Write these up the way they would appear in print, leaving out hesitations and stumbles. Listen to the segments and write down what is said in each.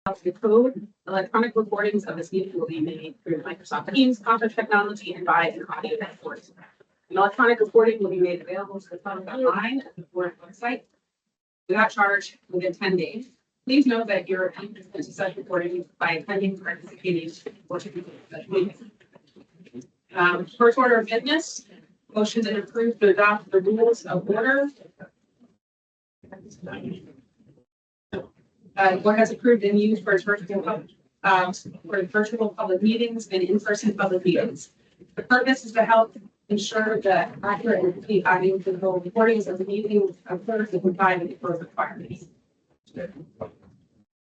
The code, electronic recordings of this meeting will be made through Microsoft Teams conference technology and by an audio recording. An electronic recording will be made available to the public online at the board website without charge within 10 days. Please note that your consent to such recording by attending, participating, or to be such meeting. First order of business, motion to approve to adopt the rules of order. Board has approved and used for virtual public meetings and in-person public meetings. The purpose is to help ensure that accurate and complete audio visual recordings of the meeting occurs to comply with the code requirements.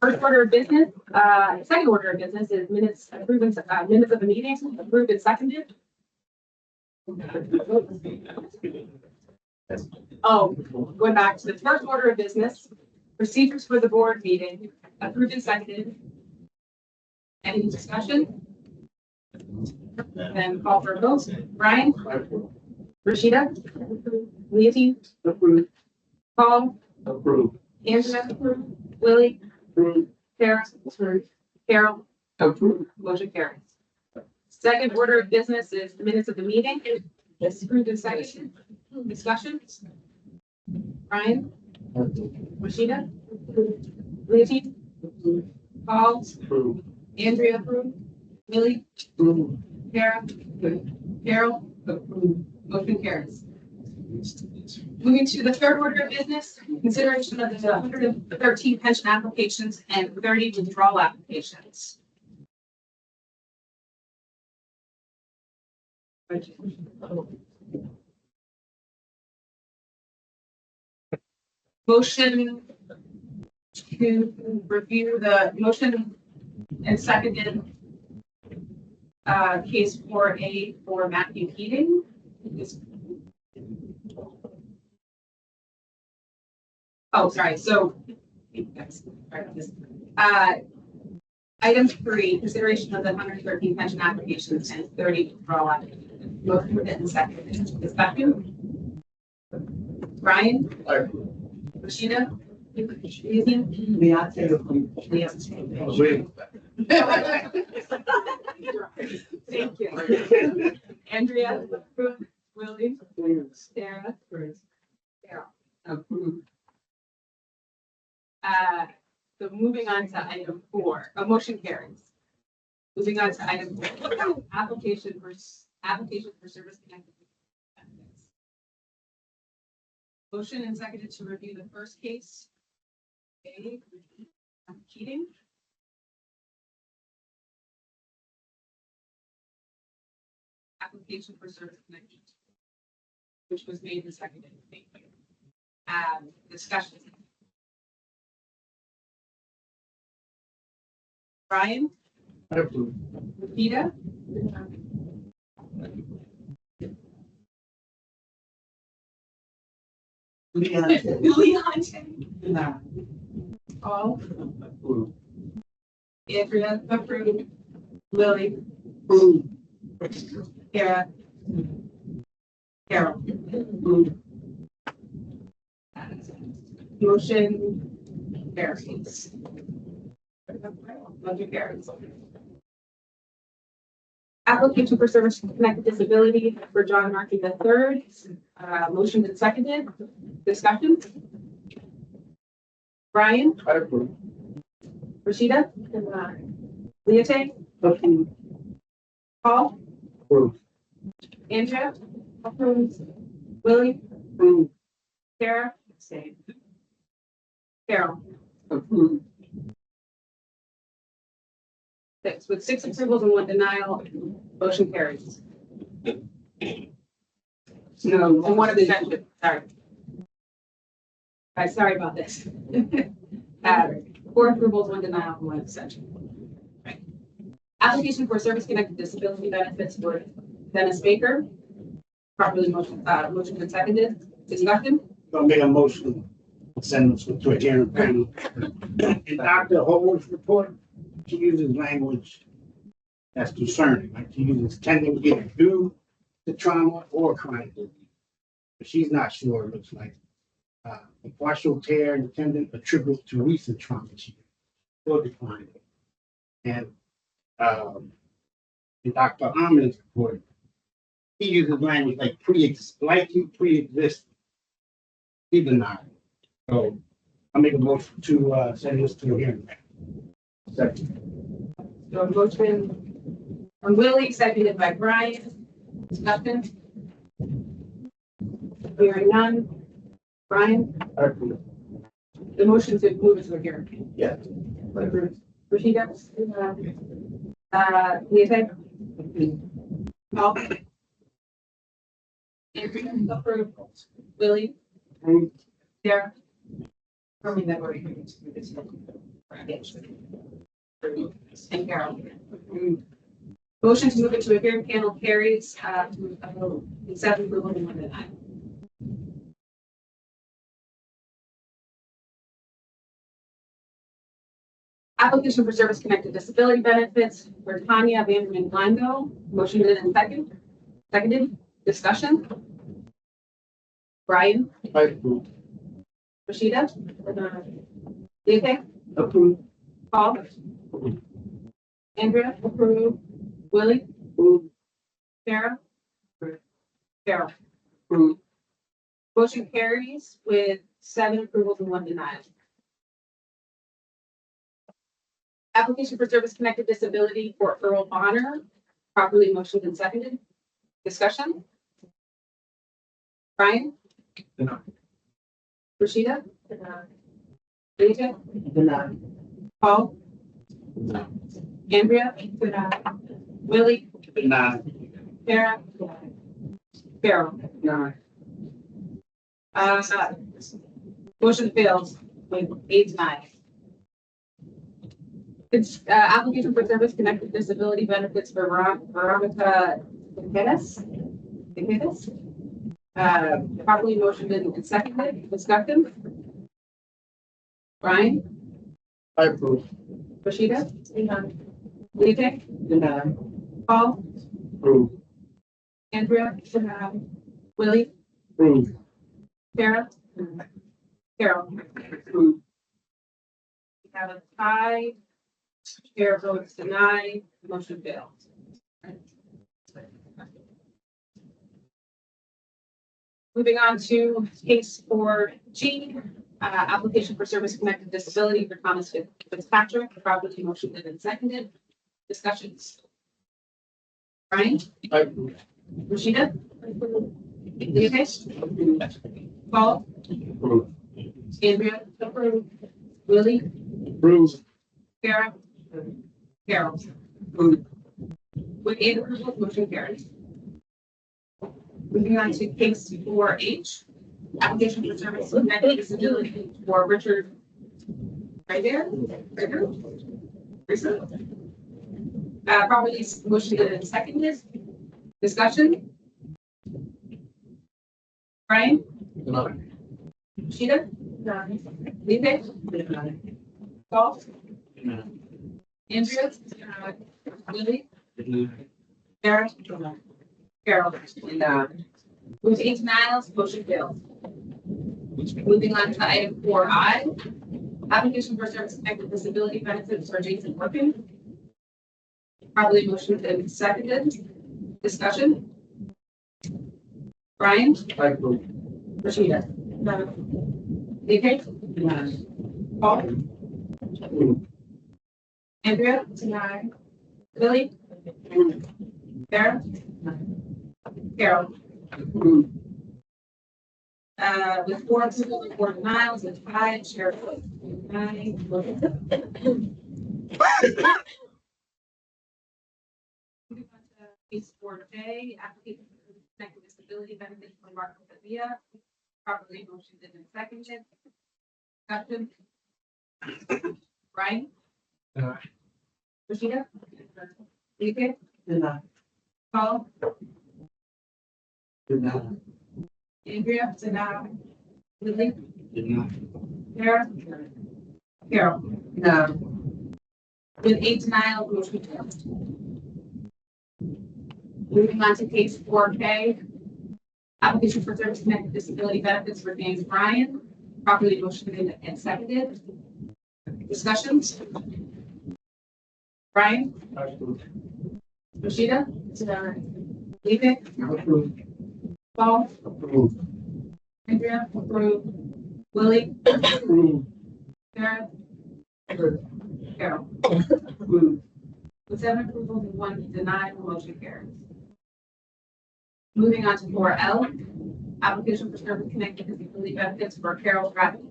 First order of business, second order of business is minutes approving minutes of the meeting approved and seconded. Oh, going back to the first order of business. Procedures for the board meeting, approved and seconded. Any discussion? Then call for a vote. Brian? Rashida? Leontine? Approved. Paul? Approved. Angela? Approved. Willie? Approved. Sarah? Carol? Approved. Motion carries. Second order of business is the minutes of the meeting. Approved and seconded. Discussion? Brian? Rashida? Leontine? Paul? Approved. Andrea? Approved. Willie? Approved. Sarah? Carol? Motion carries. Moving to the third order of business, consideration of the 113 pension applications and 30 withdrawal applications. Motion to review the motion and seconded case 4A for Matthew Keating. Oh, sorry. So, item 3, consideration of the 113 pension applications and 30 withdrawal applications. Motion written and seconded. Discussion. Brian? Rashida? Thank you. Andrea? Willie? Sarah? Carol? Approved. So moving on to item 4, a motion carries. Moving on to item 4, application for service connected. Motion and seconded to review the first case. A, Keating. Application for service connection, which was made and seconded. Thank you. Discussion. Brian? Approved. Peter? Leon? Paul? Approved. Andrea? Approved. Lily? Approved. Kara? Carol? Motion carries. Motion carries. Application for service connected disability for John Markey III. Motion and seconded. Discussion. Brian? Approved. Rashida? Leontine? Approved. Paul? Approved. Andrea? Approved. Willie? Approved. Sarah? Same. Carol? Approved. 6 with 6 approvals and 1 denial. Motion carries. No, and 1 abstention. Sorry. Sorry about this. 4 approvals, 1 denial, and 1 abstention. Right. Application for service connected disability benefits for Dennis Baker. Properly motion and seconded. Discussion. I'll make a motion. Send this to a hearing panel. In Dr. Hall's report, she uses language that's concerning, like she uses tending to get due to trauma or chronic disease. But she's not sure, it looks like. A partial tear in the tendon attributable to recent trauma. or decline it. And, in Dr. Ahmed's report, he uses language like likely pre-existing. He denied it. So I make a motion to, send this to a hearing. Second. So a motion from Willie, seconded by Brian. Discussion? Hearing none. Brian, the motion to move it to a hearing. Yeah. Rashida? Leah? Paul? Andrew, approved. Willie? Sarah? For me, that already. And Carol. Motion to move it to a hearing panel carries, a vote, 7 for one and 1 denied. Application for service connected disability benefits for Tanya Vanderman Blanco. Motion made and seconded. Discussion. Brian, Rashida, Leah, Approved. Paul, Andrea, approve. Willie, Sarah, Carol. Motion carries with 7 approvals and 1 denial. Application for service connected disability for Earl Bonner, properly motioned and seconded. Discussion. Brian, Rashida, Leah, Paul, Andrea, Willie, Sarah, Carol. Motion fails with 8 denied. It's application for service connected disability benefits for Veronica Piquedas. Properly motioned and seconded. Discussion. Brian, I approve. Rashida, Leah, Paul, Approved. Andrea, Willie, Approved. Sarah, Carol. We have a tie. Chair votes denied. Motion failed. Moving on to case 4G, application for service connected disability for Thomas Fitzpatrick, properly motioned and seconded. Discussions. Brian, I approve. Rashida, Leah, Paul, Approved. Andrea, Willie, Approved. Sarah, Carol. With 8 approvals, motion carries. Moving on to case 4H, application for service connected disability for Richard. Right there? Properly motioned and seconded. Discussion. Brian, Sheeta, Leah, Paul, Andrea, Willie, Sarah, Carol. With 8 denials, motion failed. Moving on to item 4I, application for service connected disability benefits for Jason Working. Probably motioned and seconded. Discussion. Brian, I approve. Rashida, Leah, Paul, Approved. Andrea, Lily, Sarah, Carol. With 4 approvals and 4 denials, it's 5, chair votes 9. Moving on to case 4J, application for connected disability benefits for Marco Padilla, properly motioned and seconded. Discussion. Brian, Rashida, Leah, Paul, Andrea, Lily, Sarah, Carol. With 8 denials, motion failed. Moving on to case 4K, application for service connected disability benefits for James Bryan, properly motioned and seconded. Discussions? Brian? Rashida? David? Approved. Paul? Approved. Andrea? Approved. Willie? Approved. Sarah? Carol? Approved. With 7 approvals and 1 denied, the motion carries. Moving on to 4L, application for service connected disability benefits for Carol Bradley.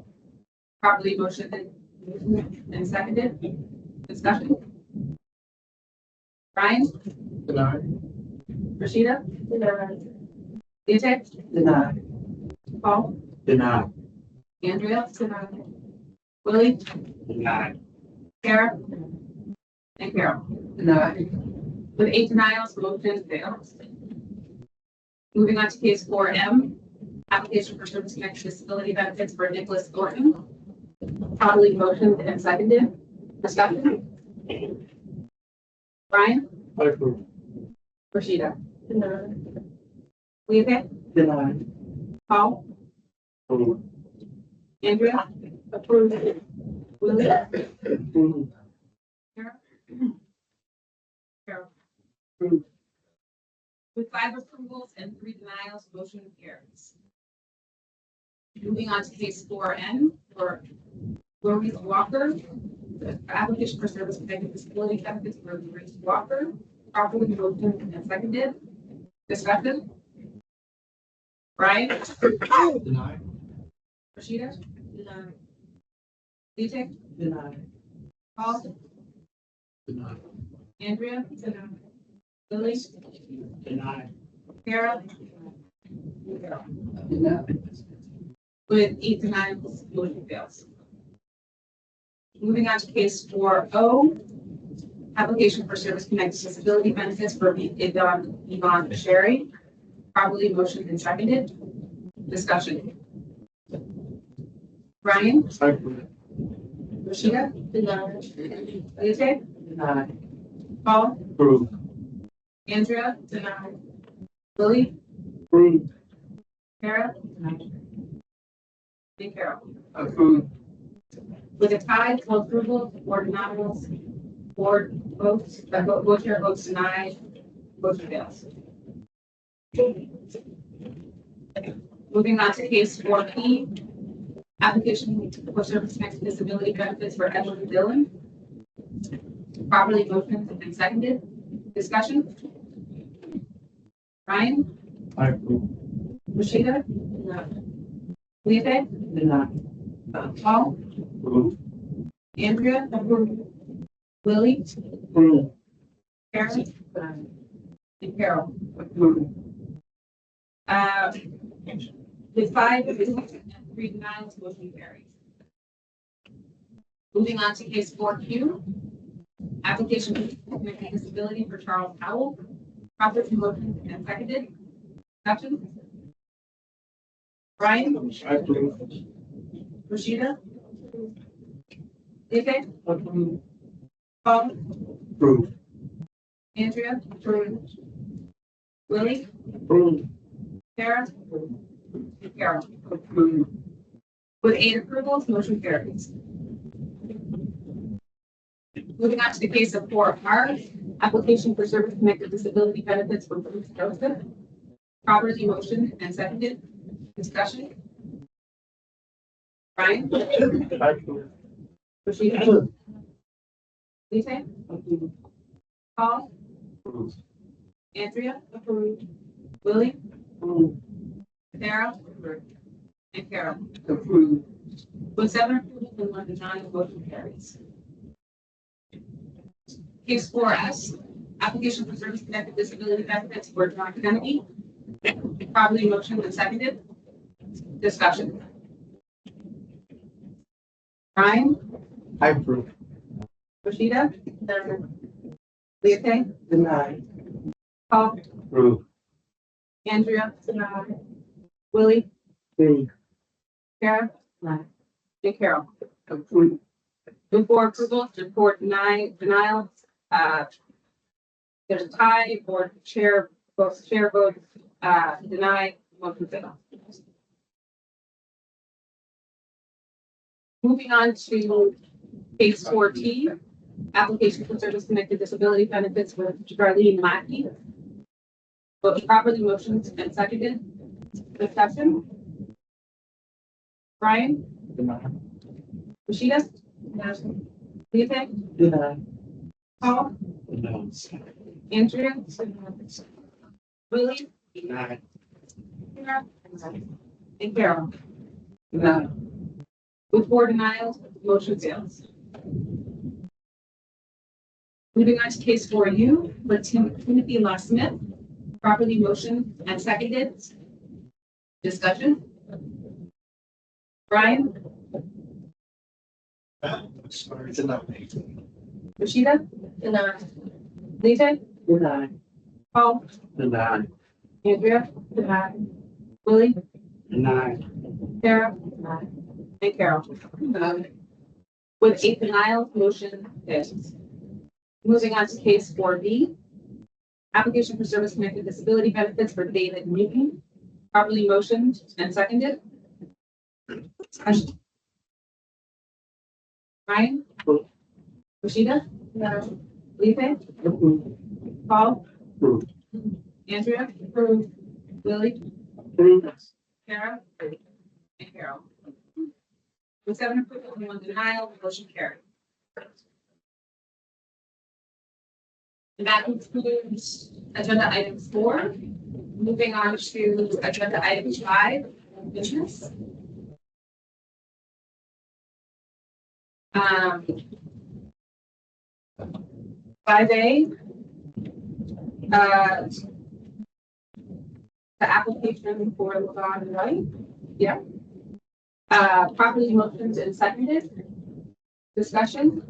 Properly motioned and seconded. Discussion? Brian? Denied. Rashida? Detail? Denied. Paul? Denied. Andrea? Willie? Denied. Sarah? And Carol? Denied. With 8 denials, the motion fails. Moving on to case 4M, application for service connected disability benefits for Nicholas Thornton. Properly motioned and seconded. Discussion? Brian? Approved. Rashida? Leah? Denied. Paul? Approved. Andrea? Approved. Willie? Approved. Carol? Approved. With 5 approvals and 3 denials, motion carries. Moving on to case 4N for Maurice Walker, the application for service connected disability benefits for Maurice Walker, properly motioned and seconded. Discussion? Brian? Denied. Rashida? Denied. Detail? Denied. Paul? Denied. Andrea? Denied. Lily? Denied. Sarah? Denied. With 8 denials, motion fails. Moving on to case 4O, application for service connected disability benefits for Yvonne Sherry, properly motioned and seconded. Discussion. Brian? Approved. Rashida? Denied. Lisa? Denied. Paul? Approved. Andrea? Denied. Lily? Approved. Sarah? And Carol? Approved. With a tie, 12 approvals, 4 denials, 4 votes, vote chair votes denied, motion fails. Moving on to case 4P, application for service connected disability benefits for Edward Dillon. Properly motioned and seconded. Discussion? Ryan? Approved. Rashida? No. Leah? Denied. Paul? Approved. Andrea? Approved. Willie? Approved. Karen? And Carol? Approved. With 5 approvals and 3 denials, motion carries. Moving on to case 4Q, application for disability for Charles Howell, properly motioned and seconded. Discussion? Brian? Approved. Rashida? Leah? Approved. Paul? Approved. Andrea? Approved. Willie? Approved. Sarah? And Carol? Approved. With 8 approvals, motion carries. Moving on to the case of 4R, application for service connected disability benefits for Bruce Joseph. Properly motioned and seconded. Discussion? Brian? Approved. Rashida? Lisa? Approved. Paul? Approved. Andrea? Approved. Willie? Approved. Sarah? And Carol? Approved. With 7 approvals and 1 denial, motion carries. Case 4S, application for service connected disability benefits for John Kennedy. Properly motioned and seconded. Discussion. Brian? Approved. Rashida? Leah? Denied. Paul? Approved. Andrea? Willie? Approved. Sarah? And Carol? Approved. With 4 approvals and 4 denials, there's a tie for chair, both chair votes, denied, motion failed. Moving on to Case 4T, application for service-connected disability benefits with Darlene Mackey. Vote properly motioned and seconded. Discussion? Brian? Rashida? Lisa? Paul? Andrea? Willie? Denied. Sarah? And Carol? With 4 denials, motion fails. Moving on to case 4U, with Timothy La Smith, properly motioned and seconded. Discussion? Brian? Sorry, denied. Rashida? Lisa? Paul? Denied. Andrea? Willie? Denied. Sarah? And Carol? With 8 denials, motion fails. Moving on to case 4B, application for service-connected disability benefits for David Newton, properly motioned and seconded. Discussion. Ryan? Rashida? Lisa? Paul? Andrea? Willie? Sarah? And Carol? With 7 approval and 1 denial, motion carried. And that concludes agenda item 4. Moving on to agenda item 5, business. 5A, the application for Levon Wright. Yeah. Properly motioned and seconded. Discussion.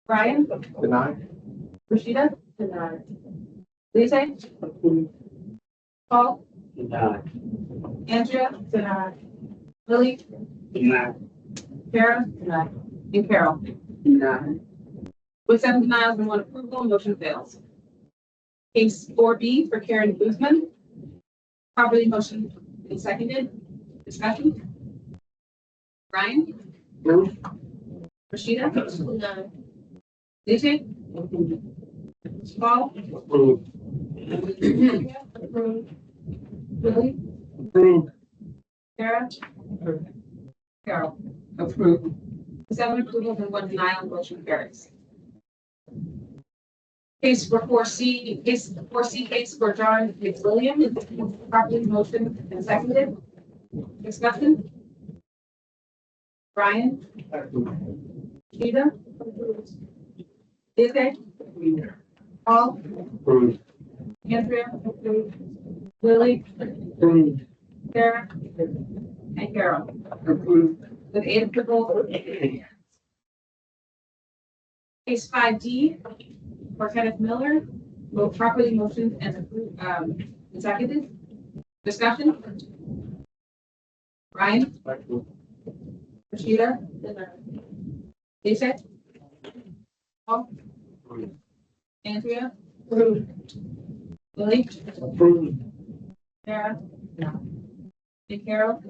Brian? Denied. Rashida? Denied. Lisa? Paul? Denied. Andrea? Denied. Lily? Denied. Sarah? Denied. And Carol? Denied. With 7 denials and 1 approval, motion fails. Case 4B for Karen Guzman. Properly motioned and seconded. Discussion. Brian? Rashida? Denied. Lisa? Paul? Approved. Lily? Approved. Sarah? Carol? Approved. 7 approvals and 1 denial, motion carries. Case for 4C, case for John McWilliam, properly motioned and seconded. Discussion. Brian? Sheeta? Lisa? Paul? Approved. Andrea? Lily? Approved. Sarah? And Carol? Approved. With 8 approvals. Case 5D for Kenneth Miller, vote properly motioned and approved, and seconded. Discussion. Brian? Rashida? Lisa? Paul? Andrea? Lily? Approved. Sarah? And Carol?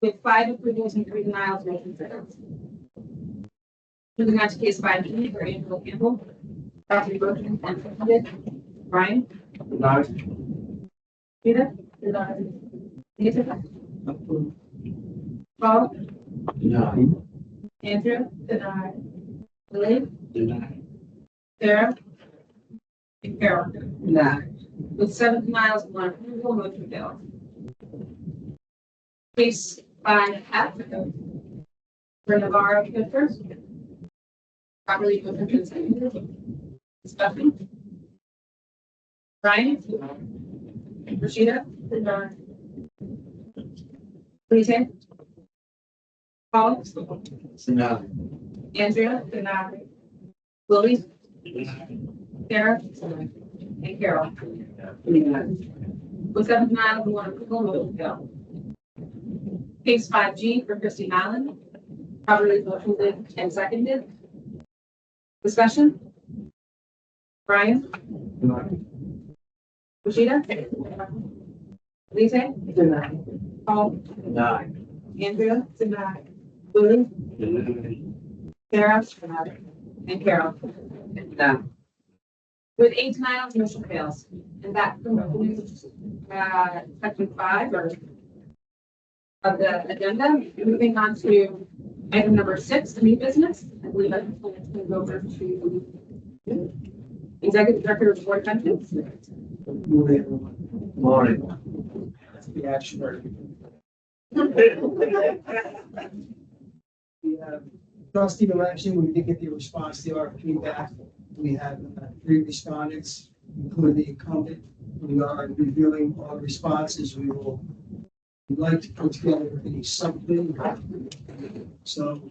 With 5 approvals and 3 denials, motion fails. Moving on to case 5E for Angela Campbell, properly motioned and seconded. Brian? Denied. Rita? Lisa? Approved. Paul? Denied. Andrea? Lily? Denied. Sarah? And Carol? Denied. With 7 denials and 1 approval, motion fails. Case 5F for Navarro Fisher. Properly motioned and seconded. Discussion. Brian? Rashida? Lisa? Paul? Denied. Andrea? Willie? Denied. Sarah? And Carol? With 7 denials and 1 approval, motion failed. Case 5G for Christy Allen, properly motioned and seconded. Discussion. Brian? Denied. Rashida? Lisa? Paul, Deny. Andrea, deny. Lou, Sarah, and Carol. Deny. With 8 denials, motion fails. And that concludes, section 5 of the agenda. Moving on to item number 6, new business. I believe I'm going to go over to Executive Director of Board of Benefits. Morning. That's the action. The trustee election, we did get the response to our feedback. We have 3 respondents, including the incumbent. We are reviewing all the responses. We'd like to put together a subcommittee. So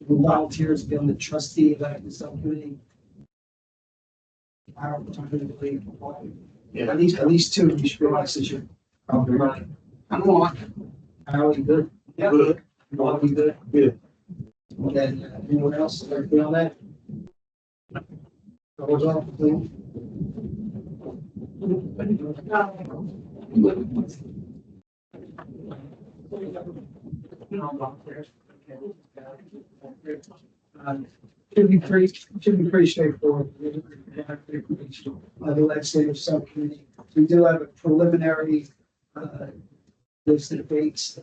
the volunteers be on the trustee election subcommittee. I don't believe at least 2 of these realize you're probably right. I'm on. How are you good? Yeah. Good. You want to be good? Good. Okay, anyone else, everybody on that? Goes off, please. Should be pretty straightforward. The legislative subcommittee, we do have a preliminary, list of dates.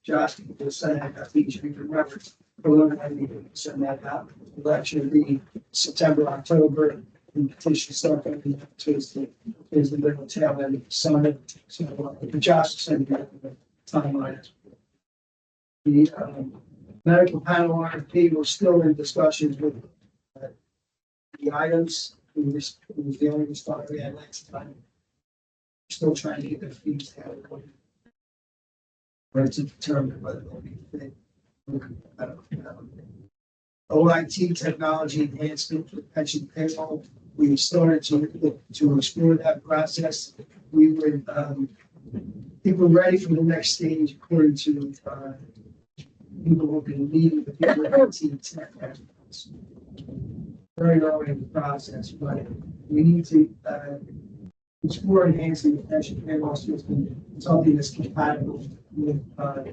Josh, will send that out to each of you records. Preliminary, send that out. Election will be September, October, and petition start going to be Tuesday, the middle tail end of the summer. So, Josh will send you the timeline. The medical panel RFP, we're still in discussions with the items. It was the only response we had last time. Still trying to get the fees down. Or to determine whether they'll be fit. I don't know. OIT technology enhancement for pension payroll. We started to explore that process. We would, think we're ready for the next stage according to, people who can lead the OIT tech experts. Very early in the process, but we need to, explore enhancing the pension payroll system, something that's compatible with,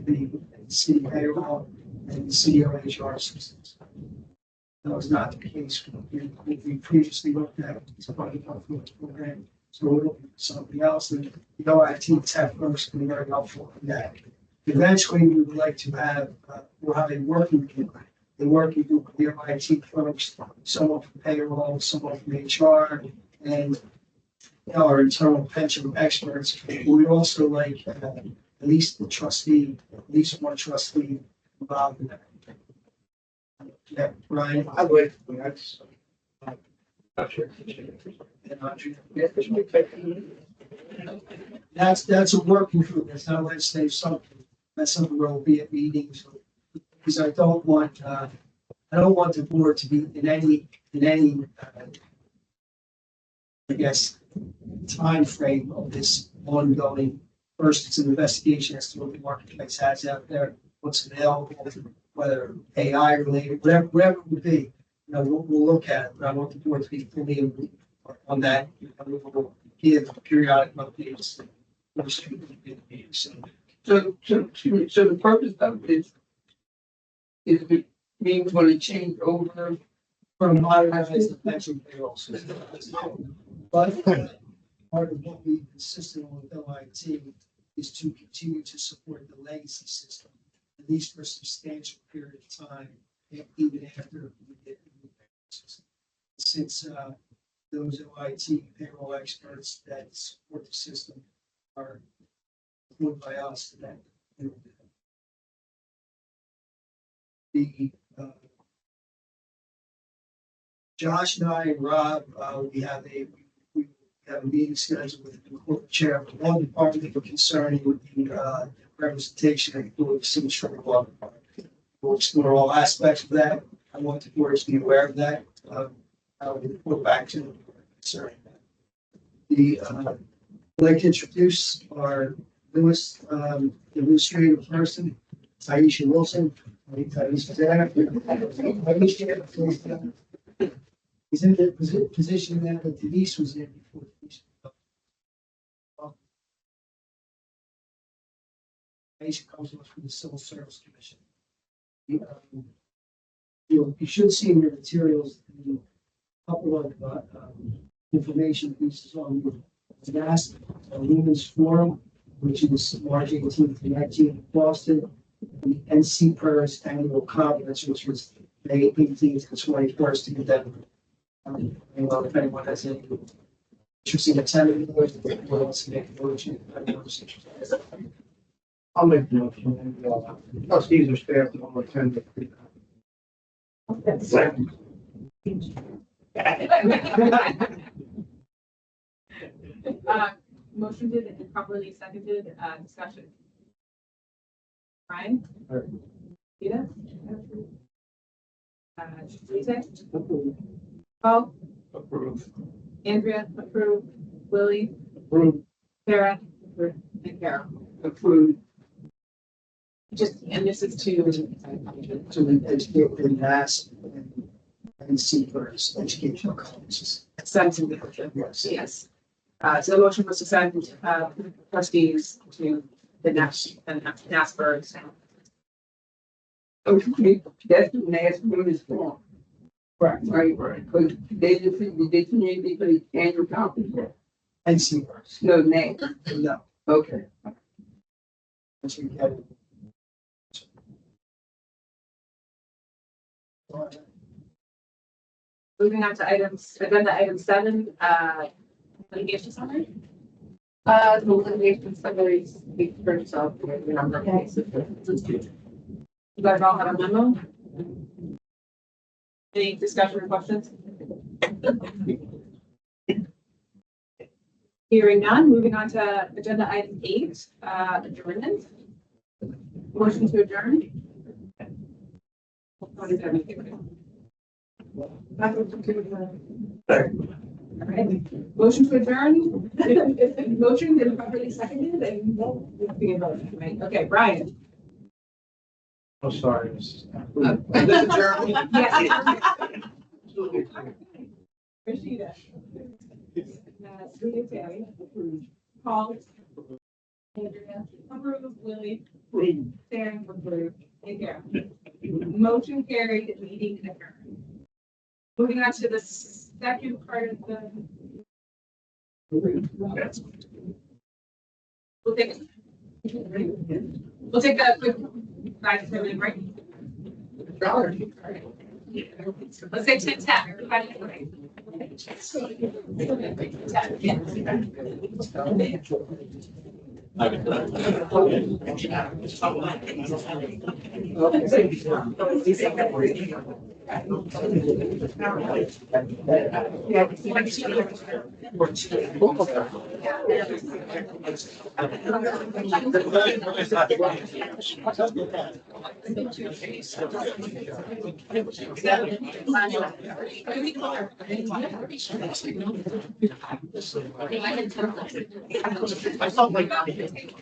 the city payroll and the city HR systems. That was not the case when we previously looked at the program. So we're looking for something else, and the OIT tech folks can be very helpful in that. Eventually, we would like to have, we'll have a working group with the OIT folks, someone from payroll, someone from HR, and our internal pension experts. We'd also like at least one trustee involved in that. Yeah, Ryan. I would. That's. That's a working group. That's not let's say something. That's something where we'll be at meetings. Because I don't want the board to be in any I guess time frame of this ongoing. First, it's an investigation as to what the marketplace has out there, what's available, whether AI related, whatever it would be. You know, we'll look at it, but I want the board to be fully involved on that. And we'll give periodic updates. So the purpose of this is it means when it changed over. From modernize the pension payroll system. But part of what we've insisted on with OIT is to continue to support the legacy system, at least for a substantial period of time, even after we get the new payroll system. Since those OIT payroll experts that support the system are employed by us, that the Josh and I and Rob, we have a meeting scheduled with the corporate chair of one department concerning with the representation of the city short law department. We'll explore all aspects of that. I want the board to be aware of that. I will report back to them concerning that. I'd like to introduce our newest administrative person, Taisha Wilson. Taisha's there. Taisha, he's in the position that Denise was in before. information comes to us from the Civil Service Commission. You should see in your materials, the couple of, information pieces on the last Women's Forum, which is March 18th to 19th in Boston, the NC PERS annual conference, which was May 18th to 21st in Denver. If anyone has any interesting attendance, we'll also make a motion. I'll make the motion. Trustees or staff that will attend. Second. Motion did and properly seconded, discussion. Brian? Rita? Lisa? Paul? Approved. Andrea, approved. Willie? Approved. Sarah? Approved. And Carol? Approved. Just, and this is to. To educate the mass and NC PERS educational conferences. Send to the. Yes. Yes. So the motion was to send, trustees to the NAS and NASPERS. Okay, that's the last one is for. Right, because they just, they community for the annual conference. NC PERS. No, name. No, Okay. that's what we had. Moving on to items, agenda item 7, litigation summary. The litigation summary speaks for itself, with the number of cases. You guys all have a memo? Any discussion or questions? Hearing none, moving on to agenda item 8, adjournment. Motion to adjourn. What is that? All right, motion to adjourn. Motion is properly seconded and we can vote, right? Okay, Brian. Oh, sorry. Yes. Rashida. Rita Terry. Paul. Andrea. Approved. Willie. Sarah. Approved. And Carol. Motion carried, meeting adjourned. Moving on to the second part of the. We'll take a quick 5-minute break. Let's say 10-10, everybody. Break.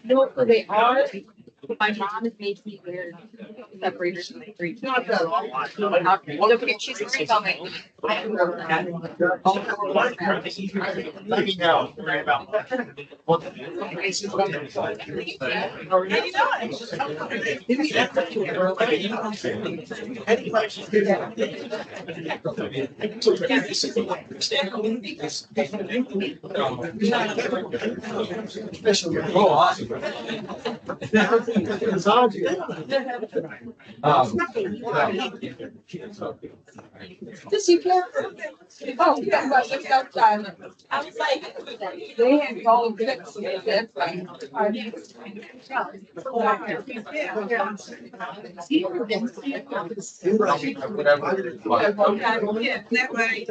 No, they are. My mom has made me wear separators in my three. Not that all. Look at, she's worried about my. I have more than that. Let me know. Worry about. Oh, awesome. Just you can't. Oh, yeah, but it's outside. I was like, they had all fixed. That's like. Whatever. That way.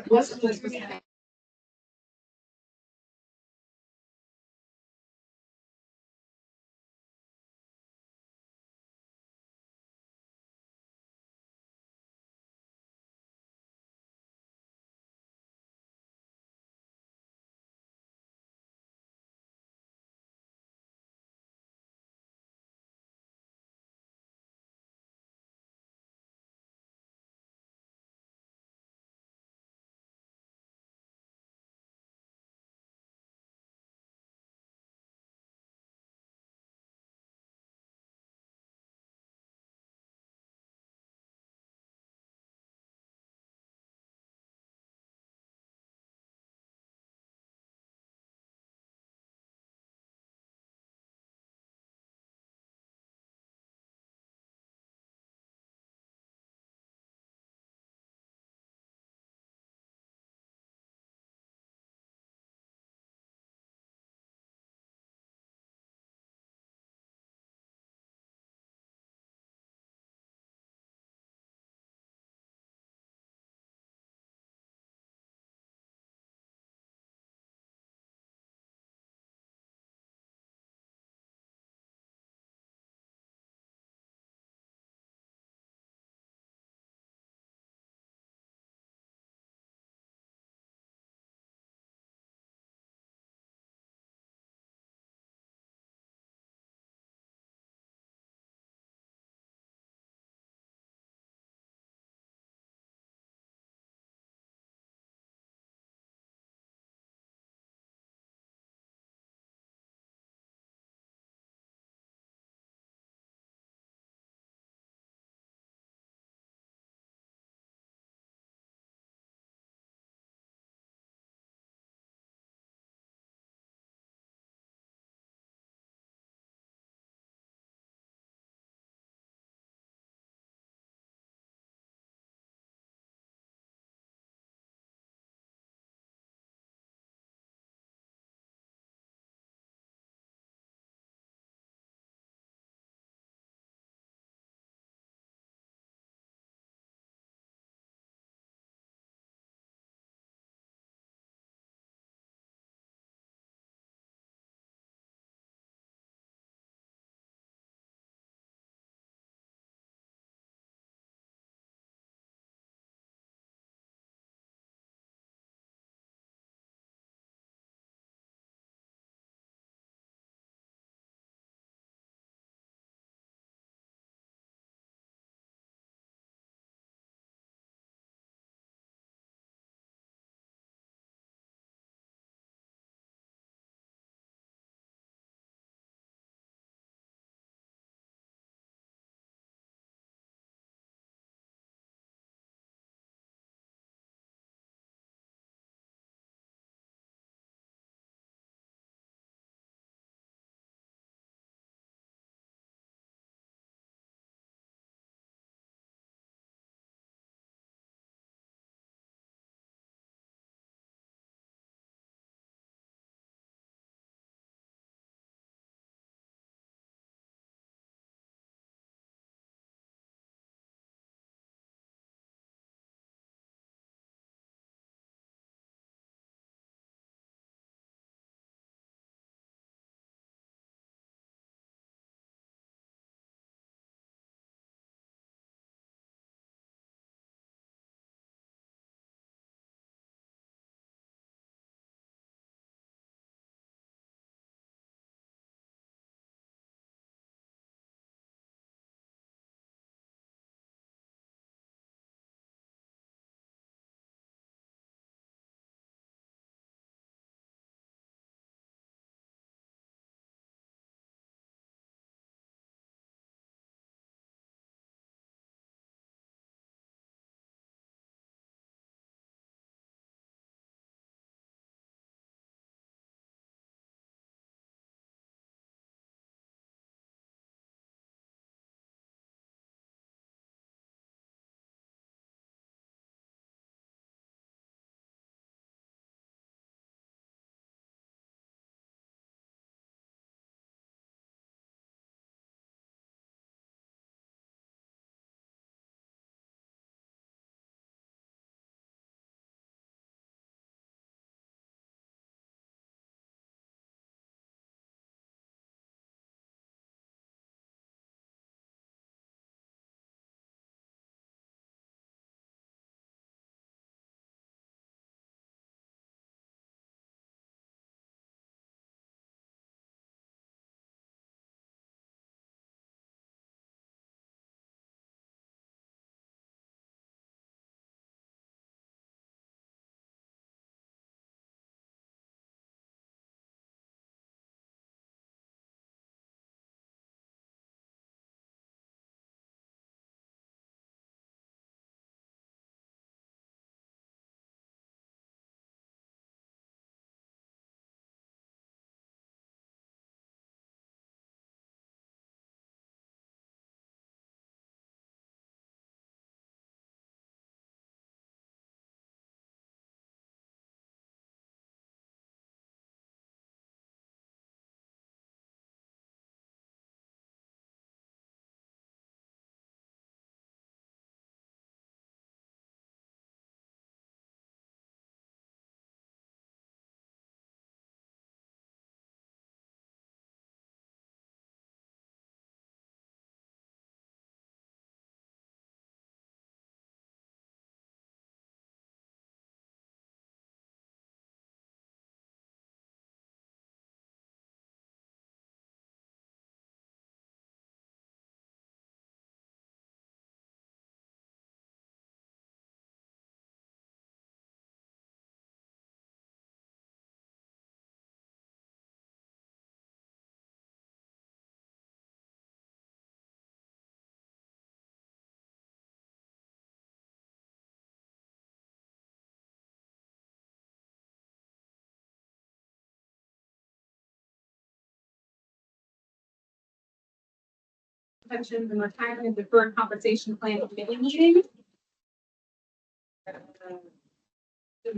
pensions and retirement deferred compensation plan committee meeting.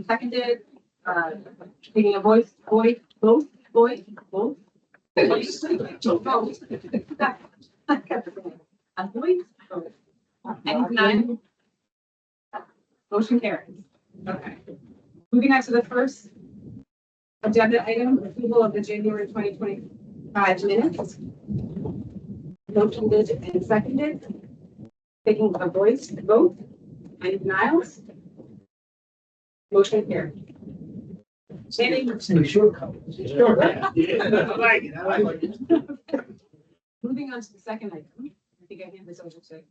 Seconded, taking a voice, vote. A voice, vote. Any none? Motion carries. Okay. Moving on to the first agenda item, approval of the January 2025 minutes. Motion made and seconded. Taking a voice vote. Any denials? Motion carried. Standing. Say shortcut. Sure. Yeah, I like it, I like it. Moving on to the second item. I think I hand this over to.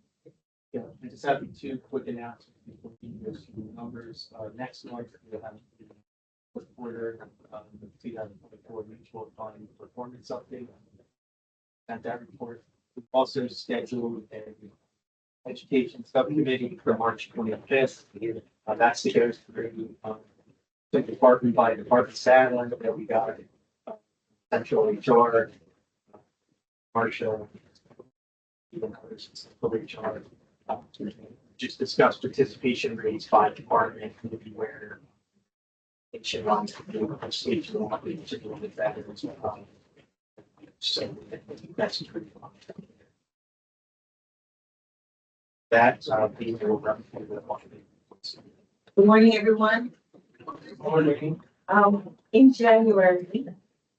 Yeah, I just have two quick announcements before we go through the numbers. Next month, we'll have the fourth quarter, the 2024 mutual fund performance update. And that report. We've also scheduled an education subcommittee for March 25th. That's to go through the department by department satellite that we got. Central HR, Marshall, even others, HR. Just discuss participation rates by department, maybe where it should run to stage one, each of them is better as well. So that's pretty fun. That being the run through the market. Good morning, everyone. In January,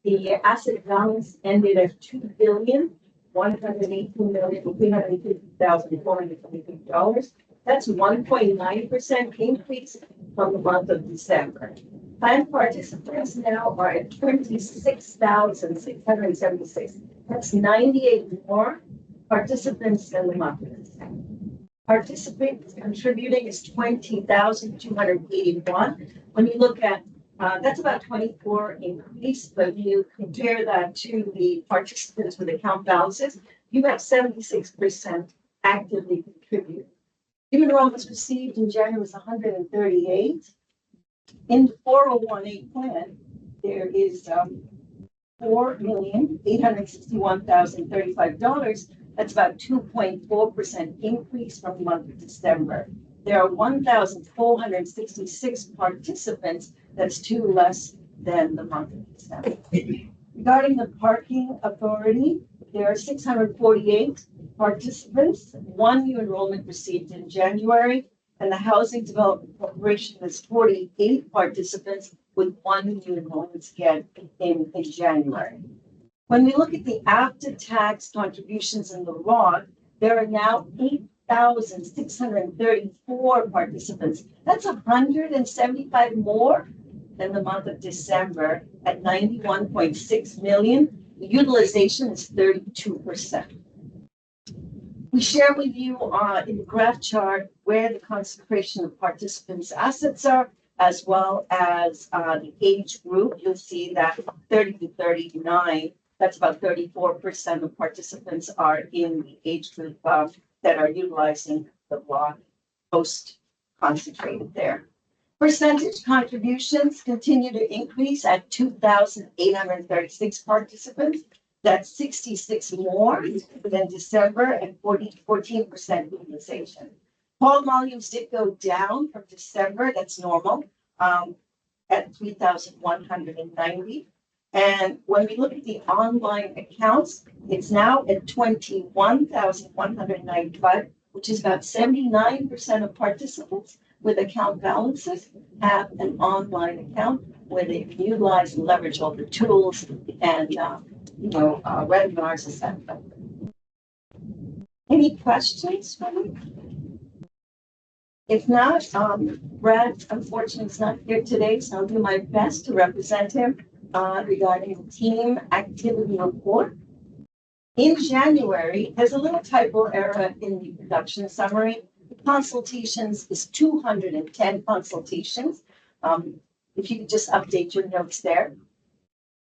the asset balance ended at $2,118,350,423. That's 1.9% increase from the month of December. Plan participants now are at 26,676. That's 98 more participants than the month of December. Participants contributing is 20,281. When you look at that's about 24 increase, but you compare that to the participants with account balances, you have 76% actively contribute. New enrollments received in January was 138. In the 401A plan, there is $4,861,035. That's about 2.4% increase from the month of December. There are 1,466 participants. That's two less than the month of December. Regarding the parking authority, there are 648 participants. One new enrollment received in January, and the Housing Development Corporation has 48 participants with one new enrollment again in January. When we look at the after-tax contributions in the ROD, there are now 8,634 participants. That's 175 more than the month of December at 91.6 million. The utilization is 32%. We share with you in the graph chart where the concentration of participants' assets are, as well as the age group. You'll see that 30 to 39, that's about 34% of participants are in the age group that are utilizing the block, most concentrated there. Percentage contributions continue to increase at 2,836 participants. That's 66 more than December and 14% utilization. Call volumes did go down from December, that's normal, at 3,190. And when we look at the online accounts, it's now at 21,195, which is about 79% of participants with account balances have an online account where they can utilize and leverage all the tools and webinars, etc. Any questions for me? If not, Brad, unfortunately, is not here today, so I'll do my best to represent him regarding the team activity report. In January, there's a little typo error in the production summary. Consultations is 210 consultations. If you could just update your notes there.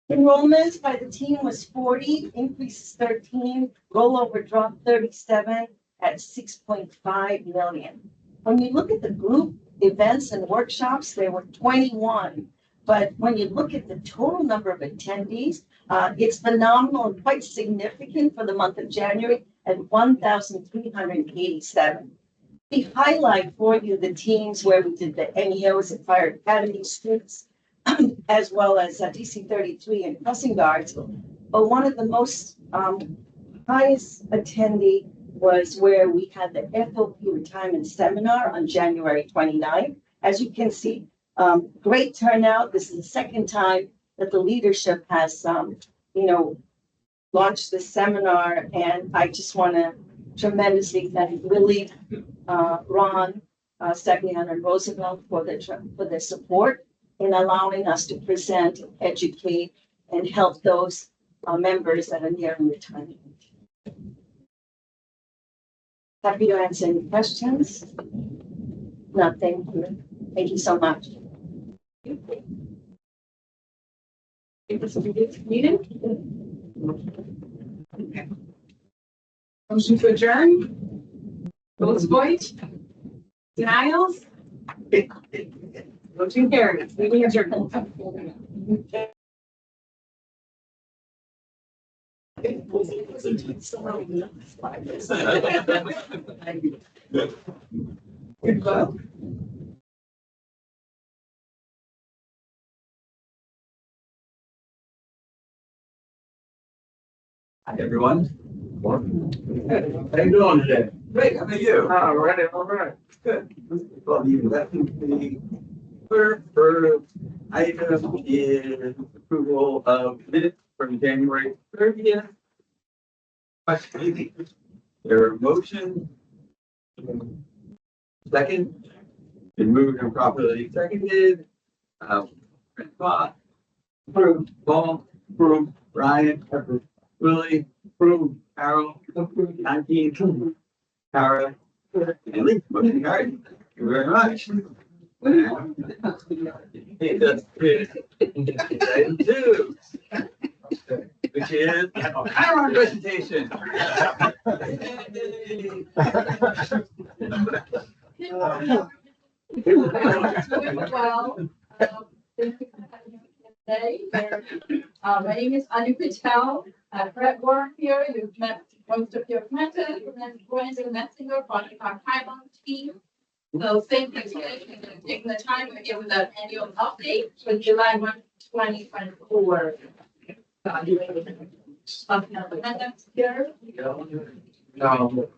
Enrollment by the team was 40, increases 13, rollover dropped 37 at 6.5 million. When you look at the group events and workshops, there were 21. But when you look at the total number of attendees, it's phenomenal and quite significant for the month of January at 1,387. We highlight for you the teams where we did the NEOs at Fire Academy students, as well as DC 33 and crossing guards. But one of the most highest attendee was where we had the FOP retirement seminar on January 29th. As you can see, great turnout. This is the second time that the leadership has, launched this seminar. And I just want to tremendously thank Willie, Ron, Stephanie and Roosevelt for their support in allowing us to present, educate, and help those members that are nearing retirement. Happy to answer any questions. Nothing. Thank you so much. Meeting? Motion to adjourn? Votes void? Denials? Motion carries. Meeting adjourned. Hi, everyone. How you doing today? Great, how about you? All right. Good. Well, the investment committee first item is approval of minutes from January 30th. Question, their motion. Second, been moved and properly seconded. Francois, approved, Paul, approved, Brian, approved. Willie, approved, Carol, approved, 19, Tara, and Lee, motion carried. Thank you very much. Hey, that's good. Item 2, which is firearm presentation. Well, thank you for having me today. My name is Anu Patel. Brett Warren here. You've met most of your mentors, and then Brandon Metzinger, part of our Highland team. So thank you for taking the time to give the annual update for July 1, 2024. Something of the minutes here. No.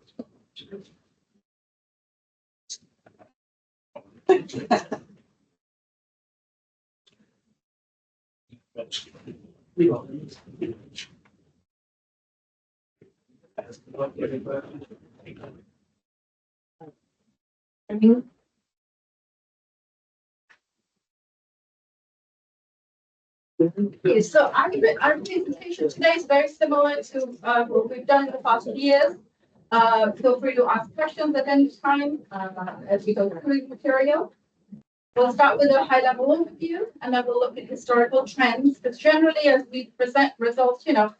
Okay, so our presentation today is very similar to what we've done in the past years. Feel free to ask questions at any time as we go through the material. We'll start with a high-level overview, and then we'll look at historical trends. Because generally, as we present results, the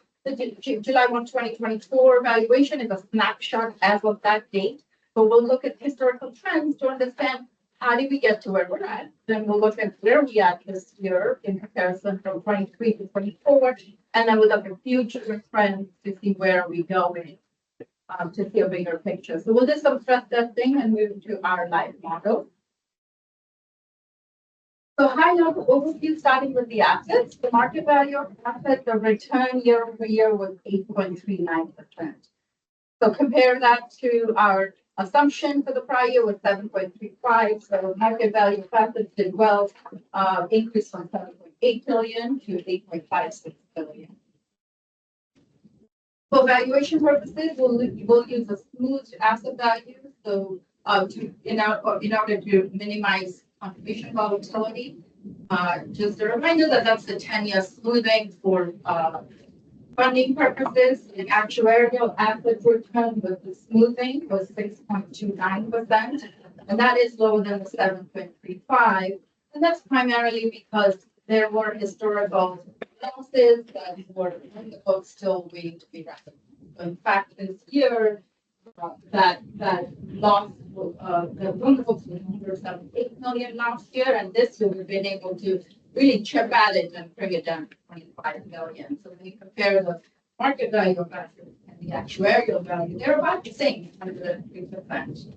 July 1, 2024 evaluation is a snapshot as of that date. But we'll look at historical trends to understand how did we get to where we're at. Then we'll look at where we are this year in comparison from 23 to 24, and then we'll look at future trends to see where we're going to see a bigger picture. So we'll do some stress testing and move to our live model. So high level overview, starting with the assets, the market value of assets, the return year over year was 8.39%. So compare that to our assumption for the prior year was 7.35. So market value of assets did well, increased from 7.8 billion to 8.56 billion. For valuation purposes, we'll use a smooth asset value. So in order to minimize contribution volatility. Just a reminder that that's the 10-year smoothing for funding purposes. The actuarial asset return with the smoothing was 6.29%, and that is lower than the 7.35. And that's primarily because there were historical losses that were in the books still waiting to be recognized. In fact, this year, that loss, the loan books was 178 million last year, and this year we've been able to really chip at it and bring it down to 25 million. So when you compare the market value of assets and the actuarial value, they're about the same, 103%.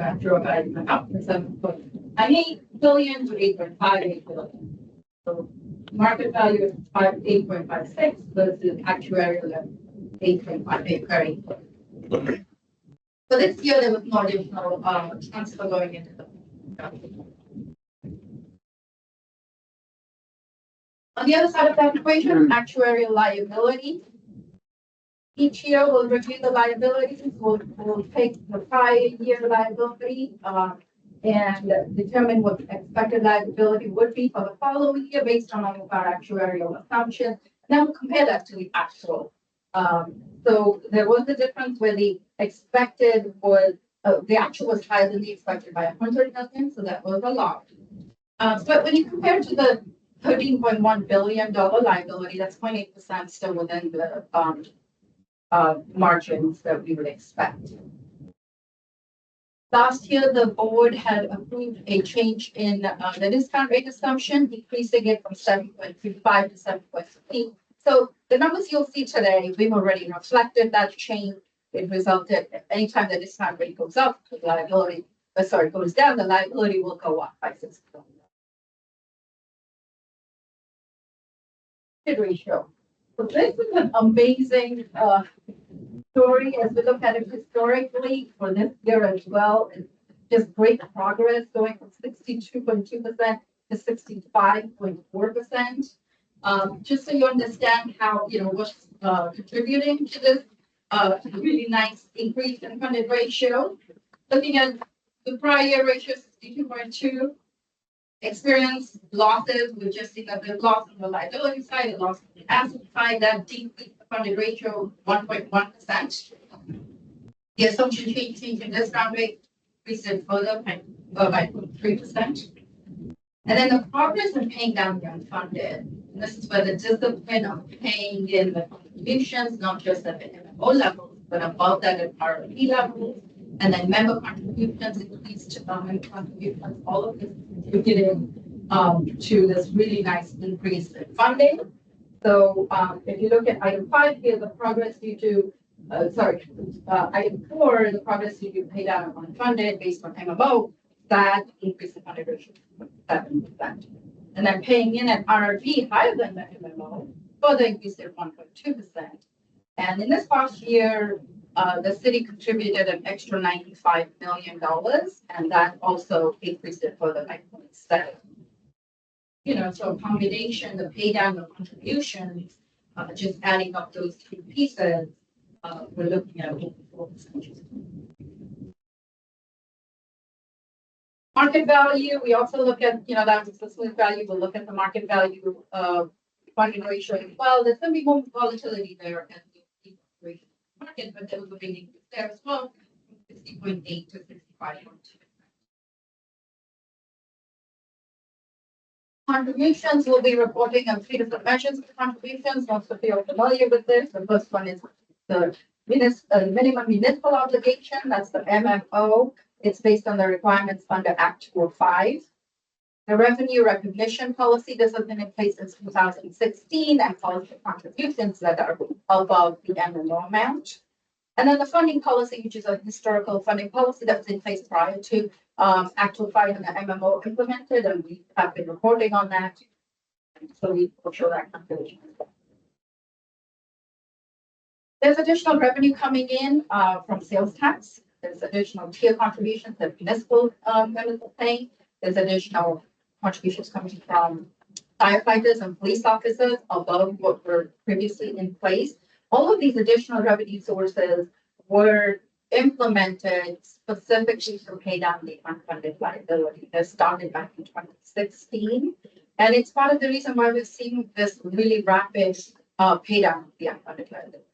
Actual value went up from 7.98 billion to 8.58 billion. So market value is 8.56 versus actuarial at 8.58 current. So this year there was no additional transfer going into the. On the other side of that equation, actuarial liability. Each year we'll review the liabilities, we'll take the prior year liability and determine what the expected liability would be for the following year based on all of our actuarial assumptions. Then we'll compare that to the actual. So there was a difference where the expected was, the actual was higher than the expected by 100 million, so that was a lot. But when you compare to the $13.1 billion liability, that's 0.8% still within the margins that we would expect. Last year, the board had approved a change in the discount rate assumption, decreasing it from 7.35 to 7.15. So the numbers you'll see today, we've already reflected that change. It resulted anytime the discount rate goes up, the liability, goes down, the liability will go up by 6 billion. Ratio. So this is an amazing story as we look at it historically for this year as well. It's just great progress going from 62.2% to 65.4%. Just so you understand how, what's contributing to this really nice increase in funded ratio. Looking at the prior year ratio, 62.2. Experience losses, we've just seen a big loss on the liability side, a loss on the asset side, that decreased the funded ratio 1.1%. The assumption change in discount rate increased it further by 0.3%. And then the progress in paying down the unfunded, and this is where the discipline of paying in the contributions, not just at the MMO level, but above that at RRP levels. And then member contributions increased contributions, all of this contributed to this really nice increase in funding. So if you look at item 5 here, the progress due to, item 4, the progress due to pay down on unfunded based on MMO, that increased the funded ratio to 7%. And then paying in at RRP higher than the MMO, further increased it 1.2%. And in this past year, the city contributed an extra $95 million, and that also increased it further by 0.7. So a combination, the pay down of contributions, just adding up those two pieces, we're looking at 4%. Market value, we also look at, that's the smooth value, we'll look at the market value funding ratio as well. There's going to be more volatility there as the market, but there was a big increase there as well, from 60.8 to 65.2. Contributions, will be reporting on 3 different measures of contributions. Most of you are familiar with this. The first one is the minimum municipal obligation. That's the MMO. It's based on the requirements under Act 205. The revenue recognition policy, this has been in place since 2016 and calls for contributions that are above the MMO amount. And then the funding policy, which is a historical funding policy that was in place prior to Act 205 and the MMO implemented, and we have been reporting on that. So we will show that calculation. There's additional revenue coming in from sales tax. There's additional tier contributions that municipal members are paying. There's additional contributions coming from firefighters and police officers above what were previously in place. All of these additional revenue sources were implemented specifically to pay down the unfunded liability. They started back in 2016. And it's part of the reason why we're seeing this really rapid pay down of the unfunded liability.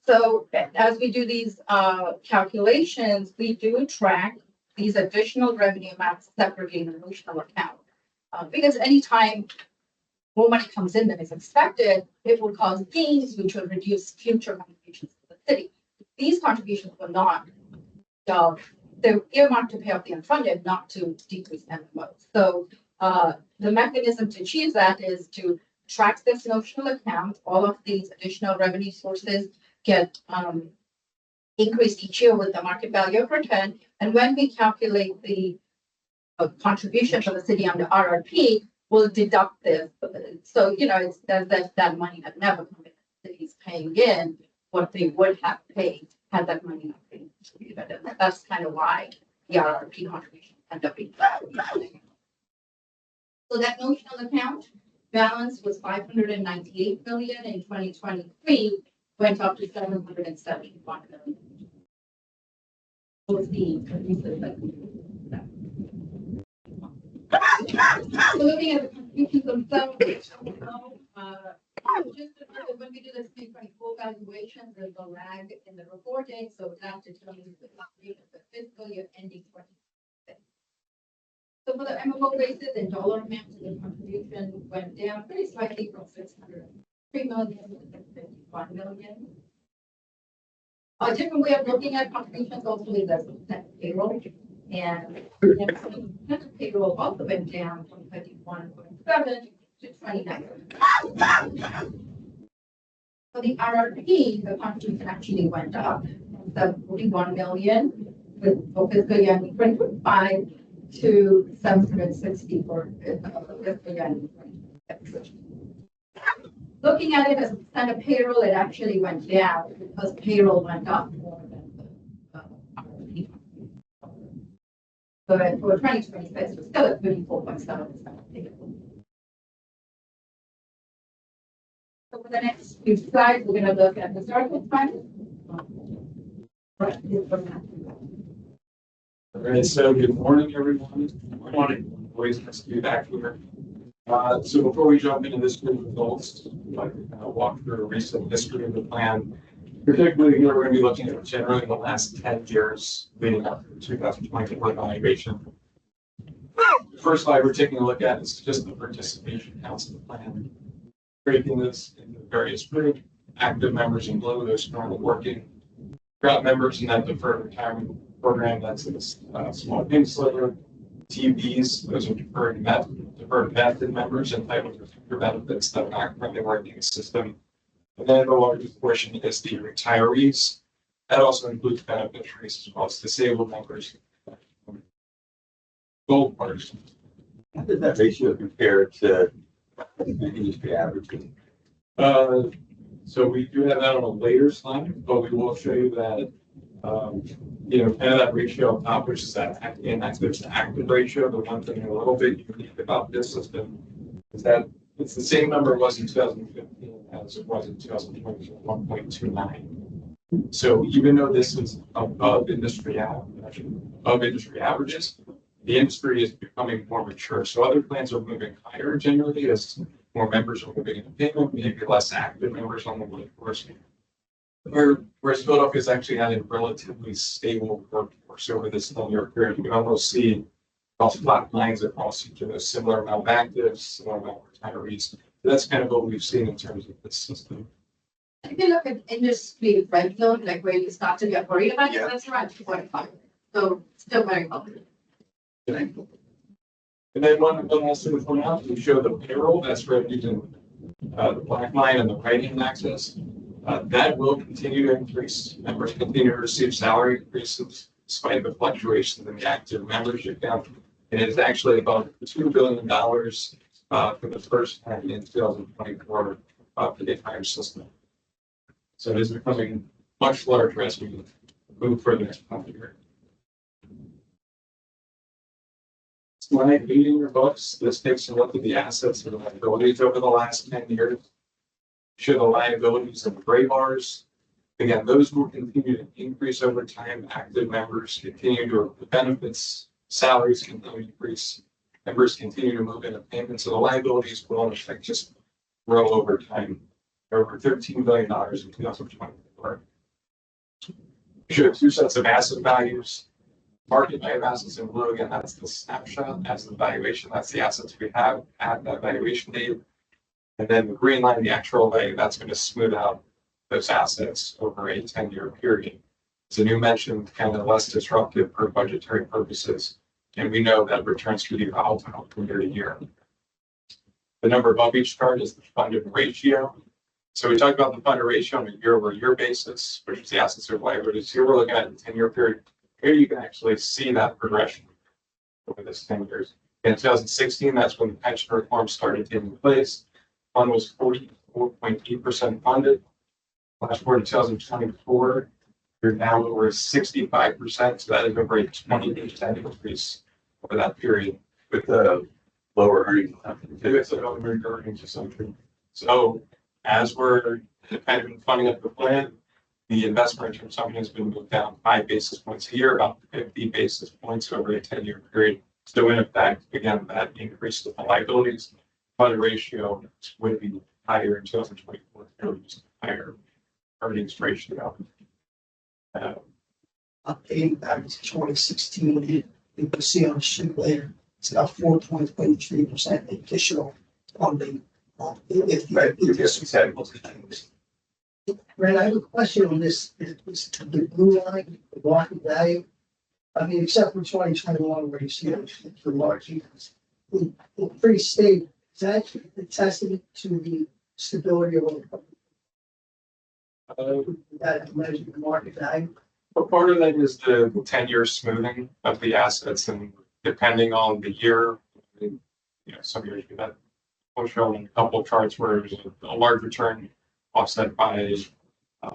So as we do these calculations, we do track these additional revenue amounts separately in the notional account. Because anytime more money comes in than is expected, it will cause gains, which will reduce future contributions to the city. These contributions were not, they're earmarked to pay off the unfunded, not to decrease MMO. So the mechanism to achieve that is to tracks this notional account. All of these additional revenue sources get increased each year with the market value of return. And when we calculate the contribution to the city under RRP, we'll deduct this. So, it's that money that never comes in. The city's paying in what they would have paid had that money not been distributed. And that's kind of why the RRP contribution ended up being. So that notional account balance was 598 million in 2023, went up to 771 million. So looking at the contributions themselves, just when we do the 2024 valuation, there's a lag in the reporting, so that determines the contribution for fiscal year ending 2026. So for the MMO basis in dollar amounts, the contribution went down pretty slightly from 603 million to 651 million. A different way of looking at contributions also is as percent payroll. And percent payroll also went down from 31.7 to 29. For the RRP, the contribution actually went up from 41 million with fiscal year 2025 to 760 for fiscal year 2026. Looking at it as a percent of payroll, it actually went down because payroll went up more than the RRP. But for 2026, we're still at 34.7% payroll. So for the next few slides, we're going to look at historical trends. All right, so good morning, everyone. Good morning. Always nice to be back here. So before we jump into this group of results, I'd like to kind of walk through a recent history of the plan. Particularly here, we're going to be looking at generally the last 10 years leading up to the 2024 evaluation. The first slide we're taking a look at is just the participation counts of the plan. Breaking this into various groups, active members in blue, those currently working, drought members in that deferred retirement program, that's a small pink sliver. TVs, those are deferred vested members entitled to future benefits that are not currently working in the system. And then the largest portion is the retirees. That also includes beneficiaries as well as disabled members. Gold partners. How does that ratio compare to the industry average? So we do have that on a later slide, but we will show you that, kind of that ratio on top, which is that inactive to active ratio. The one thing a little bit unique about this system is that it's the same number it was in 2015 as it was in 2020, 1.29. So even though this is above industry averages, the industry is becoming more mature. So other plans are moving higher generally as more members are moving into payment, maybe less active members on the workforce. Whereas Philadelphia is actually had a relatively stable workforce over this 10-year period. You can almost see across flat lines across each of those similar amount of actives, similar amount of retirees. So that's kind of what we've seen in terms of this system. If you look at industry red zone, like where you start to get worried about it, that's around 2.5. So still very healthy. And then one last thing to point out, we show the payroll that's reviewed in the black line and the right-hand axis. That will continue to increase. Members continue to receive salary increases despite the fluctuations in the active membership count. And it is actually about $2 billion for the first time in 2024 for the entire system. So it is becoming much larger as we move further next year. Slide 8 in your books. This takes a look at the assets and liabilities over the last 10 years. Show the liabilities in the gray bars. Again, those will continue to increase over time. Active members continue to, the benefits, salaries continue to increase. Members continue to move into payments. So the liabilities will in effect just grow over time. Over $13 billion in 2024. Show two sets of asset values. Market value of assets in blue, again, that's the snapshot, that's the valuation, that's the assets we have at that valuation date. And then the green line, the actual value, that's going to smooth out those assets over a 10-year period. As Anu mentioned, kind of less disruptive for budgetary purposes. And we know that returns can be volatile from year to year. The number above each chart is the funded ratio. So we talked about the funded ratio on a year-over-year basis, which is the assets or liabilities. Here we're looking at the 10-year period. Here you can actually see that progression over this 10 years. In 2016, that's when the pension reform started taking place. Fund was 44.8% funded. Last quarter, 2024, you're now over 65%. So that is over a 20% increase over that period. With the lower earnings. It's a lower earnings assumption. So as we're kind of funding up the plan, the investment return assumption has been moved down 5 basis points a year, about 50 basis points over a 10-year period. So in effect, again, that increase the liabilities, funded ratio would be higher in 2024, higher earnings ratio. Updating back to 2016, you can see on the sheet later, it's about 4.23% additional funding. If Right, you, yes, we said most of the things. Brad, I have a question on this, is the blue line, the market value. I mean, except for 2021 where you see the large increase, it's pretty stable. Is that a testament to the stability of that measure the market value? But part of that is the 10-year smoothing of the assets, and depending on the year, some years we've had, we'll show in a couple of charts where there's a large return offset by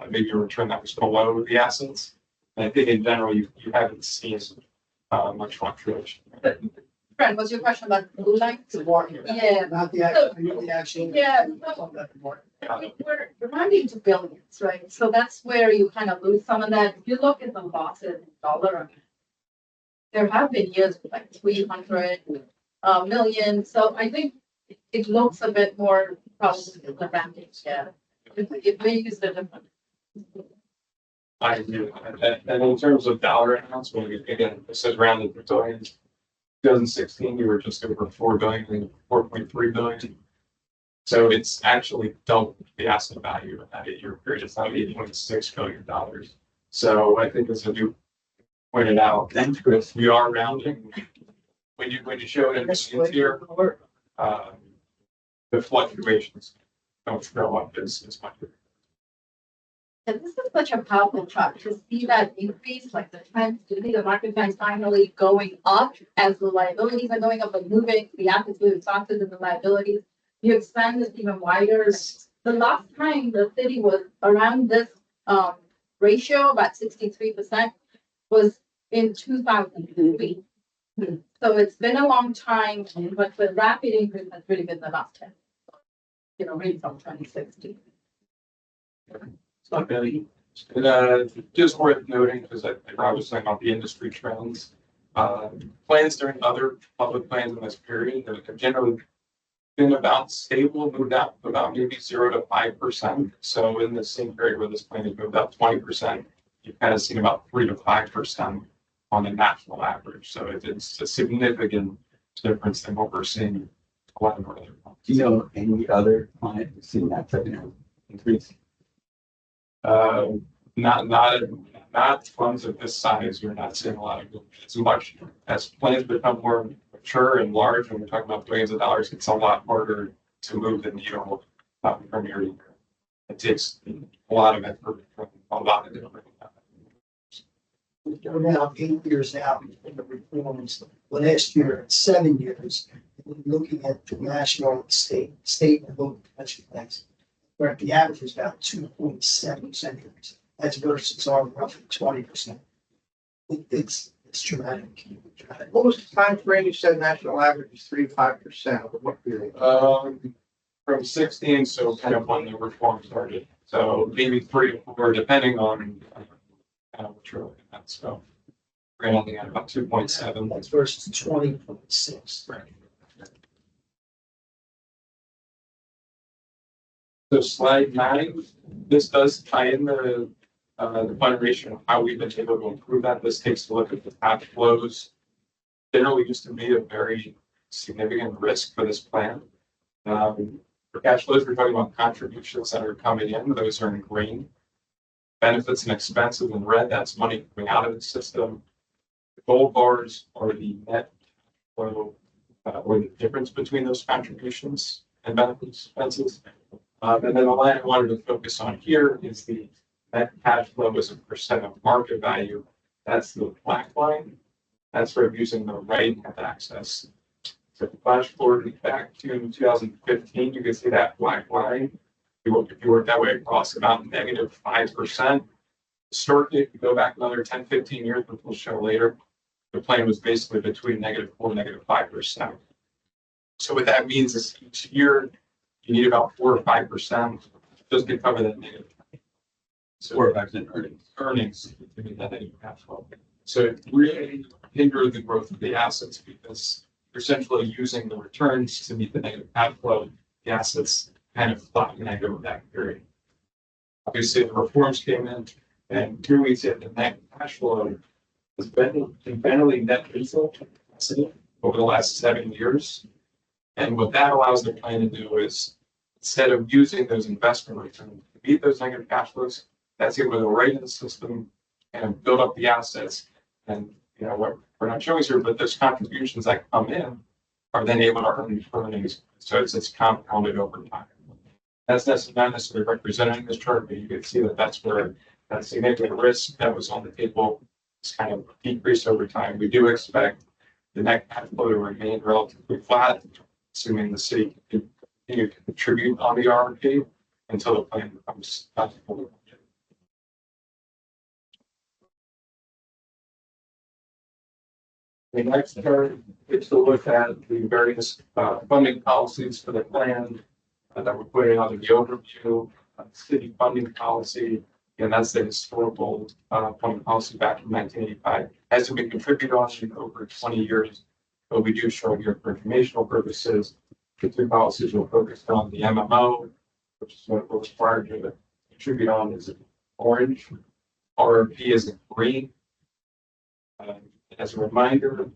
maybe a return that was below the assets. And I think in general, you haven't seen much fluctuation. Fred, what's your question about the blue line? The market. Yeah. Not the actual, the actual. Yeah. Market. We're rounding to billions, right? So that's where you kind of lose some of that. If you look at the losses in dollar amount, there have been years with like 300 million. So I think it looks a bit more probably the rounding. Yeah. It may use the different. I agree with that. And in terms of dollar amounts, when we, again, it says rounded to billions. 2016, you were just over 4 billion, and 4.3 billion. So it's actually double the asset value of that 8-year period. It's now $8.6 billion. So I think as you pointed out, Thanks, Chris. we are rounding. When you show it in the here, the fluctuations don't show up as much. And this is such a powerful chart to see that increase, like the trends, to see the market trends finally going up as the liabilities are going up and moving, the assets moving faster than the liabilities. You expand this even wider. The last time the city was around this ratio, about 63%, was in 2003. So it's been a long time, but the rapid increase has really been the last 10. Really from 2016. It's not really. Just worth noting, because I was talking about the industry trends. Plans during other public plans in this period have generally been about stable, moved up about maybe 0 to 5%. So in the same period where this plan has moved up 20%, you've kind of seen about 3 to 5% on the national average. So it's a significant difference than what we're seeing a lot of other plans. Do you know any other client who's seen that type of increase? Not funds of this size. You're not seeing a lot of as much as plans become more mature and large. When we're talking about billions of dollars, it's a lot harder to move the needle from year to year. It takes a lot of effort from a lot of different. We're now 8 years out in the reforms. Last year, 7 years, looking at the national, state and local pension plans, where the average is about 2.7%. That's versus our roughly 20%. It's dramatic. What was the time frame? You said national average is 3 to 5% over what period? From 16, so kind of when the reform started. So maybe 3 to 4, depending on what you're looking at. So we're looking at about 2.7. That's versus 20.6. Right. So slide 9, this does tie in the fund ratio and how we've been able to improve that. This takes a look at the cash flows. Generally used to be a very significant risk for this plan. For cash flows, we're talking about contributions that are coming in. Those are in green. Benefits and expenses in red, that's money coming out of the system. The gold bars are the net flow or the difference between those contributions and medical expenses. And then the line I wanted to focus on here is the net cash flow as a percent of market value. That's the black line. That's for using the right hand access. So if you flash forward back to 2015, you can see that black line. If you work that way across, about negative 5%. Historically, if you go back another 10, 15 years, which we'll show later, the plan was basically between -4% and -5%. So what that means is each year you need about 4 or 5% just to cover that negative. So 4 or 5% earnings to meet that negative cash flow. So it really hindered the growth of the assets because you're essentially using the returns to meet the negative cash flow. The assets kind of flatten out over that period. Obviously, the reforms came in, and here we see the net cash flow has been generally net neutral over the last 7 years. And what that allows the plan to do is, instead of using those investment returns to meet those negative cash flows, that's able to go right in the system and build up the assets. And what we're not showing here, but those contributions that come in are then able to earn earnings. So it's compounded over time. That's not necessarily represented in this chart, but you can see that that's where that significant risk that was on the table is kind of decreased over time. We do expect the net cash flow to remain relatively flat, assuming the city can continue to contribute on the RRP until the plan becomes fully funded. The next chart is to look at the various funding policies for the plan that we're putting under the overview city funding policy, and that's the historical funding policy back in 1985. Has been contributed on over 20 years, but we do show here for informational purposes. The two policies will focus on the MMO, which is what we're required to contribute on, is orange. RRP is in green. As a reminder,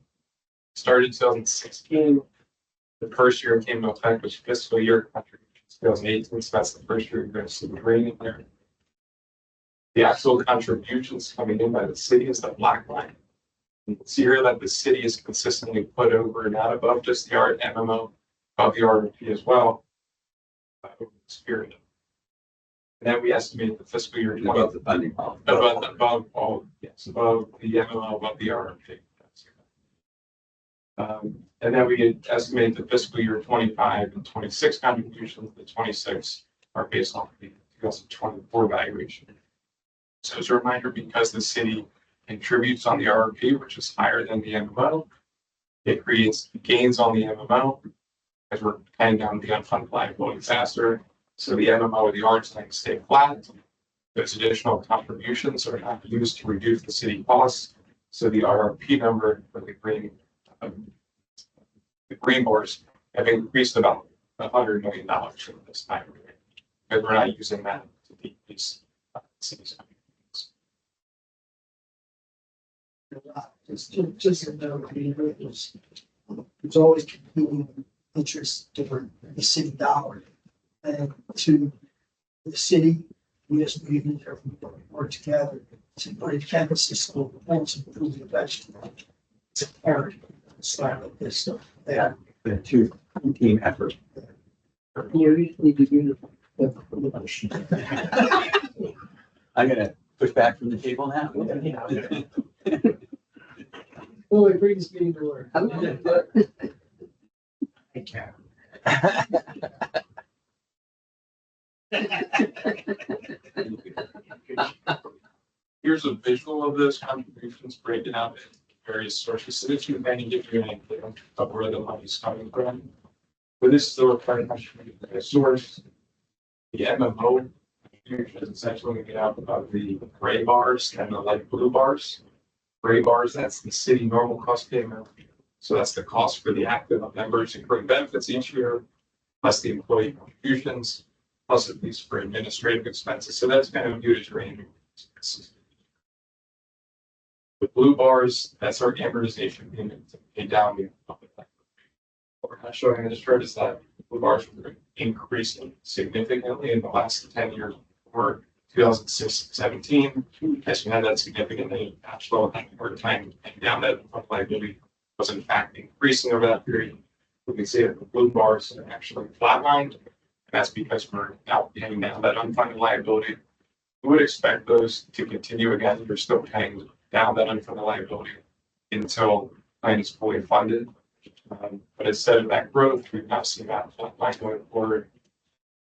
started in 2016. The first year it came into effect was fiscal year contributions 2018, so that's the first year you're going to see the green in there. The actual contributions coming in by the city is the black line. You can see here that the city is consistently put over and out above just the MMO, above the RRP as well over this period. And then we estimate the fiscal year above the funding policy. above all, yes, above the MMO, above the RRP. And then we estimate the fiscal year 25 and 26 contributions. The 26 are based on the 2024 valuation. So as a reminder, because the city contributes on the RRP, which is higher than the MMO, it creates gains on the MMO as we're paying down the unfunded liability faster. So the MMO of the orange line stay flat. Those additional contributions are not used to reduce the city costs. So the RRP number for the green bars have increased about $100 million from this time period, because we're not using that to decrease city's contributions. Just a note, I mean, it's always competing interests different the city dollar and to the city. We just need everybody work together to put a emphasis on performance improvement vegetable. It's a parity. It's not like this stuff. Yeah, the two team effort. You need to do I'm gonna push back from the table now. Well, it brings me to order. I can't. Here's a visual of those contributions breaking out in various sources. So this can kind of give you an idea of where the money's coming from. But this is the required contribution source. The MMO contribution is essentially going to get out of the gray bars and the light blue bars. Gray bars, that's the city normal cost payment. So that's the cost for the active members incurring benefits each year, plus the employee contributions, plus at least for administrative expenses. So that's kind of viewed as your annual expenses. The blue bars, that's our amortization payment to pay down the public. What we're not showing in this chart is that blue bars were increasing significantly in the last 10 years before 2017. As you had that significant cash flow over time, and down that liability was in fact increasing over that period. we can see that the blue bars are actually flatlined. And that's because we're now paying down that unfunded liability. We would expect those to continue again. You're still paying down that unfunded liability until the plan is fully funded. But instead of that growth, we've now seen that flatline going forward.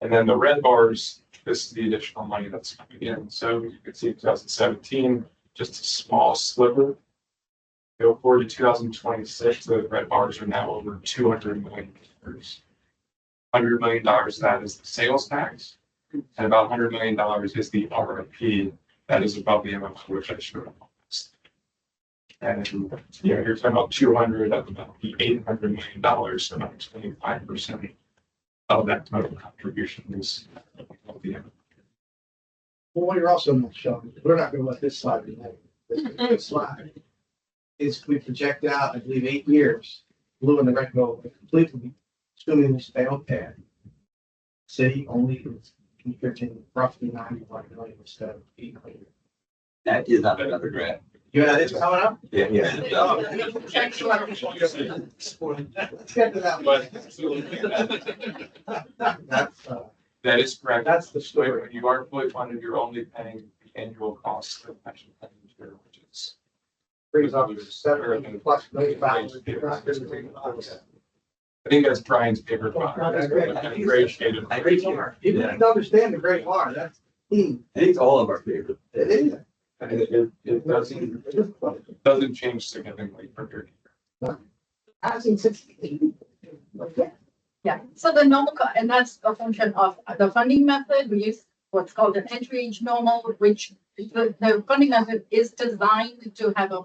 And then the red bars, this is the additional money that's coming in. So you can see 2017, just a small sliver. Go forward to 2026, the red bars are now over $200 million. $100 million of that is the sales tax, and about $100 million is the RRP that is above the MMO, which I showed on this. And you're talking about 200 of about the $800 million, so about 25% of that total contribution is of the MMO. Well, what you're also not showing, we're not gonna let this slide be negative. This slide is we project out, I believe, 8 years, blue and the red go completely, assuming we stay on path. City only is contributing roughly 91 million instead of 800. That is on another graph. Yeah, it's coming up. Yeah, yeah. Let's get to that one. That's, That is correct. that's the story. When you are fully funded, you're only paying the annual cost of the pension plan each year, which is Brings up to 7 plus million dollars. I think that's Brian's favorite bar. That's great. Great shaded. Great bar. You need to understand the great bar, that's key. I think it's all of our favorite. It is. It doesn't change significantly from year to year. I've seen 60. Yeah, so the normal, and that's a function of the funding method. We use what's called an entry age normal, which the funding method is designed to have a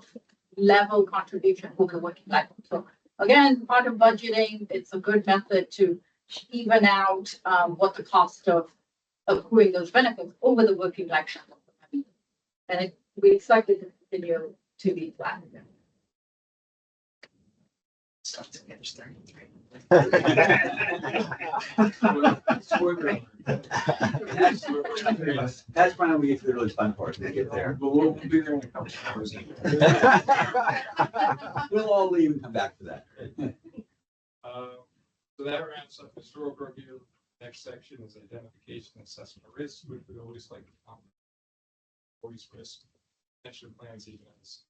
level contribution over the working life. So again, part of budgeting, it's a good method to even out what the cost of accruing those benefits over the working life. And we expect it to continue to be flat. Stuff to manage 33. That's when we get to the really fun part, when we get there. But we'll be there in a couple of hours. We'll all leave and come back to that. So that wraps up historical review. Next section is identification and assessment of risk, which we always like to always risk pension plans even as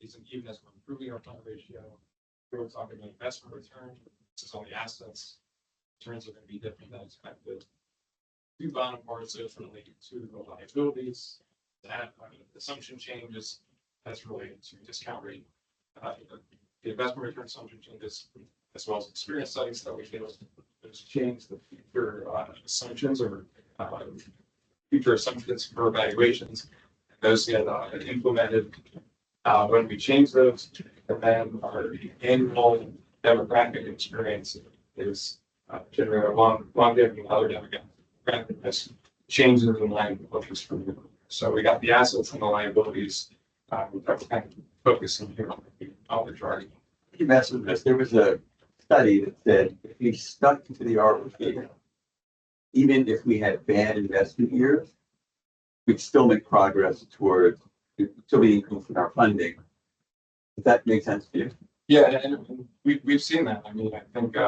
we're improving our fund ratio. We're talking about investment return. This is on the assets. Returns are going to be different than expected. Two bottom parts are related to the liabilities. That assumption changes that's related to discount rate. The investment return assumption changes, as well as experience studies that we feel there's change the future assumptions or future assumptions for evaluations. Those get implemented when we change those, and then our annual demographic experience is generating a longevity and other demographic risk changes in line with focus from you. So we got the assets and the liabilities. We kind of focusing here on the chart. You mess with this. There was a study that said if we stuck to the ROP, even if we had bad investment years, we'd still make progress toward still be increasing our funding. Does that make sense to you? Yeah, and we've seen that. I mean, I think 3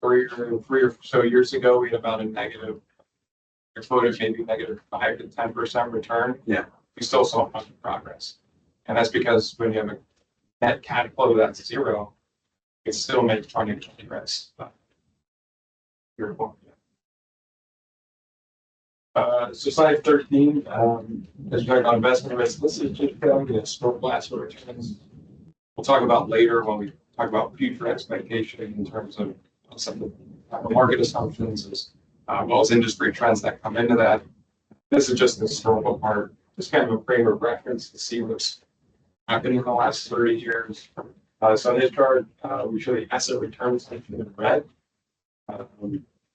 or so years ago, we had about a negative, your quoted maybe negative 5 to 10% return. Yeah. We still saw funding progress. And that's because when you have a net cash flow that's zero, it still makes funding progress. Your point. So slide 13, as we talk about investment risk, this is just telling you historical asset returns. We'll talk about later when we talk about future expectation in terms of some of the market assumptions as well as industry trends that come into that. This is just the historical part, just kind of a frame of reference to see what's happening in the last 30 years. So in this chart, we show the asset returns in red.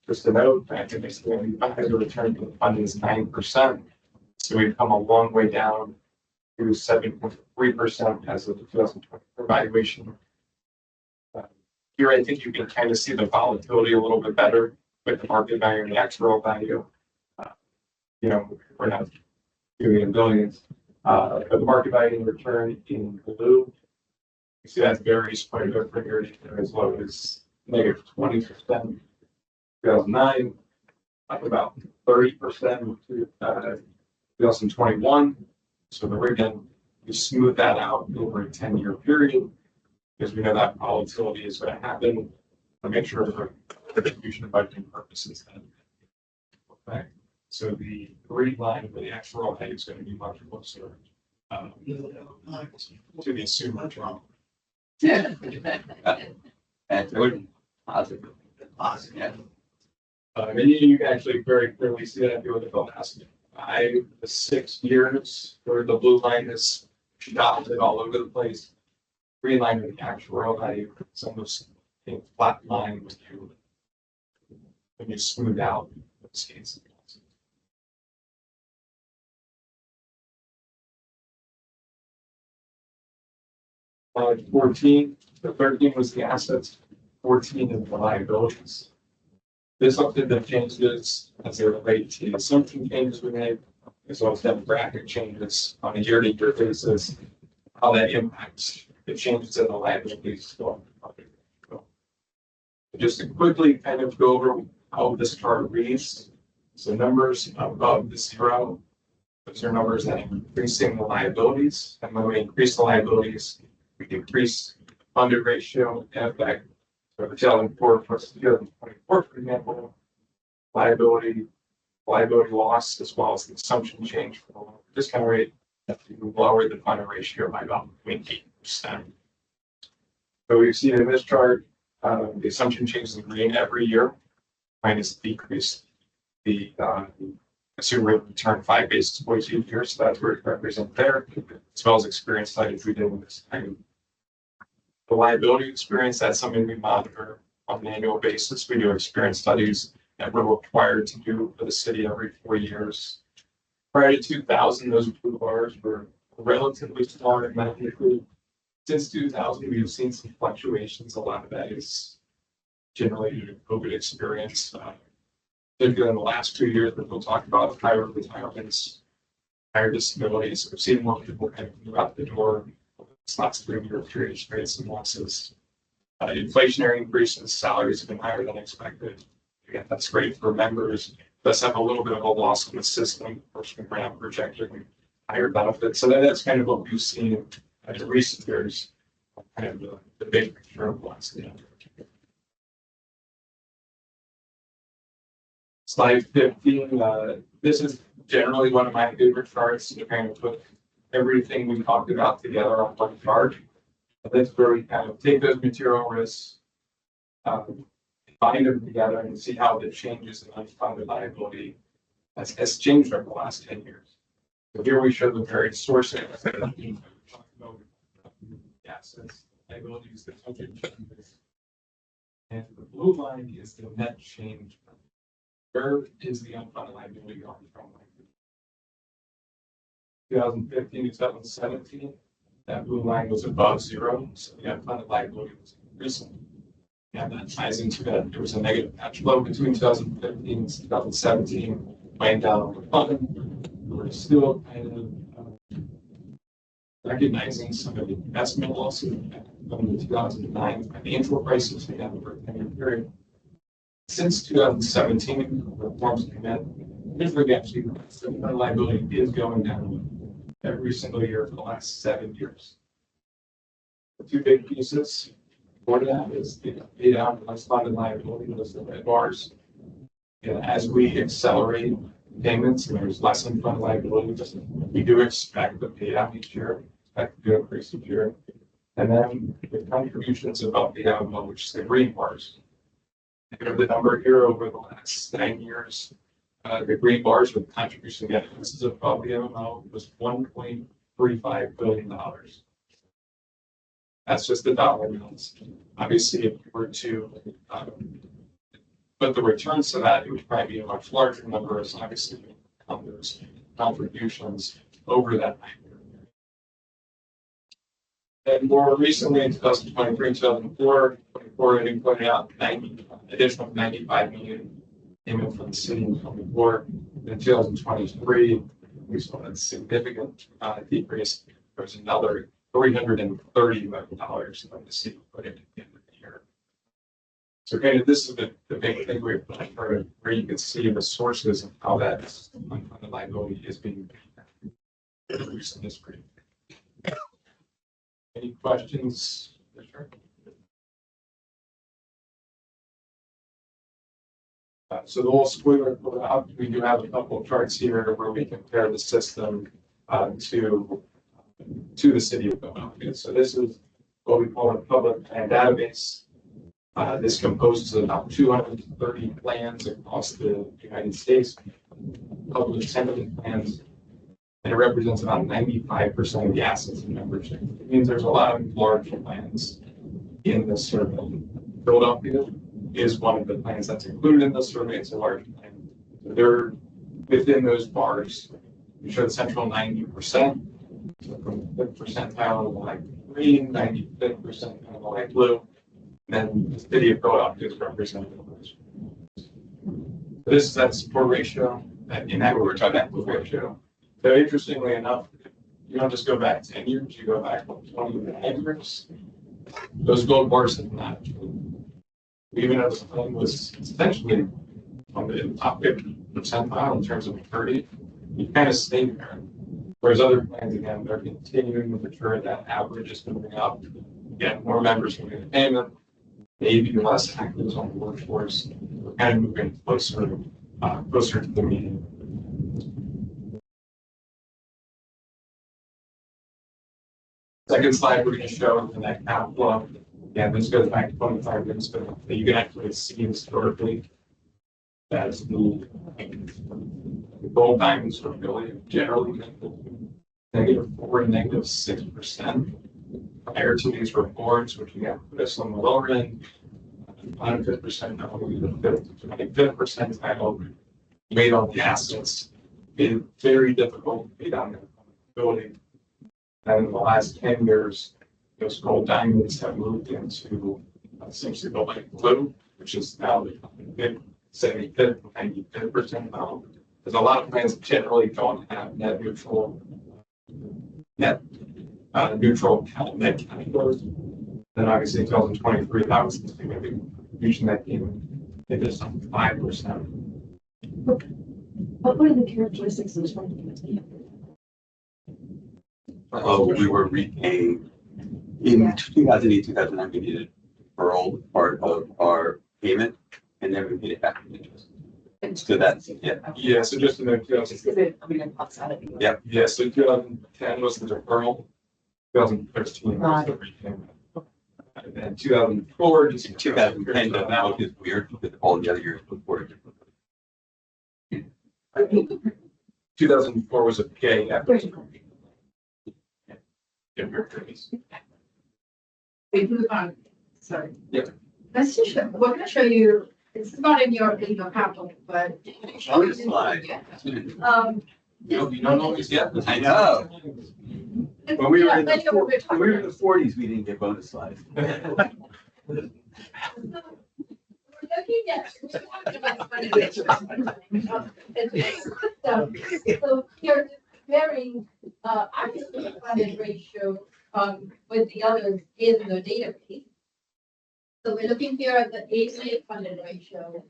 Just to note, I think the return for the fund is 9%. So we've come a long way down to 7.3% as of the 2024 valuation. Here, I think you can kind of see the volatility a little bit better with the market value and the actual value. We're not doing in billions. But the market value and return in blue You see that varies quite a bit for here, as low as negative 20%. 2009, up about 30% to 2021. So the again, we smooth that out over a 10-year period because we know that volatility is going to happen. To make sure for distribution and budgeting purposes that effect. So the green line for the actual height is going to be much closer to the assumed return. And it would positive. Yeah. And you can actually very clearly see that with the last 5 to 6 years, where the blue line is dotted all over the place. Green line with the actual value, it's almost a flat line when you smooth out the skates. 14, the 13 was the assets, 14 is the liabilities. This update that changes as they relate to assumption changes we made, as well as demographic changes on a year-to-year basis, how that impacts the changes in the liabilities going forward. So just to quickly kind of go over how this chart reads. So numbers above the 0, those are numbers that are increasing the liabilities. And when we increase the liabilities, we decrease funded ratio in effect. So the 2004 plus 2024, for example, liability loss as well as the assumption change for the discount rate, we lower the funded ratio by about 8%. So we've seen in this chart, the assumption changes in green every year, minus decrease the assumed rate of return 5 basis points each year. So that's where it represents there, as well as experience studies we did with this time. The liability experience, that's something we monitor on an annual basis. We do experience studies that we're required to do for the city every 4 years. Prior to 2000, those blue bars were relatively small and magnitude. Since 2000, we've seen some fluctuations. A lot of that is generally due to COVID experience. Particularly in the last 2 years, that we'll talk about higher retirements, higher disabilities. We've seen more people kind of move out the door. It's not 3-year period, experience some losses. Inflationary increases, salaries have been higher than expected. Again, that's great for members. Does have a little bit of a loss in the system. Of course, we're now projecting higher benefits. So that's kind of what we've seen in recent years, kind of the big picture of what's the Slide 15. This is generally one of my favorite charts to kind of put everything we talked about together on one chart. That's where we kind of take those material risks, bind them together, and see how the changes in unfunded liability has changed over the last 10 years. So here we show the various sources of assets, liabilities, the funded changes. And the blue line is the net change. Where is the unfunded liability going from? 2015 to 2017, that blue line was above 0, so the unfunded liability was increasing. And that ties into that. There was a negative cash flow between 2015 and 2017, weighing down on the fund. We're still kind of recognizing some of the investment losses from the 2009 financial crisis we had over a 10-year period. Since 2017, reforms came in. Actually, the liability is going down every single year for the last 7 years. The 2 big pieces for that is the pay down unfunded liability, those are the red bars. And as we accelerate payments and there's less unfunded liability, we do expect the pay down each year, expect to increase each year. And then the contributions above the MMO, which is the green bars. You have the number here over the last 9 years. The green bars with contribution again, this is above the MMO, was $1.35 billion. That's just the dollar amounts. Obviously, if you were to put the returns to that, it would probably be a much larger number, as obviously those contributions over that 9 year period. And more recently, in 2023, 2004, I didn't point out additional 95 million payment from the city in 2024. In 2023, we saw a significant decrease. There was another $330 million that the city put in at the end of the year. So kind of this is the big thing we're where you can see the sources of how that unfunded liability is being paid in recent history. Any questions? Sure. So the whole spoiler out, we do have a couple of charts here where we compare the system to the city of Philadelphia. So this is what we call a public plan database. This composes of about 230 plans across the United States, public assembly plans, and it represents about 95% of the assets in membership. It means there's a lot of large plans in this survey. Philadelphia is one of the plans that's included in the survey. It's a large plan. They're within those bars. We show the central 90%. So from the 5th percentile of the light green, 95th percentile of the light blue. Then the city of Philadelphia is represented. This is that support ratio, that inequity ratio. So interestingly enough, you don't just go back 10 years, you go back 25 years. Those gold bars have not. Even though the plan was essentially on the top 50 percentile in terms of maturity, you kind of stay there. Whereas other plans, again, they're continuing to mature, that average is moving up. Get more members coming in payment, maybe less actives on the workforce. We're kind of moving closer to the median. Second slide, we're going to show the net cap flow. Again, this goes back to 25 years, but you can actually see historically that the gold diamonds are really generally -4% and -6% prior to these reports, which again put us on the lower end. 5% now, the 25th percentile made on the assets. It's very difficult to pay down the building. And in the last 10 years, those gold diamonds have moved into essentially the light blue, which is now the 75th, 95th percentile. There's a lot of plans that generally don't have net neutral net categories. Then obviously 2023, that was the significant contribution that came in. It is 5%. What were the characteristics of this one? We were repaying in 2008, 2009, we needed deferral part of our payment, and then we paid it back in interest. So that's, yeah. Yeah, so just to note, Just because it pops out of you. Yeah. yeah, so 2010 was the deferral, 2013 was the repayment. And then 2004, just In 2010, though, that was weird because all the other years before. 2004 was a PA after. Sorry. Yeah. Let's just show, we're gonna show you, it's not in your capital, but. Show the slide. You don't always get this. I know. When we were in Many of what we're the, when we were in talking the 40s, we didn't get bonus slides. about. We're looking at. So you're comparing, actually funded ratio, with the others in the database. So we're looking here at the ACA funded ratio.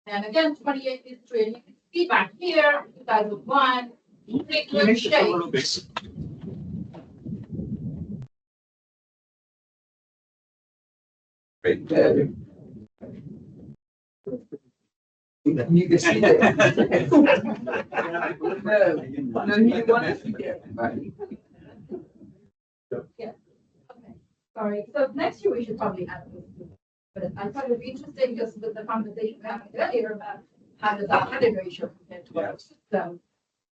And again, 28 is true. And you can see back here, 2001, pretty good shape. Great. You can see that. No, you want to see that. Okay, sorry. So next year we should probably add this. But I thought it would be interesting just with the conversation we had earlier about how does our funded ratio compare to our system.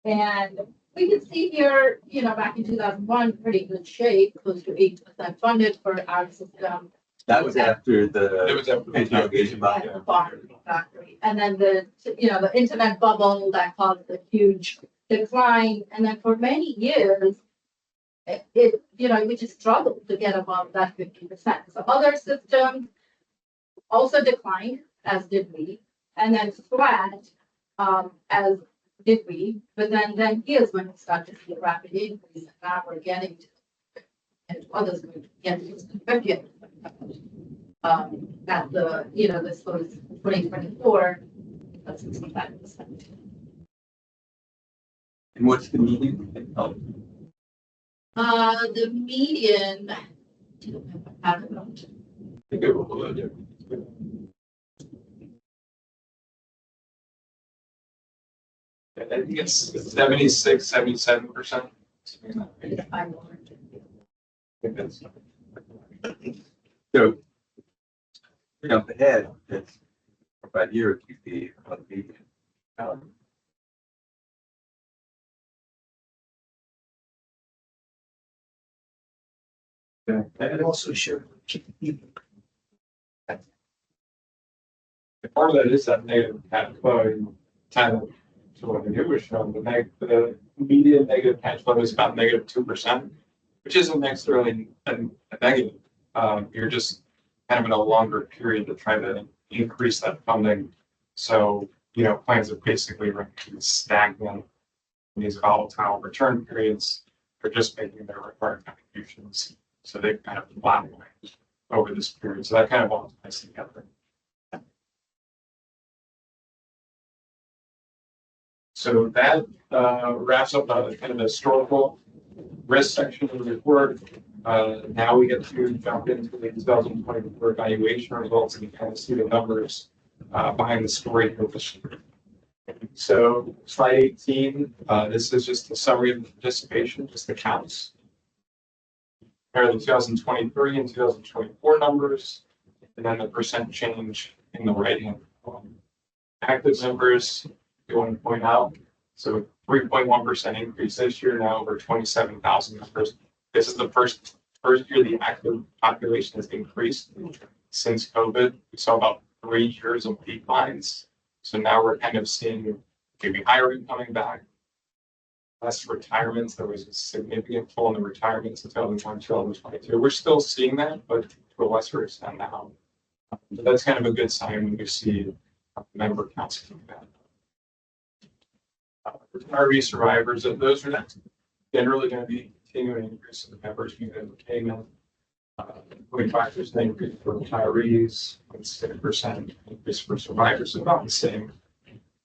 And we can see here, you know, back in 2001, pretty good shape, close to 8% funded for our system. That was after It the was after the interrogation At box. the farm factory. And then the internet bubble that caused a huge decline. And then for many years, we just struggled to get above that 50%. So other systems also declined, as did we, and then flat, as did we. But then here's when we start to see a rapid increase. And now we're getting to and others going to get it. At the, this was 2024, that's 65%. And what's the median? Oh, The median, I don't know. I think it will below there. I think it's 76, 77%. I'm more. so, jump ahead, it's about here, it could be on the median. And also sure. Part of that is that negative cash flow kind of to what it was shown. The median negative cash flow is about -2%, which isn't necessarily a negative. You're just kind of in a longer period to try to increase that funding. So, plans have basically remained stagnant in these volatile return periods. They're just making their required contributions. So they've kind of flatlined over this period. So that kind of all ties together. So that wraps up kind of the historical risk section of the report. Now we get to jump into the 2024 evaluation results and you kind of see the numbers behind the story here this year. So slide 18, this is just a summary of the participation, just the counts. Compare the 2023 and 2024 numbers, and then the percent change in the right-hand column. Active members, you want to point out, so 3.1% increase this year, now over 27,000 members. This is the first year the active population has increased since COVID. We saw about 3 years of declines. So now we're kind of seeing maybe hiring coming back, less retirements. There was a significant fall in the retirements in 2021, 2022. We're still seeing that, but to a lesser extent now. But that's kind of a good sign when you see member counts coming back. Retiree survivors, those are generally going to be continuing increase in the members unit payment. 25% increase for retirees, 6% increase for survivors, about the same.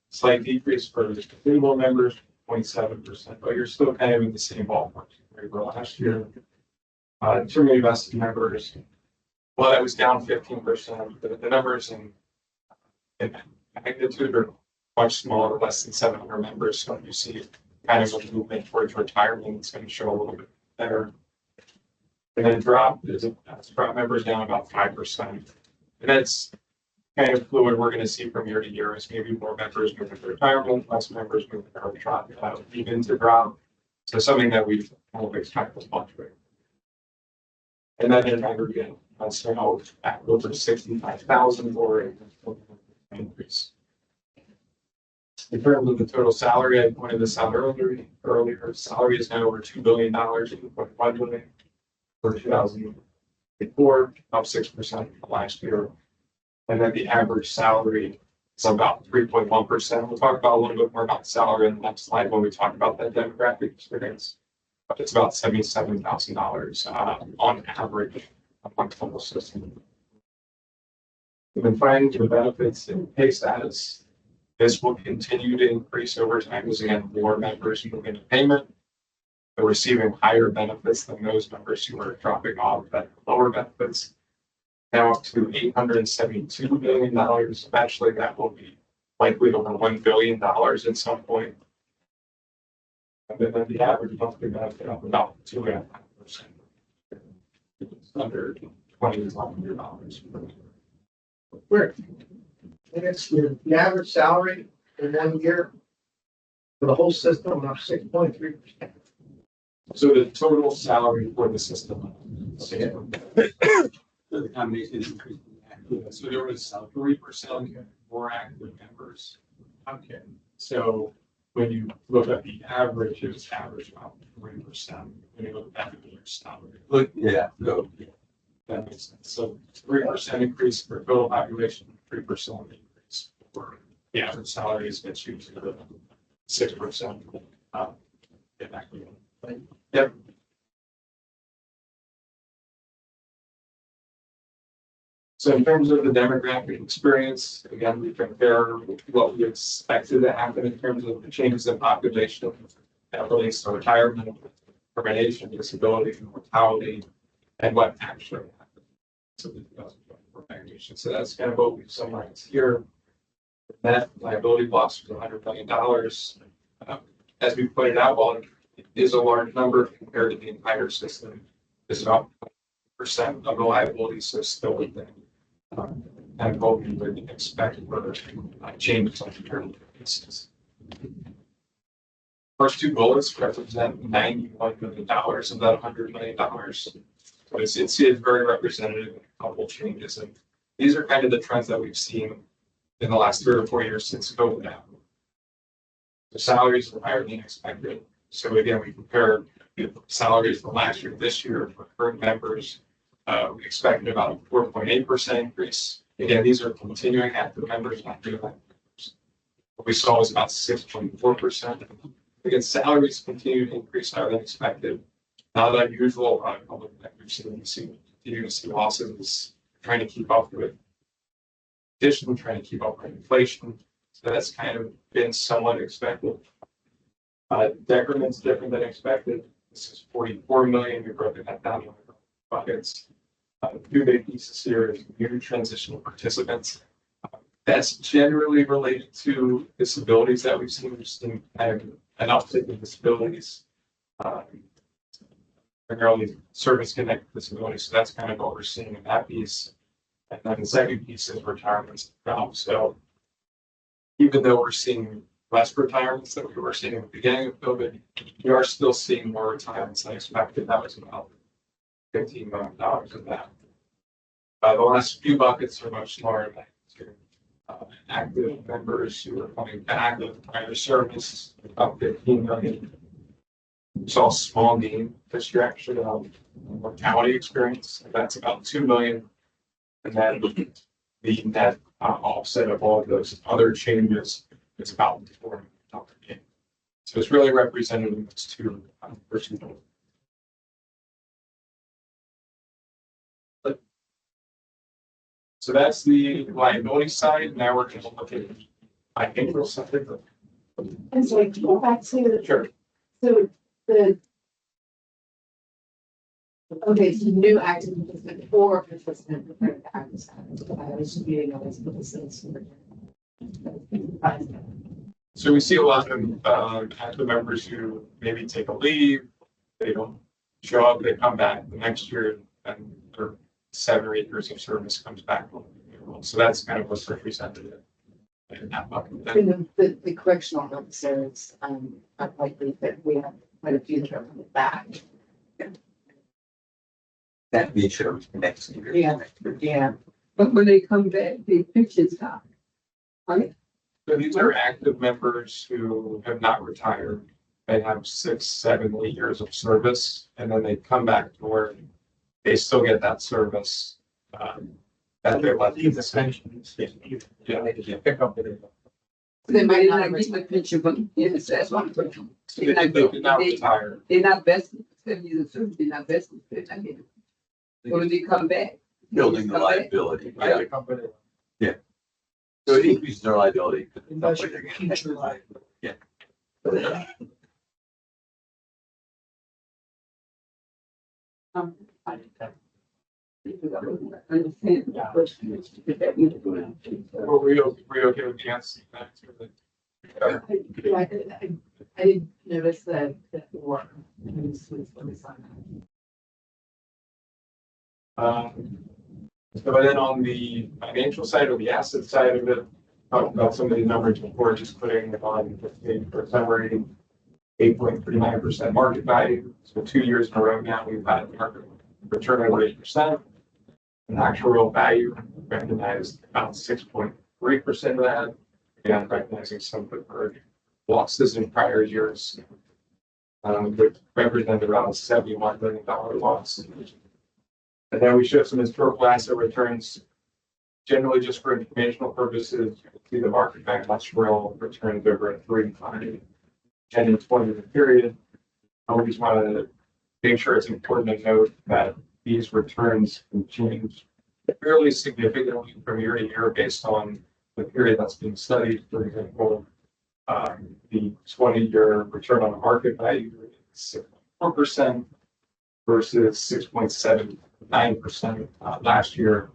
Slight decrease for single members, 0.7%, but you're still kind of in the same ballpark where you were last year. Terminated vested members, well, that was down 15%. The numbers in magnitude are much smaller, less than 700 members. So you see kind of a movement towards retirement. It's going to show a little bit better. And then drop members down about 5%. And that's kind of fluid. We're going to see from year to year as maybe more members move into retirement, less members move into drop, even to drop. So something that we kind of expect to fluctuate. And then in aggregate, that's now at over 65,000 or an increase. In terms of the total salary, I pointed this out earlier. Salary is now over $2 billion, $2.5 billion for 2004, up 6% from last year. And then the average salary is about 3.1%. We'll talk about a little bit more about salary in the next slide when we talk about that demographic experience. But it's about $77,000 on average among the whole system. We've been finding the benefits and pay status. This will continue to increase over time as again more members move into payment. They're receiving higher benefits than those members who are dropping off at lower benefits. Now up to $872 million. Eventually that will be likely over $1 billion at some point. And then the average monthly benefit up about 2.5%. It's under $2,100. Where? And it's the average salary in 1 year for the whole system of 6.3%. So the total salary for the system. So the combination is increasing. So there was 3% more active members. Okay. So when you look at the average, it was average about 3%. When you look at the average salary, Look, yeah, so that makes sense. So 3% increase for total population, 3% increase for the average salaries gets you to the 6%. Yep. So in terms of the demographic experience, again, we compare what we expected to happen in terms of the changes in population that relates to retirement, termination, disability, mortality, and what actually happened. So the 2024 valuation. So that's kind of what we've summarized here. Net liability loss was $100 million. As we pointed out, while it is a large number compared to the entire system, it's about % of the liability, so still within and what we would expect for changes on term basis. First two bullets represent $91 million of that $100 million. So it's very representative of a couple changes. And these are kind of the trends that we've seen in the last 3 or 4 years since COVID happened. The salaries were higher than expected. So again, we compare the salaries from last year to this year for current members. We expected about a 4.8% increase. Again, these are continuing active members, not new members. What we saw was about 6.4%. Again, salaries continue to increase higher than expected. Not unusual. We've continue to see losses, trying to keep up with addition, trying to keep up with inflation. So that's kind of been somewhat expected. Decrement's different than expected. This is 44 million. We broke that down into buckets. Two big pieces here is new transitional participants. That's generally related to disabilities that we've seen. We've seen kind of an uptick in disabilities, primarily service-connected disabilities. So that's kind of what we're seeing in that piece. And then the second piece is retirements. So even though we're seeing less retirements than we were seeing at the beginning of COVID, we are still seeing more retirements than expected. That was about $15 million of that. The last few buckets are much smaller. Active members who are coming back with prior service, about 15 million. We saw a small gain this year, actually, mortality experience. That's about 2 million. And then the net offset of all of those other changes is about $4 million gain. So it's really representative of those two percentages. So that's the liability side. Now we're going to look at financial side. And so to go back to, Sure. so so new active participant or participant prepared to active status. I was just reading all these policies. So we see a lot of active members who maybe take a leave, they don't show up, they come back the next year, and their 7 or 8 years of service comes back. So that's kind of what's represented in that bucket. And the correctional officers, are likely that we have quite a few that are coming back. That be shows next year. Yeah. But when they come back, they pension stop. Right? So these are active members who have not retired. They have 6, 7, 8 years of service, and then they come back to work. They still get that service. That they left. Leave the pensions. Yeah. Pick up the. They might not get the pension, but yes, that's one question. They did not retire. They're not vested, 7 years of service, they're not vested, they're not getting. So when they come back. Building the come back, liability. right? Yeah. So it increases their liability. Future life. Yeah. Understand the question, is that you do Were we okay with the answer? I didn't notice that or. So then on the financial side or the asset side of it, talked about some of the numbers before, just putting it on for summary, 8.39% market value. So 2 years in a row now, we've had a market return over 8%. An actual value recognized about 6.3% of that. Again, recognizing some deferred losses in prior years, which represented around a $71 million loss. And then we show some historical asset returns, generally just for informational purposes. You can see the market value actual returns over a 3, 5, 10, and 20-year period. I always want to make sure it's important to note that these returns can change fairly significantly from year to year based on the period that's being studied. For example, the 20-year return on market value is 6.4% versus 6.79% last year.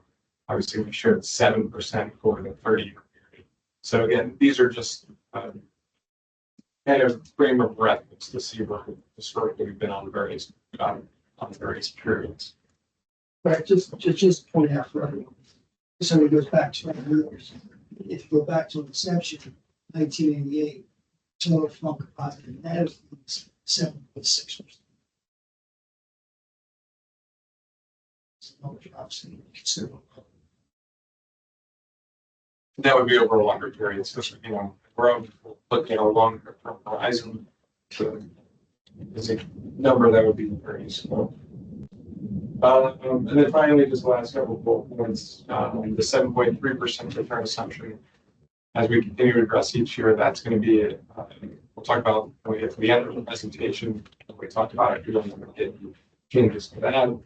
Obviously, we showed 7% over the 30-year period. So again, these are just kind of frame of reference to see where historically we've been on various periods. Right, just point out for everyone. So it goes back to years. If you go back to inception, 1988, total fund capacity, that is 7.6%. Obviously considerable. That would be over a longer period, so, you know, we're looking at a longer term horizon. So is a number that would be very useful. And then finally, just the last couple of bullet points, the 7.3% return assumption. As we continue to address each year, that's going to be, we'll talk about when we get to the end of the presentation. We talked about it, we're going to get changes to that.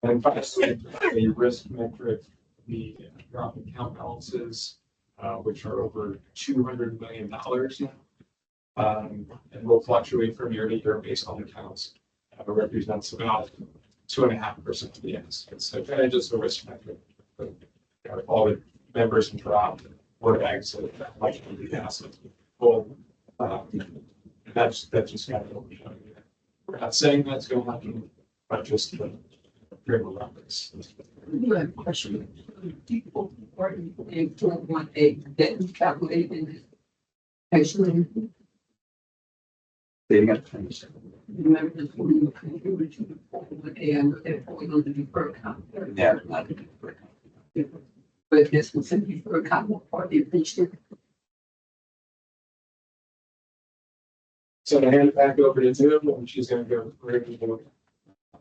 And finally, a risk metric, the drop in account balances, which are over $200 million now. And will fluctuate from year to year based on accounts. It represents about 2.5% of the assets. So kind of just a risk metric. All the members can drop or exit that much of the assets. Well, that's just kind of what we're showing you. We're not saying that's going to happen, but just frame of reference. Question. People were in 4.8 that calculated actually. Say it again. Remember this when you contributed to the 4.8 and therefore you're going to defer account. Yeah. Not a defer account. But this was a defer account for the pension. So I'm going to hand it back over to Tim, and she's going to go through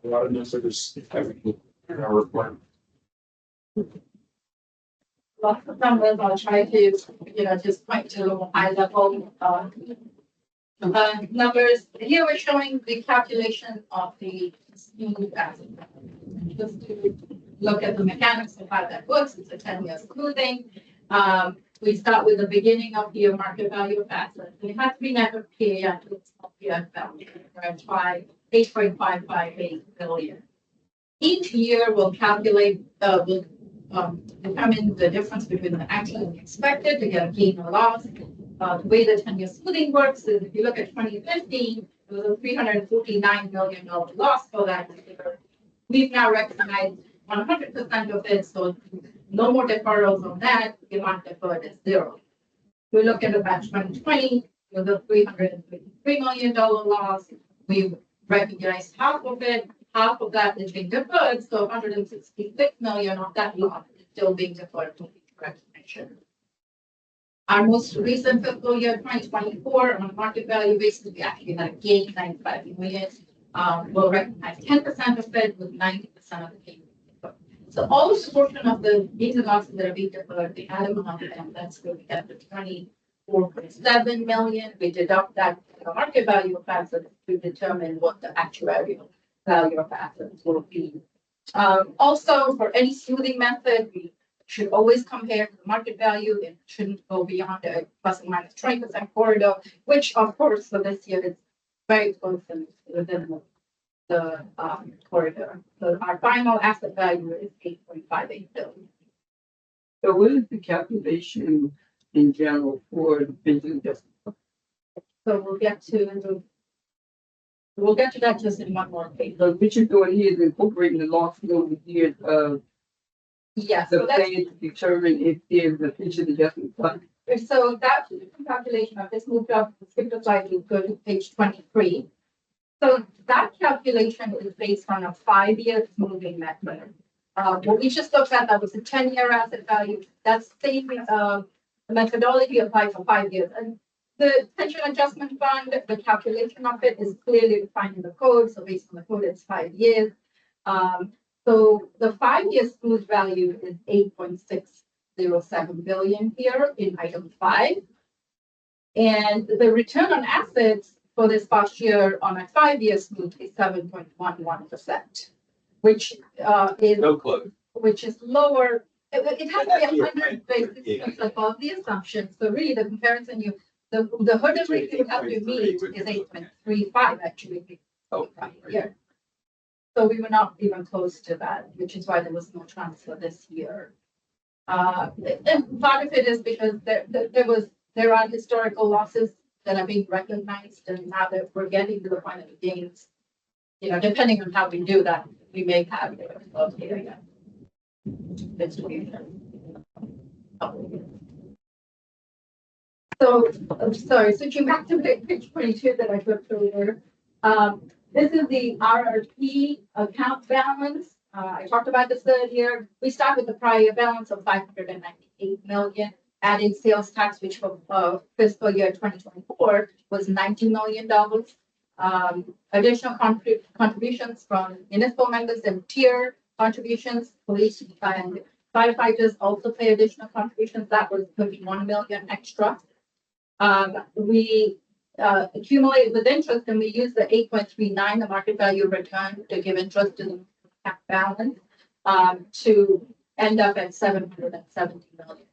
a lot of numbers in our report. Lots of numbers, I'll try to, just point to high level, numbers. Here we're showing the calculation of the smooth asset. Just to look at the mechanics of how that works, it's a 10-year smoothing. We start with the beginning of the market value of assets. It has to be net of PAF, it's not PAF value, right, by 8.558 billion. Each year we'll calculate, we'll determine the difference between the actual and the expected to get a gain or loss. The way the 10-year smoothing works is if you look at 2015, it was a $349 million loss for that year. We've now recognized 100% of it, so no more deferrals on that. The amount deferred is zero. We look at about 2020, it was a $353 million loss. We recognized half of it. Half of that is being deferred, so 166 million of that loss is still being deferred to recognition. Our most recent fiscal year, 2024, on a market value basis, we actually had a gain, 95 million. We'll recognize 10% of it with 90% of the gain. So all the portion of the gains and losses that are being deferred, the add amount of them, that's where we get the 24.7 million. We deduct that from the market value of assets to determine what the actuarial value of assets will be. Also, for any smoothing method, we should always compare to the market value. It shouldn't go beyond a plus or minus 20% corridor, which of course for this year is very close and within the corridor. So our final asset value is 8.58 billion. So what is the calculation in general for the pension adjustment? So we'll get to that just in one more page. So what you're doing here is incorporating the loss over the years of Yes, the so that's plan to determine if there's a pension adjustment fund. so that calculation of this moved up, skip the slide, we go to page 23. So that calculation is based on a 5-year smoothing method. What we just looked at, that was a 10-year asset value. That's the same methodology applied for 5 years. And the pension adjustment fund, the calculation of it is clearly defined in the code. So based on the code, it's 5 years. So the 5-year smooth value is 8.607 billion here in item 5. And the return on assets for this past year on a 5-year smooth is 7.11%, which is No clue. which is lower. It has to be Yeah, 100 basis yeah. points above the assumption. So really, the comparison the hurdle rate you have to meet is 8.35 actually. Oh, Yeah. So we were not even close to that, which is why there was no transfer this year. And part of it is because there are historical losses that are being recognized, and now that we're getting to the point of the gains, you know, depending on how we do that, we may have So, I'm sorry, switching back to page 22 that I put earlier. This is the RRP account balance. I talked about this earlier. We start with the prior year balance of 598 million, adding sales tax, which for fiscal year 2024 was $90 million. Additional contributions from municipal members and tier contributions, police and firefighters also pay additional contributions. That was 31 million extra. We accumulate with interest, and we use the 8.39, the market value return, to give interest to the cap balance to end up at 770 million.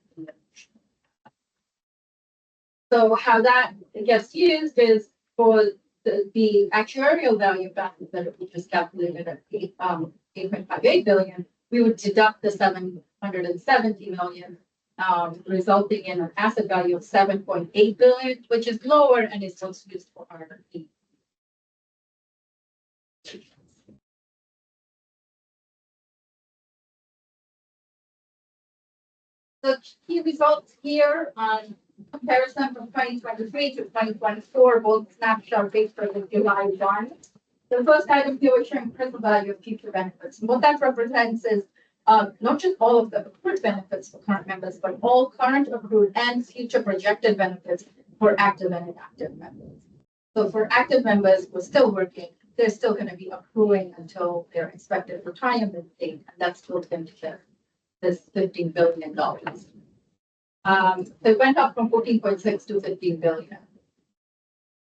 So how that gets used is for the actuarial value balance that we just calculated at 8.58 billion, we would deduct the 770 million, resulting in an asset value of 7.8 billion, which is lower and is also used for RRP. The key results here on comparison from 2023 to 2024, both snapshot based for the July 1. The first item here is showing present value of future benefits. And what that represents is not just all of the accrued benefits for current members, but all current accrued and future projected benefits for active and inactive members. So for active members who are still working, they're still going to be accruing until their expected retirement date, and that's built into this $15 billion. It went up from 14.6 to 15 billion.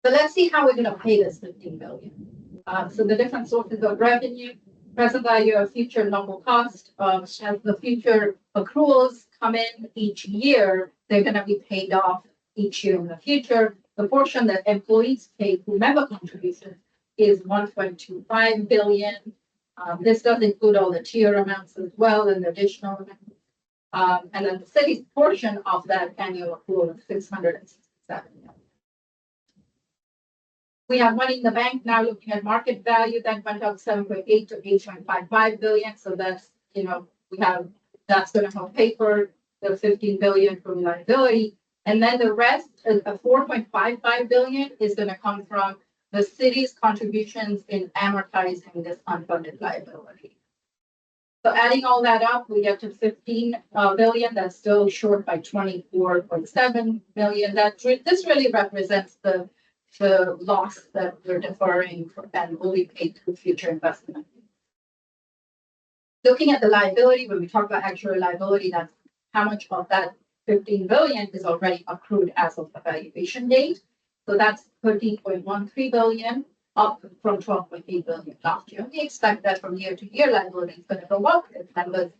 So let's see how we're going to pay this 15 billion. So the different sources of revenue, present value of future normal cost, as the future accruals come in each year, they're going to be paid off each year in the future. The portion that employees pay through member contributions is 1.25 billion. This does include all the tier amounts as well and additional amounts. And then the city's portion of that annual accrual is 667 million. We have money in the bank now looking at market value that went up 7.8 to 8.55 billion. So that's, you know, that's going to help pay for the 15 billion from liability. And then the rest, 4.55 billion, is going to come from the city's contributions in amortizing this unfunded liability. So adding all that up, we get to 15 billion. That's still short by 24.7 million. This really represents the loss that we're deferring and will be paid through future investment. Looking at the liability, when we talk about actual liability, that's how much of that 15 billion is already accrued as of the valuation date. So that's 13.13 billion, up from 12.8 billion last year. We expect that from year to year, liability is going to go up as members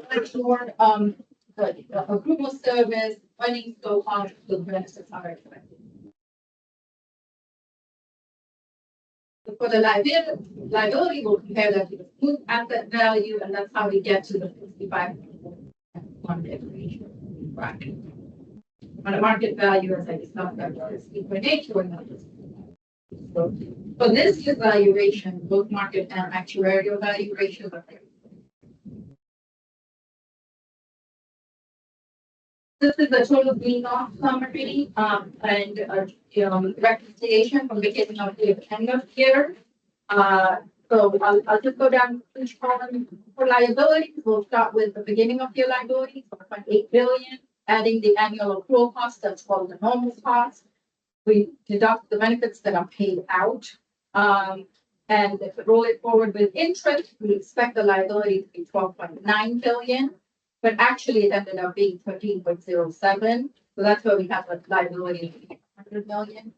collect more the approval service, earnings go up, the benefits are expected. For the liability, we'll compare that to the full asset value, and that's how we get to the 65 funded ratio. Right. On a market value, as I discussed, that was 8.8 going up. So for this year's valuation, both market and actuarial valuations are there. This is the total green off summary and reconciliation from beginning of year to end of year. So I'll just go down each column for liabilities. We'll start with the beginning of year liabilities, 4.8 billion, adding the annual accrual cost, that's called the normal cost. We deduct the benefits that are paid out. And if we roll it forward with interest, we expect the liability to be 12.9 billion. But actually it ended up being 13.07. So that's where we have a liability of 100 million.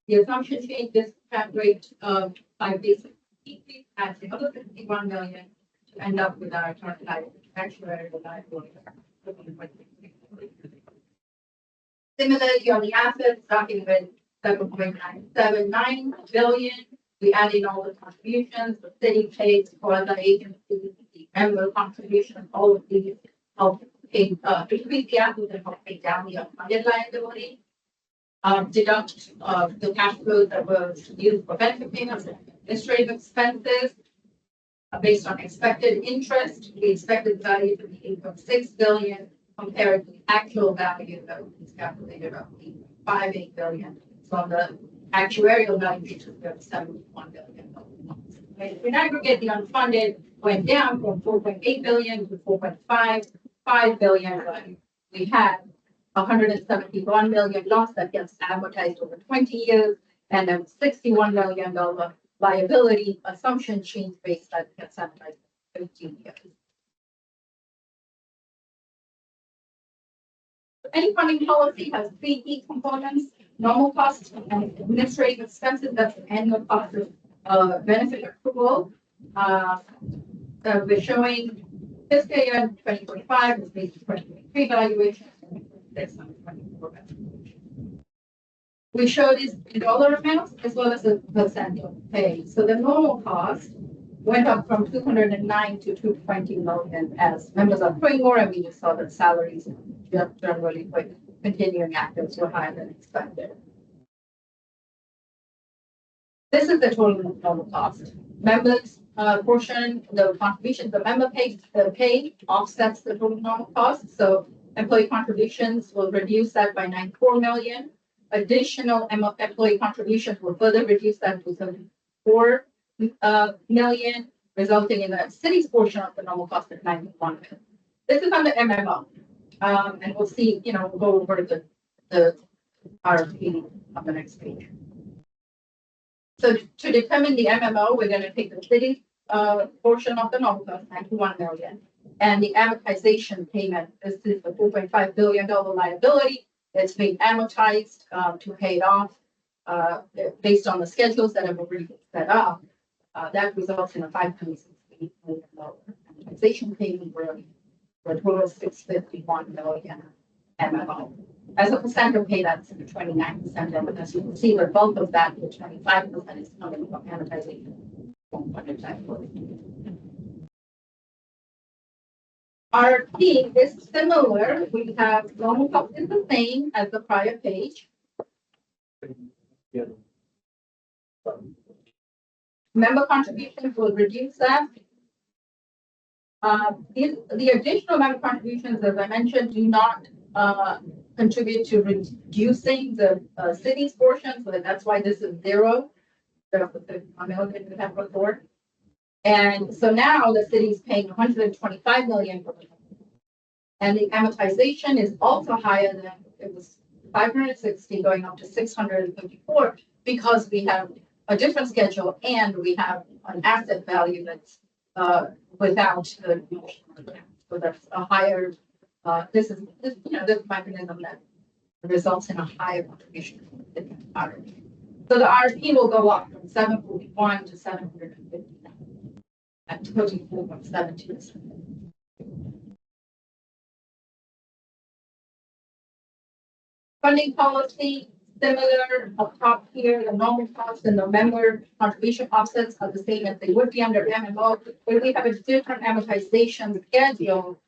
The assumption change discount rate of 5 basis points adds another 51 million. end up with our current actuary liability. Similarly, on the assets, starting with 7.979 billion, we added all the contributions, the city pays for the agency, the member contribution, all of these help pay, increase the assets and help pay down the unfunded liability. Deduct, the cash flows that was used for benefit payments and administrative expenses. Based on expected interest, the expected value to be 8.6 billion compared to the actual value that was calculated of 8.58 billion. So the actuarial value is 7.1 billion. In aggregate, the unfunded went down from 4.8 billion to 4.55 billion. We had 171 million loss that gets amortized over 20 years, and then $61 million liability assumption change based that gets amortized 15 years. Any funding policy has three key components: normal costs and administrative expenses. That's the annual cost of benefit accrual. We're showing fiscal year 2025 is based on 2023 valuation. We show these in dollar amounts as well as the percent of pay. So the normal cost went up from 209 to 220 million as members are paying more, and we just saw that salaries generally with continuing actives were higher than expected. This is the total normal cost. Members portion, the contributions the member pay offsets the total normal cost. So employee contributions will reduce that by 94 million. Additional employee contributions will further reduce that to 74 million, resulting in the city's portion of the normal cost of 91 million. This is on the MMO. And we'll see, we'll go over the RFP on the next page. So to determine the MMO, we're going to take the city portion of the normal cost, 91 million, and the amortization payment. This is the $4.5 billion liability. It's being amortized to pay it off based on the schedules that have already been set up. That results in a $5.68 million amortization payment for a total of $651 million MMO. As a percent of pay, that's 29%. And as you can see, the bulk of that, the 25% is coming from amortization. Our P is similar. We have normal cost is the same as the prior page. Member contributions will reduce that. The additional member contributions, as I mentioned, do not contribute to reducing the city's portion, so that's why this is zero. The American we have before. And so now the city is paying 125 million, and the amortization is also higher than it was 560 going up to 654 because we have a different schedule and we have an asset value that's without the so that's a higher. This mechanism that results in a higher contribution. So the RP will go up from 741 to 750 at 34.72%. Funding policy, similar up top here, the normal cost and the member contribution offsets are the same as they would be under MMO, but we have a different amortization schedule,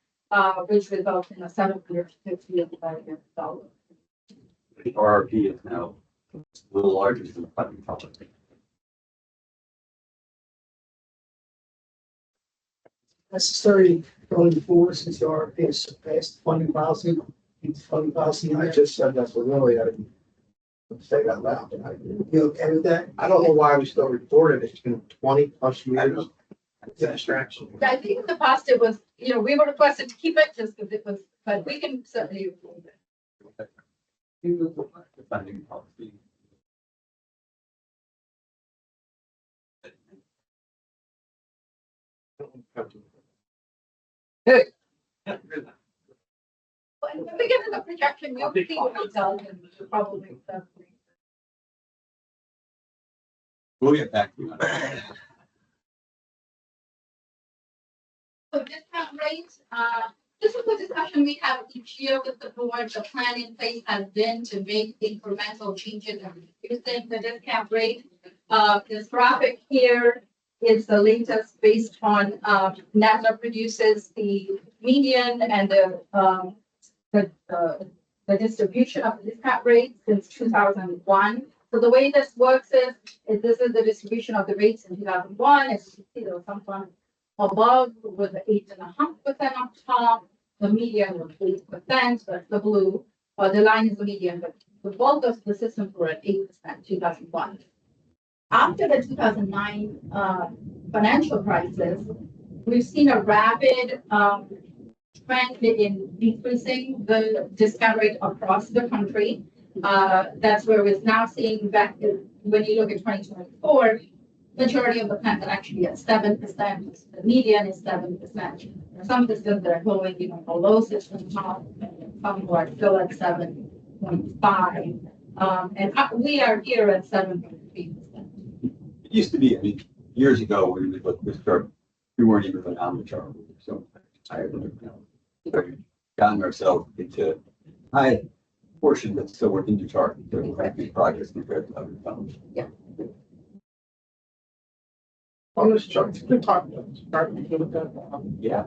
which results in a $750 million. The RRP is now a little larger than the funding policy. Necessary going forward since the RFP has surpassed funding policy. Funding policy. I just said that's what really I didn't say that loud. You okay with that? I don't know why we still report it. It's been 20 plus years. It's a distraction. I think in the past it was, we were requested to keep it just because it was, but we can certainly remove it. The funding policy. Hey. When we get to the projection, you'll see what it does and probably. We'll get back to you on that. So discount rates, this is a discussion we have each year with the board. The plan in place has been to make incremental changes and reducing the discount rate. This graphic here is the latest based on, NASA produces the median and the distribution of the discount rate since 2001. So the way this works is this is the distribution of the rates in 2001. As you can see, there was some fund above with the 8.5% up top. The median was 8%, that's the blue, but the line is the median, but the bulk of the systems were at 8%, 2001. After the 2009 financial crisis, we've seen a rapid trend in decreasing the discount rate across the country. That's where we're now seeing that when you look at 2024, majority of the plans are actually at 7%. The median is 7%. There are some systems that are going even below system top, and some who are still at 7.5. And we are here at 7.3%. It used to be, I mean, years ago, when we looked at this chart, we weren't even on the chart. So I we've gotten ourselves into high portion that's still working the chart. So we're making progress compared to other towns. Yeah. On this chart, we talk about this chart. We look at, Yeah.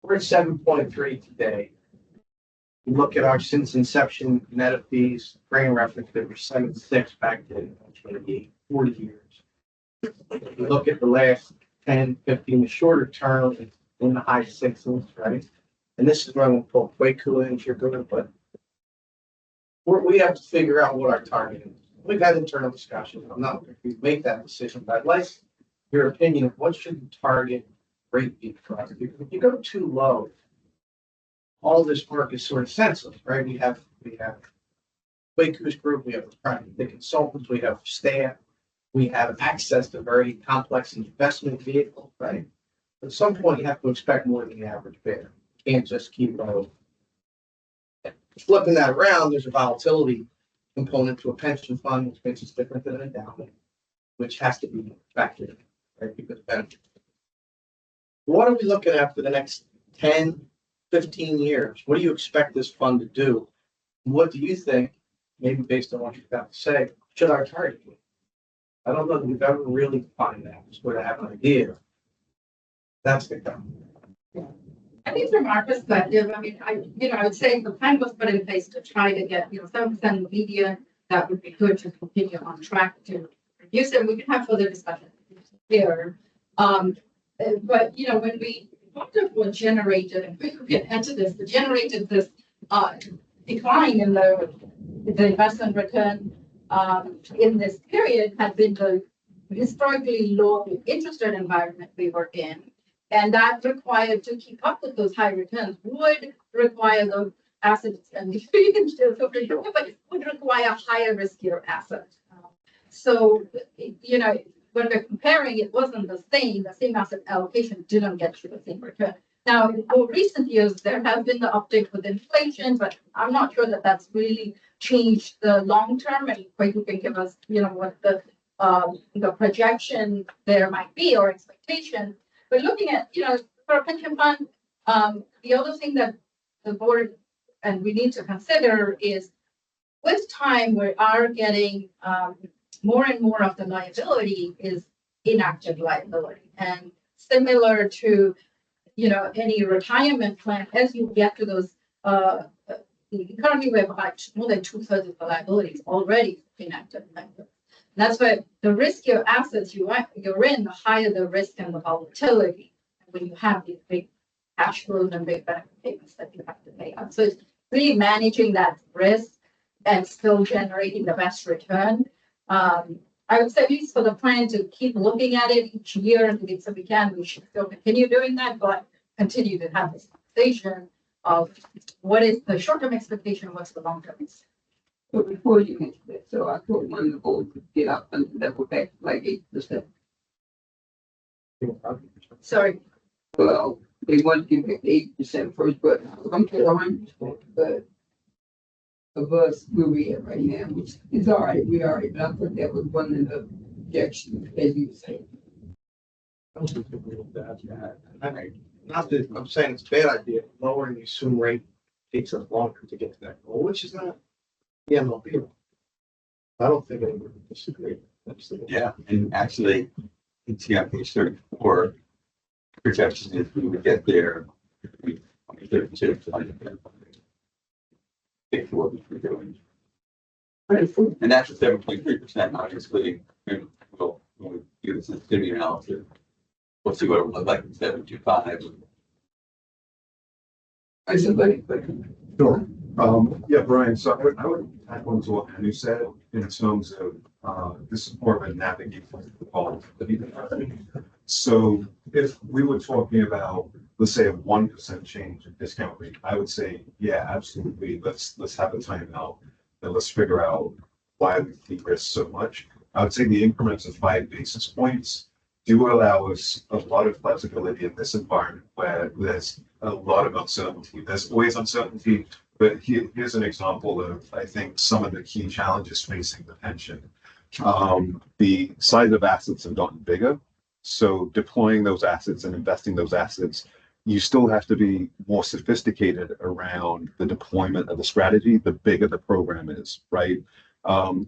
we're at 7.3 today. We look at our since inception net of fees, frame reference, that were 7.6 back then, 40 years. We look at the last 10, 15, the shorter term, it's in the high sixes, right? And this is where we'll pull Quaku in if you're good, but we have to figure out what our target is. We've had internal discussions. I'm not going to make that decision, but I'd like your opinion of what should the target rate be for us. Because if you go too low, all this work is sort of senseless, right? We have Quaku's group, we have the consultants, we have staff, we have access to very complex investment vehicles, right? At some point, you have to expect more than the average bidder. You can't just keep flipping that around. There's a volatility component to a pension fund, which makes it different than an endowment, which has to be factored in, right? Because benefit. What are we looking at for the next 10, 15 years? What do you expect this fund to do? What do you think, maybe based on what you've got to say, should our target be? I don't know that we've ever really defined that. Just sort of have an idea. That's the come. I think from our perspective, I mean, I would say the plan was put in place to try to get, 7% median. That would be good to continue on track to reduce it. We can have further discussion here. But, when we looked at what generated, and we could get into this, what generated this decline in the investment return in this period had been the historically low interest rate environment we were in. And that required to keep up with those high returns would require the assets and but would require higher riskier assets. So, when we're comparing, it wasn't the same asset allocation didn't get you the same return. Now, in more recent years, there has been the uptick with inflation, but I'm not sure that that's really changed the long term, and quite you can give us, what the projection there might be or expectation. But looking at, for a pension fund, the other thing that the board and we need to consider is with time, we are getting more and more of the liability is inactive liability. And similar to, any retirement plan, as you get to those, currently we have about more than 2/3 of the liabilities already inactive liability. That's why the riskier assets you're in, the higher the risk and the volatility when you have these big cash flows and big benefit payments that you have to pay out. So it's really managing that risk and still generating the best return. I would say at least for the plan to keep looking at it each year, and if we can, we should still continue doing that, but continue to have this conversation of what is the short-term expectation, what's the long-term expectation. So before you answer that, so I thought one of the goals to get up and level back to like 8%. Sorry. Well, they want to give it 8% first, but I'm to 100%, but of us where we at right now, which is all right, we all right, but I thought that was one of the objections, as you were saying. I don't think we looked at that. not that I'm saying it's a bad idea, lowering the assumed rate takes us longer to get to that goal, which is not the MLB. I don't think anyone would disagree. That's the- Yeah, and actually, it's on page 34, projection is we would get there. 32. Think what we're doing. And that's 7.3%, obviously, and we'll do the sensitivity analysis. We'll see what it would look like in 7.25. I said, like, Sure. Yeah, Brian, so I would add on to what Anu said in terms of, this is more of a navigation volatility. So if we were talking about, let's say, a 1% change in discount rate, I would say, yeah, absolutely. Let's have a timeout and let's figure out why we de-risk so much. I would say the increments of 5 basis points do allow us a lot of flexibility in this environment where there's a lot of uncertainty. There's always uncertainty, but here's an example of, I think, some of the key challenges facing the pension. The size of assets have gotten bigger. So deploying those assets and investing those assets, you still have to be more sophisticated around the deployment of the strategy, the bigger the program is, right?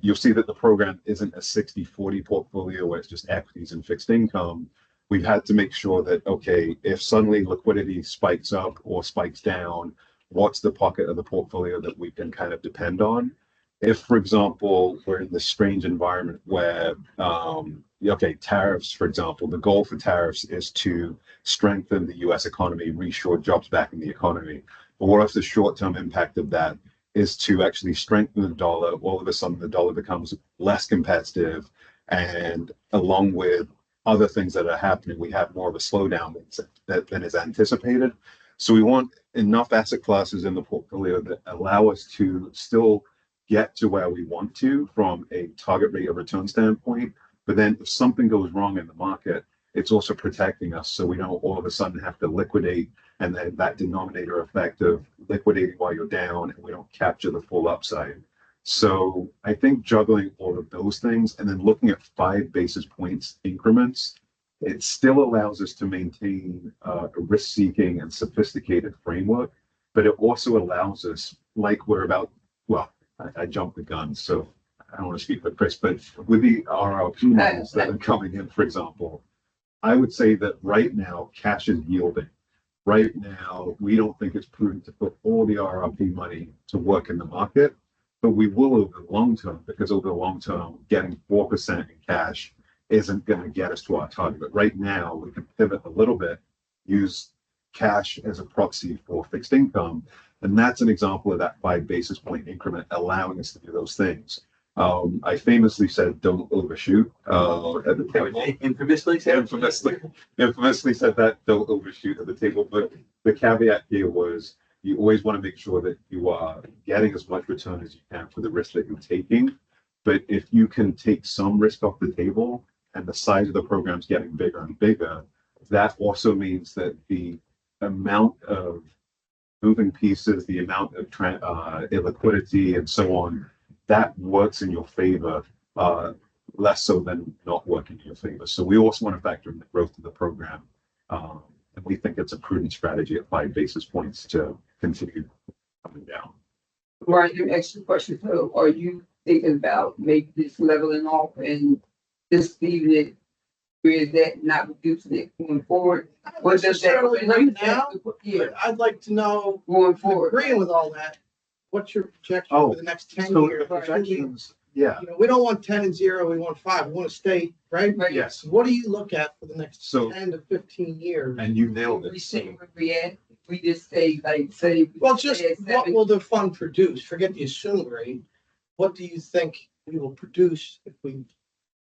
You'll see that the program isn't a 60-40 portfolio where it's just equities and fixed income. We've had to make sure that, okay, if suddenly liquidity spikes up or spikes down, what's the pocket of the portfolio that we can kind of depend on? If, for example, we're in this strange environment where, okay, tariffs, for example, the goal for tariffs is to strengthen the US economy, reshore jobs back in the economy. But what if the short-term impact of that is to actually strengthen the dollar? All of a sudden, the dollar becomes less competitive, and along with other things that are happening, we have more of a slowdown than is anticipated. So we want enough asset classes in the portfolio that allow us to still get to where we want to from a target rate of return standpoint. But then if something goes wrong in the market, it's also protecting us so we don't all of a sudden have to liquidate, and then that denominator effect of liquidating while you're down, and we don't capture the full upside. So I think juggling all of those things and then looking at 5 basis points increments, it still allows us to maintain a risk-seeking and sophisticated framework, but it also allows us, like we're about, well, I jumped the gun, so I don't want to speak for Chris, but with the RRP models that are coming in, for example, I would say that right now cash is yielding. Right now, we don't think it's prudent to put all the RRP money to work in the market, but we will over the long term, because over the long term, getting 4% in cash isn't going to get us to our target. But right now, we can pivot a little bit, use cash as a proxy for fixed income. And that's an example of that 5 basis point increment allowing us to do those things. I famously said, don't overshoot at the table. Infamously said that, don't overshoot at the table. But the caveat here was you always want to make sure that you are getting as much return as you can for the risk that you're taking. But if you can take some risk off the table and the size of the program's getting bigger and bigger, that also means that the amount of moving pieces, the amount of illiquidity and so on, that works in your favor, less so than not working in your favor. So we also want to factor in the growth of the program. And we think it's a prudent strategy at 5 basis points to continue coming down. Ryan, let me ask you a question. So are you thinking about maybe just leveling off and just leaving it where that, not reducing it going forward? What does that Necessarily right now, Yeah, but I'd like to know, going forward. agreeing with all that, what's your projection for the next 10 So years? projections, yeah. You know, we don't want 10 and 0, we want 5, we want to stay, right? Right. Yes. What do you look at for the next So- 10 to 15 years? And you nailed We it. say So where we at, we just say, like, say. Well, just say what 7. will the fund produce? Forget the assumed rate. What do you think we will produce if we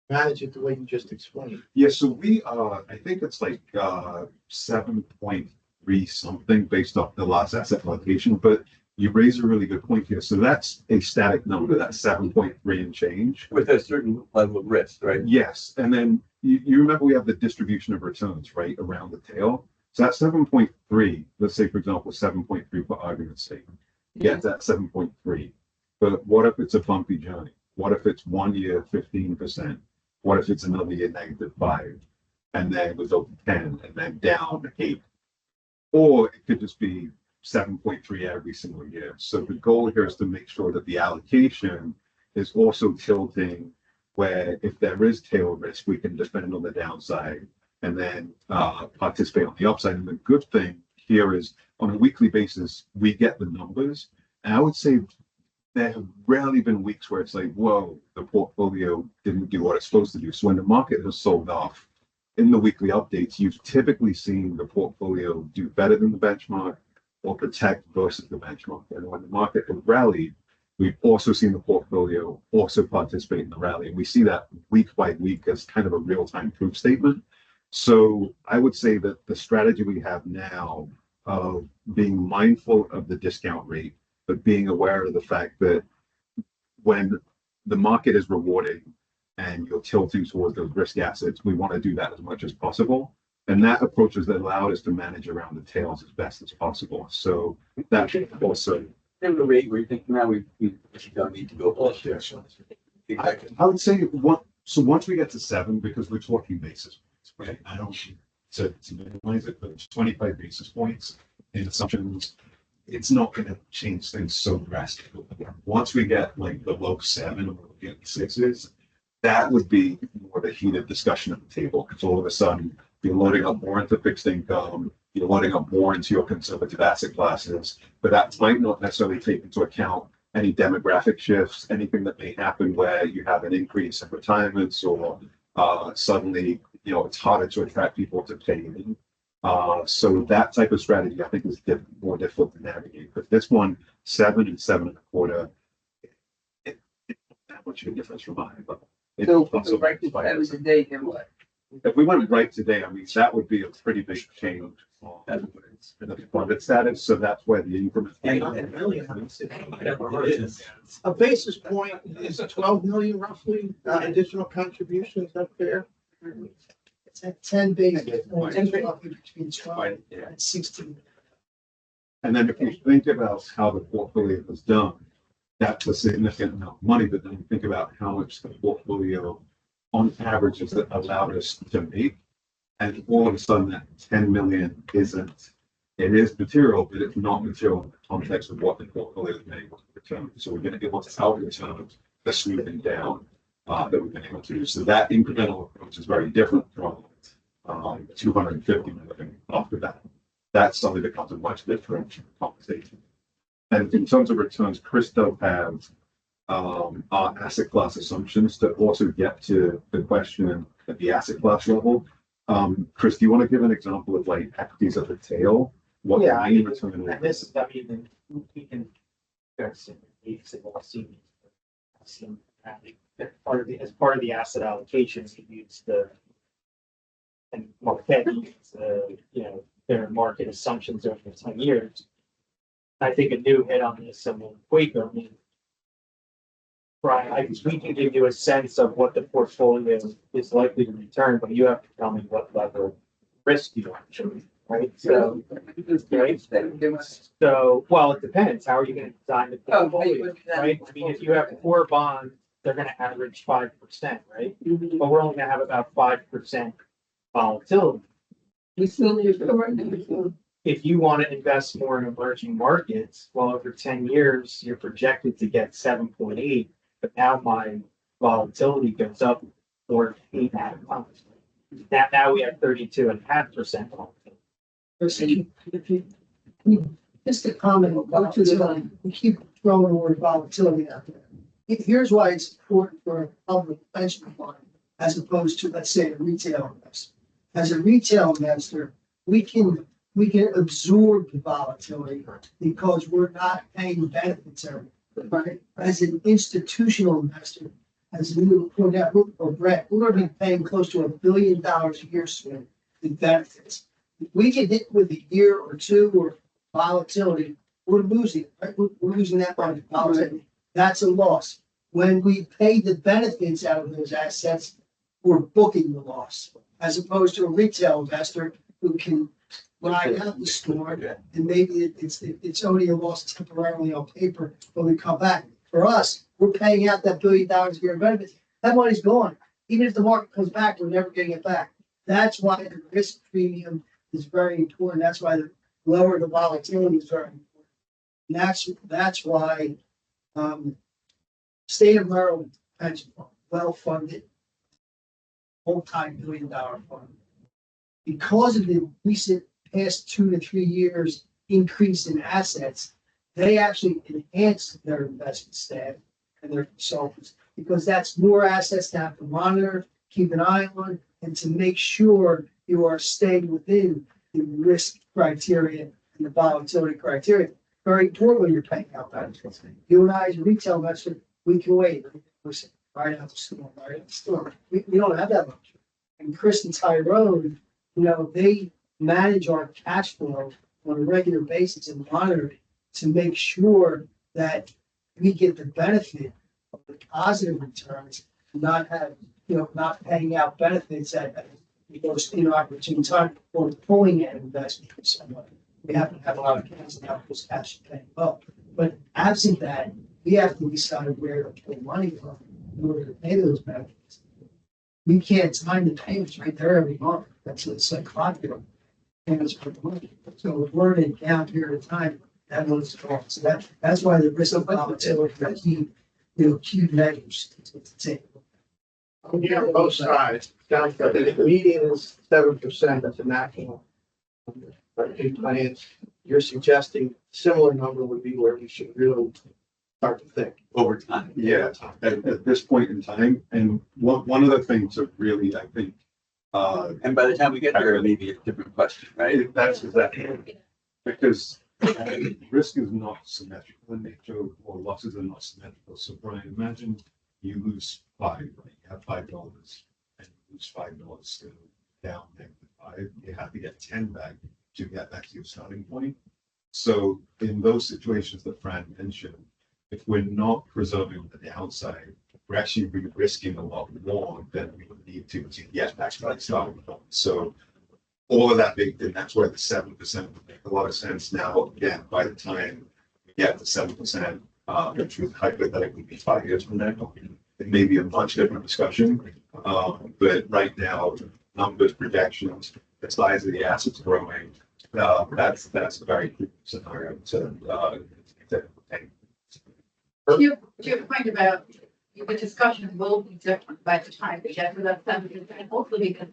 manage it the way you just explained? yeah, so we I think it's like 7.3 something based off the last asset allocation, but you raise a really good point here. So that's a static number, that's 7.3 and change. with a certain level of risk, right? Yes, and then you remember we have the distribution of returns, right, around the tail. So that 7.3, let's say, for example, 7.3 for argument's sake, gets at 7.3. But what if it's a bumpy journey? What if it's 1 year, 15%? What if it's another year, -5? And then it goes up to 10 and then down to 8. or it could just be 7.3 every single year. So the goal here is to make sure that the allocation is also tilting where if there is tail risk, we can defend on the downside and then participate on the upside. And the good thing here is on a weekly basis, we get the numbers. And I would say there have rarely been weeks where it's like, whoa, the portfolio didn't do what it's supposed to do. So when the market has sold off in the weekly updates, you've typically seen the portfolio do better than the benchmark or protect versus the benchmark. And when the market has rallied, we've also seen the portfolio also participate in the rally. And we see that week by week as kind of a real-time proof statement. So I would say that the strategy we have now of being mindful of the discount rate, but being aware of the fact that when the market is rewarding and you're tilting towards those risk assets, we want to do that as much as possible. And that approach has allowed us to manage around the tails as best as possible. So that also. And the rate we're thinking now, we don't need to go plus there. I would say once we get to 7, because we're talking basis points, right? I don't to minimize it, but 25 basis points in assumptions, it's not going to change things so drastically. Once we get like the low 7 or we get 6s, that would be more of a heated discussion at the table, because all of a sudden you're loading up more into fixed income, you're loading up more into your conservative asset classes, but that might not necessarily take into account any demographic shifts, anything that may happen where you have an increase in retirements or suddenly, it's harder to attract people to pay in. So that type of strategy, I think, is more difficult to navigate. But this one, 7 and 7.25, it's not that much of a difference from mine. But So if we break this down today, then what? if we went right today, I mean, that would be a pretty big change on the funded status. So that's where the increment. A basis point is 12 million roughly, additional contribution, is that fair? It's at 10 basis points, roughly between 12 Yeah. and 16. And then if you think about how the portfolio was done, that's a significant amount of money, but then you think about how much the portfolio on average has allowed us to make. And all of a sudden that 10 million isn't, it is material, but it's not material in the context of what the portfolio is made with return. So we're going to be able to out return the sweeping down that we've been able to do. So that incremental approach is very different from 250 million off the bat. That's something that becomes a much different conversation. And in terms of returns, Chris does have our asset class assumptions to also get to the question at the asset class level. Chris, do you want to give an example of like equities at the tail? What Yeah, the mean return And this is, we can. As part of the asset allocation, we use and Marquette uses their market assumptions over 10 years. I think a new hit on this, Quaker, Brian, we can give you a sense of what the portfolio is likely to return, but you have to tell me what level of risk you want to choose, right? So, well, it depends. How are you going to design the portfolio, right? I mean, if you have 4 bonds, they're going to average 5%, right? But we're only going to have about 5% volatility. We still need to go right now. If you want to invest more in emerging markets, well, over 10 years, you're projected to get 7.8, but now my volatility goes up for 8.5 months. Now we have 32.5% volatility. Just a comment about volatility. We keep throwing the word volatility out there. Here's why it's important for a public pension fund as opposed to, let's say, a retail investor. As a retail investor, we can absorb the volatility because we're not paying benefits every year, right? As an institutional investor, as we pointed out, or Brett, we're going to be paying close to $1 billion a year swing in benefits. If we get hit with a year or two or volatility, we're losing, right? We're losing that much volatility. That's a loss. When we pay the benefits out of those assets, we're booking the loss, as opposed to a retail investor who can ride out the storm and maybe it's only a loss temporarily on paper when we come back. For us, we're paying out that $1 billion a year in benefits. That money's gone. Even if the market comes back, we're never getting it back. That's why the risk premium is very important. That's why the lower the volatility is very important. And that's why, state of Maryland pension fund, well-funded, multi-billion-dollar fund. Because of the recent past 2 to 3 years increase in assets, they actually enhanced their investment staff and their consultants, because that's more assets to have to monitor, keep an eye on, and to make sure you are staying within the risk criteria and the volatility criteria. Very important when you're paying out benefits. You and I, as a retail investor, we can wait. Listen, right out the storm, right out the storm. We don't have that much. And Chris and Tyrone, they manage our cash flow on a regular basis and monitor it to make sure that we get the benefit of the positive returns, not have, not paying out benefits at most inopportune time or pulling an investment from someone. We happen to have a lot of cash now because cash is paying well. But absent that, we have to decide where to pull money from in order to pay those benefits. We can't time the payments right there every month. It's like clockwork payments per month. So if we're in a down period of time, that was wrong. So that's why the risk of volatility, that key measures to take. I'm here on both sides. Down, the median is 7%, that's a national. Plans, you're suggesting similar number would be where we should really start to think. Over time. Yeah, at this point in time, and one of the things that really, I think, And by the time we get there, it may be a different question, right? that's exactly it. Because risk is not symmetrical in nature, or losses are not symmetrical. So Brian, imagine you lose $5, right? You have $5 and you lose $5 to down -5. You have to get 10 back to get back to your starting point. So in those situations that Fran mentioned, if we're not preserving the downside, we're actually risking a lot more than we would need to get back to that starting point. So all of that big, then that's where the 7% would make a lot of sense. Now, again, by the time we get to 7%, which would hypothetically be 5 years from now, it may be a much different discussion. But right now, numbers, projections, the size of the assets growing, that's a very good scenario to take. To your point about the discussion will be different by the time we get to that 7%, also because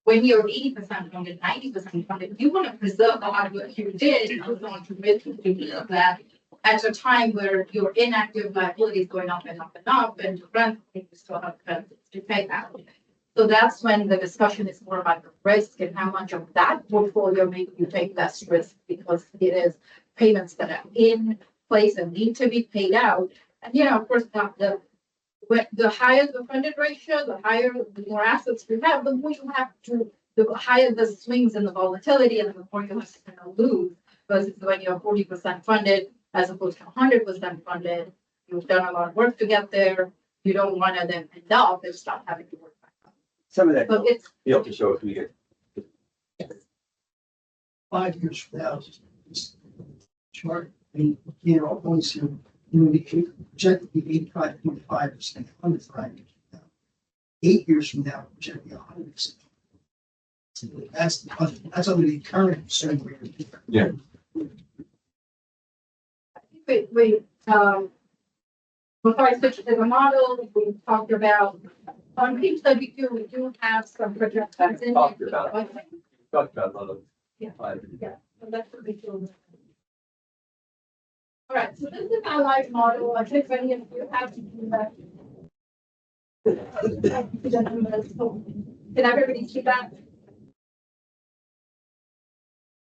when you're 80% funded, 90% funded, you want to preserve the hard work you did. You don't want to risk doing that at a time where your inactive liability is going up and up and up, and your rent, you still have benefits to pay out. So that's when the discussion is more about the risk and how much of that portfolio make you take less risk, because it is payments that are in place and need to be paid out. And of course, the higher the funded ratio, the more assets you have, the more you have to, the higher the swings in the volatility, and the more you have to kind of lose. Versus when you're 40% funded as opposed to 100% funded, you've done a lot of work to get there. You don't want to then end up and start having to work back up. Some of that, So it's you'll have to show us when you get. 5 years from now, it's short, always, the projected to be 85.5% under 5 years from now. 8 years from now, projected to be 100%. So that's under the current concern rate. Yeah. Before I switch to the model, we talked about on page 32, we do have some projections in Talked there. about Talked about a lot of. Yeah. Five. Yeah, so that's what we do. All right, so this is our live model. I think many of you have to do that. Can everybody see that?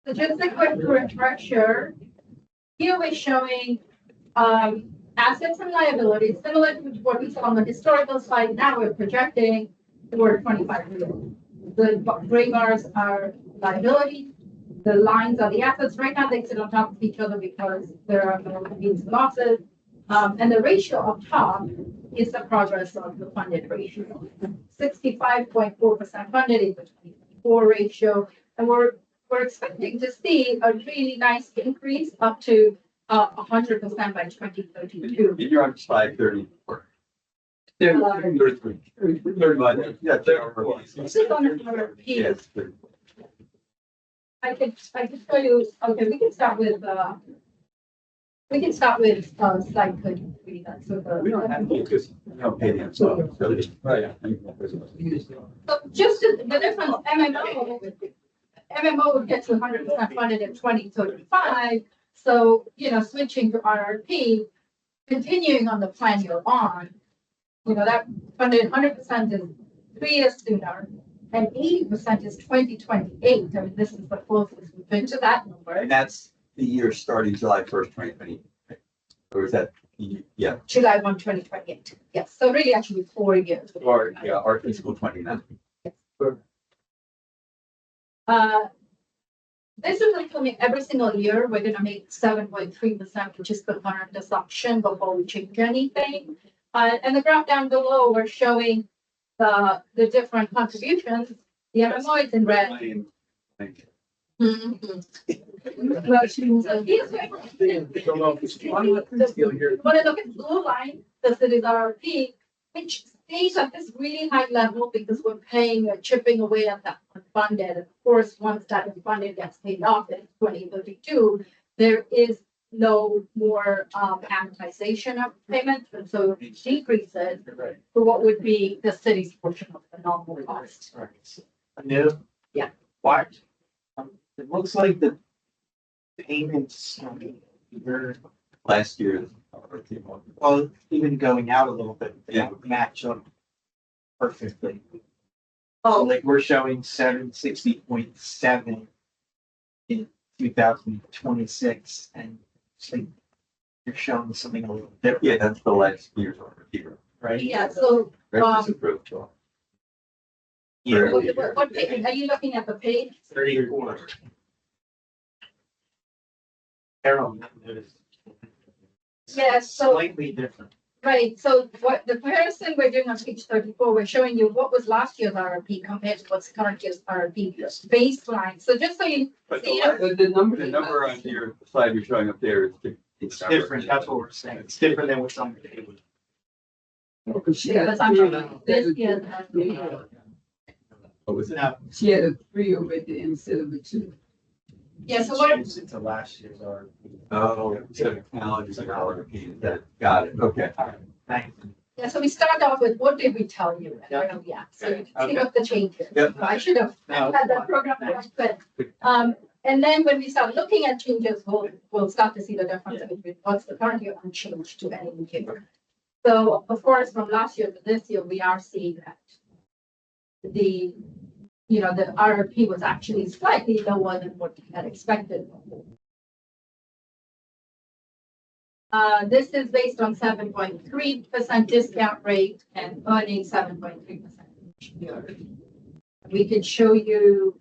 So just a quick refresher. Here we're showing assets and liabilities, similar to what we saw on the historical slide. Now we're projecting for 25 years. The gray bars are liabilities. The lines are the assets. Right now they sit on top of each other because there are no gains and losses. And the ratio up top is the progress of the funded ratio. 65.4% funded is the 2024 ratio. And we're expecting to see a really nice increase up to 100% by 2032. You're on slide 34. 33. 31. Yeah, 34. This is on our page. Yes. I could show you, okay, we can start with slide 33, that's with the. We don't have to, because we don't pay them, so. Right. So just the difference, MMO would get to 100% funded in 2035. So, switching to RRP, continuing on the plan you're on, that funded 100% is 3 years sooner and 80% is 2028. I mean, this is the closest we've been to that number. And that's the year starting July 1st, 2020. Or is that, yeah, July 1, 2028. Yes, so really actually 4 years. or, yeah, our fiscal 29. This is coming every single year. We're gonna make 7.3%, which is the current assumption before we change anything. And the graph down below, we're showing the different contributions. The MMO is in red. Mhm. Well, so these are- You want to look at the blue line, the city's RRP, which stays at this really high level because we're chipping away at that unfunded. Of course, once that unfunded gets paid off in 2032, there is no more amortization of payments, and so it decreases to what would be the city's portion of the nominal cost. New? Yeah. Why? It looks like the payments, were, Last year. well, even going out a little bit, they Yeah. don't match up perfectly. So Oh, like we're showing 760.7 in 2026, and it's like you're showing something a little different, Yeah, that's the last year's order here. right? yeah, so Right, it's approved. Yeah. what page, are you looking at the page? 34. Carol, Yes, so, slightly different. right, so what the comparison we're doing on page 34, we're showing you what was last year's RRP compared to what's current year's RRP baseline. So just so you But see, The number. the number on your slide you're showing up there is. It's different, that's what we're saying. It's different than what's on the table. She had because a I'm three. showing this year's. What was it? No, She had a 3 over there instead of a 2. Yeah, so what, changed it to last year's RFP. Oh, instead of calendar, it's like RRP, got it, okay. Thank you. yeah, so we start off with what did we tell you? And where are we at? So you can see what the change is. Yep. So I should have No. had that program, but, and then when we start looking at changes, we'll start to see the difference between what's the current year unchanged to any year. So of course, from last year to this year, we are seeing that the RRP was actually slightly lower than what we had expected. This is based on 7.3% discount rate and earning 7.3% each year. We could show you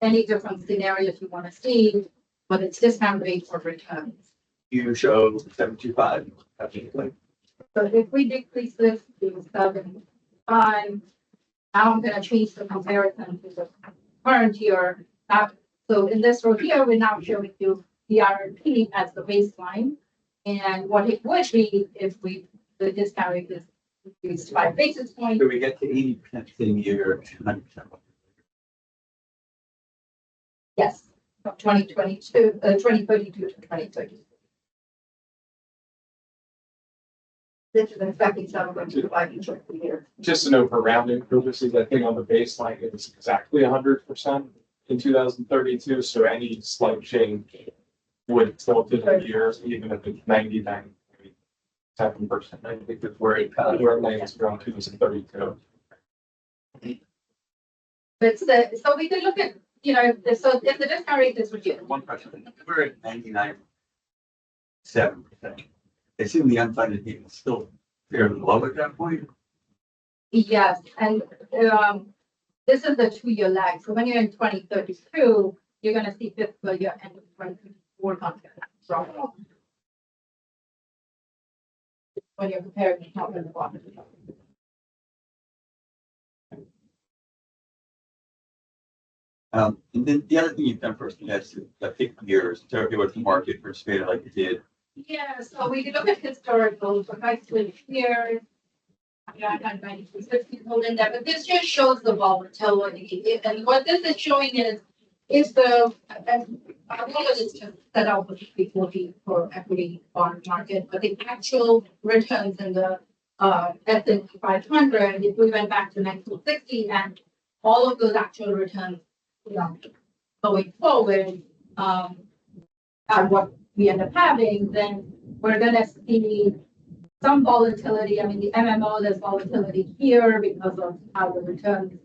any different scenarios you want to see, whether it's discount rate or returns. You show 725. Absolutely. So if we decrease this to 7.5, now I'm gonna change the comparison to the current year. So in this row here, we're now showing you the RRP as the baseline. And what it would be if the discount rate is increased 5 basis points. So we get to 80% same year, 100%. Yes, from 2032 to 2030. This is affecting some of them to provide each of the year. Just to know for rounding purposes, I think on the baseline, it's exactly 100% in 2032, so any slight change would tilt it a year, even if it's 99.7%. I think that's where it lands around 2032. But so we can look at, so if the discount rate is reduced. One question, we're at 99.7%. It seems the unfunded people still fairly low at that point. Yes, and this is the 2-year lag. So when you're in 2032, you're gonna see fiscal year end of 2024 contract drop off. When you're comparing the top and the bottom. And then the other thing you've done for us, that's the 50 years, so if you were to market participated like you did. Yeah, so we look at historical, for 20 years. Yeah, I got 96 people in there, but this just shows the volatility. And what this is showing is is the, our goal is to set out the 340 for equity bond market, but the actual returns in the S&P 500, if we went back to 1960 and all of those actual returns, going forward, and what we end up having, then we're gonna see some volatility. I mean, the MMO, there's volatility here because of how the returns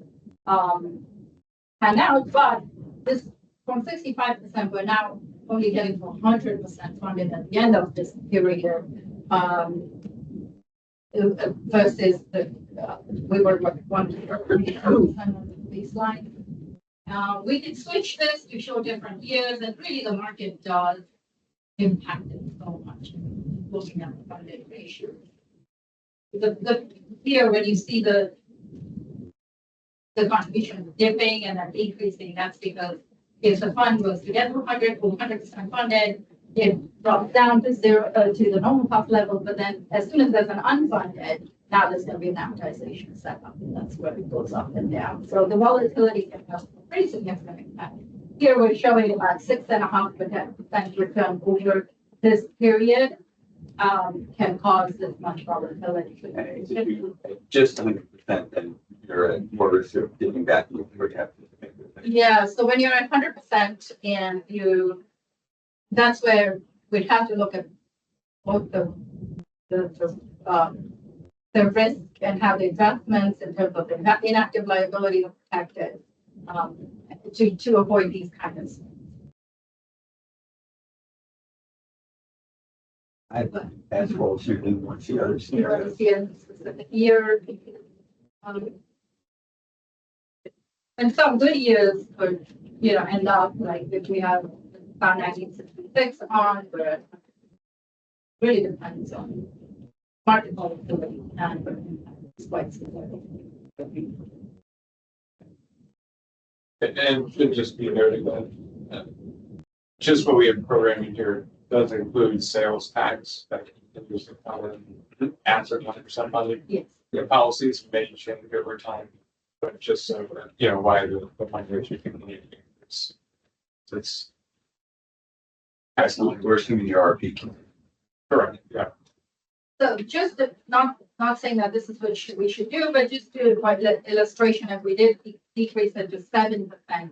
pan out, but this from 65%, we're now only getting to 100% funded at the end of this period. Versus we were what 1% on the baseline. We can switch this to show different years, and really the market does impact it so much. Looking at the funded ratio, here when you see the contribution dipping and then decreasing, that's because if the fund was to get 100% funded, it drops down to zero to the normal cost level. But then as soon as there's an unfunded, now there's going to be an amortization set up, and that's where it goes up and down. So the volatility can have a pretty significant impact. Here we're showing about 6.5% return over this period. Can cause this much volatility. Just 100%, then you're at more risk of getting back to where you have to make the thing. Yeah, so when you're at 100% and that's where we'd have to look at both the risk and how the investments in terms of the inactive liability are protected to avoid these kinds of. I as well as you didn't want the other scenario. Specific year. And some good years could, end up like if we have about 1966 on, where it really depends on market volatility and it's quite significant. And should just be noted that just what we have programming here does include sales tax that continues to come in after 100% funding. Yes. The policies may change over time, but just so that, why the fund ratio continue to increase. So it's Excellent. We're assuming the RP. correct, yeah. So just not saying that this is what we should do, but just to illustration, if we did decrease it to 7%,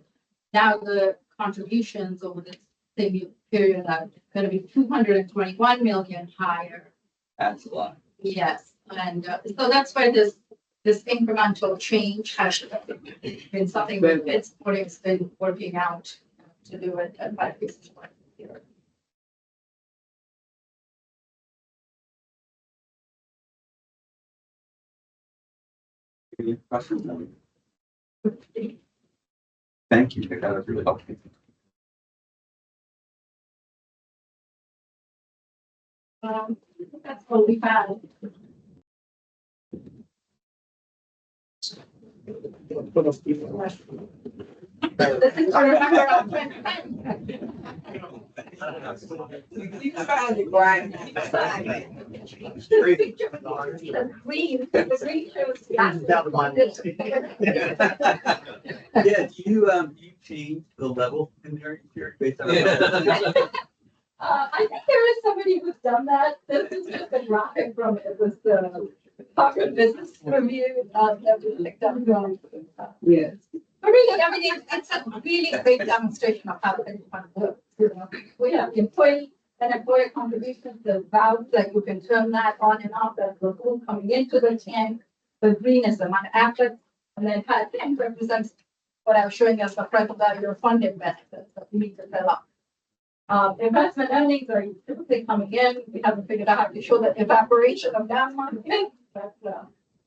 now the contributions over this same period are going to be 221 million higher. That's a lot. Yes, and so that's why this incremental change has been something that it's been working out to do it at 5 basis points here. Any questions? Thank you. That was really helpful. That's what we had. This is our number of 2010. You can find it, Brian. You can find it. The green shows. Yeah, do you change the level in there here based on? I think there is somebody who's done that. This is just a graphic from it. It was the Harvard Business Review that we picked up from. Yes. But really, I mean, it's a really great demonstration of how the fund works. We have employee and employer contributions, the valves that you can turn that on and off as the pool coming into the tank. The green is the amount of assets, and then pink represents what I was showing us the present value of funded benefits that we need to fill up. Investment earnings are typically coming in. We haven't figured out how to show the evaporation of that market, but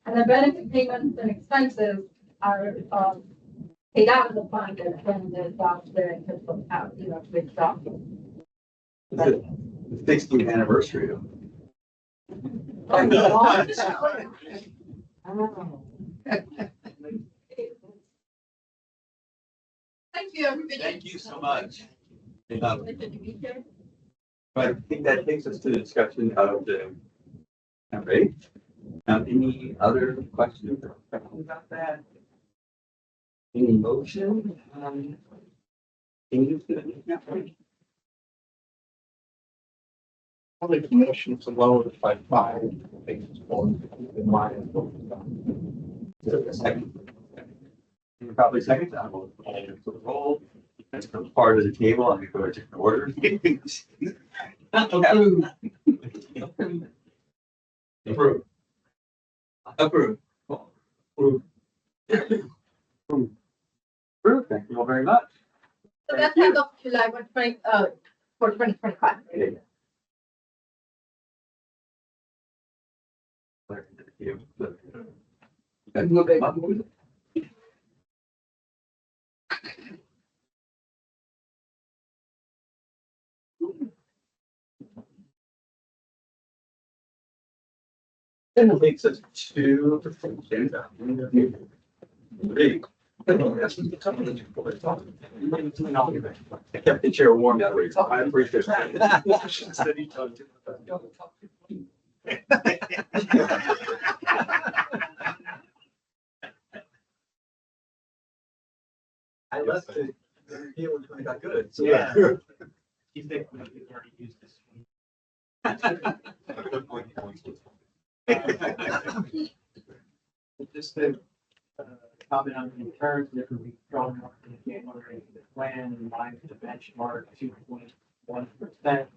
and the benefit payments and expenses are paid out of the fund and then there's out there in terms of how, with stuff. The 60th anniversary of. Thank you, everybody. Thank you so much. Pleasure to be here. I think that takes us to the discussion of the rate. Any other questions or questions about that? Any motion? Probably the motion to lower it by 5 basis points in line with what we've done. Second. Probably second, I will call for the roll. That's part of the table, I'm gonna go to different order. Approved. Approve. Approve. Approve, thank you all very much. So that's as of July 1, for 2025. Go back. And it takes us to. Three. I kept the chair warm. I appreciate I left it, it was really got good, so. Yeah. You think we've already used this one? Just to comment on the returns that will be drawn up in the January plan in line with the benchmark 2.1%.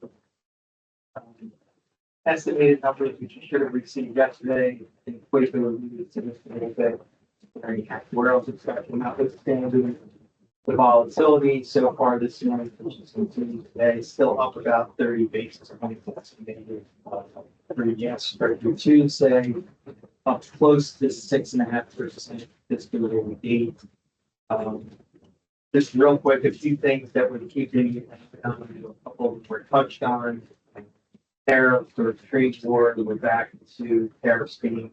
Estimated numbers which you should have received yesterday, and quickly reviewed to this a little bit. Where else it's got notwithstanding the volatility so far this month, which is continuing today, still up about 30 basis points estimated previous through Tuesday, up close to 6.5% this year date. Just real quick, a few things that would keep me a couple were touched on. Tariffs or trade war, we're back to tariffs being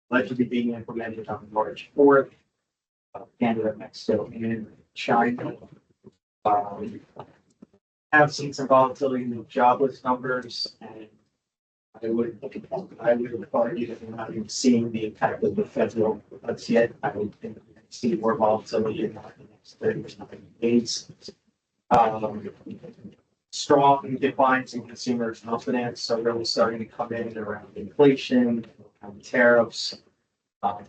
allegedly being implemented on March 4th. Canada, Mexico, and China. Have seen some volatility in the jobless numbers, and I would argue that we're not even seeing the impact of the federal cuts yet. I would think we could see more volatility in the next 30 or 90 days. Strong declines in consumer confidence, so really starting to come in around inflation, tariffs. I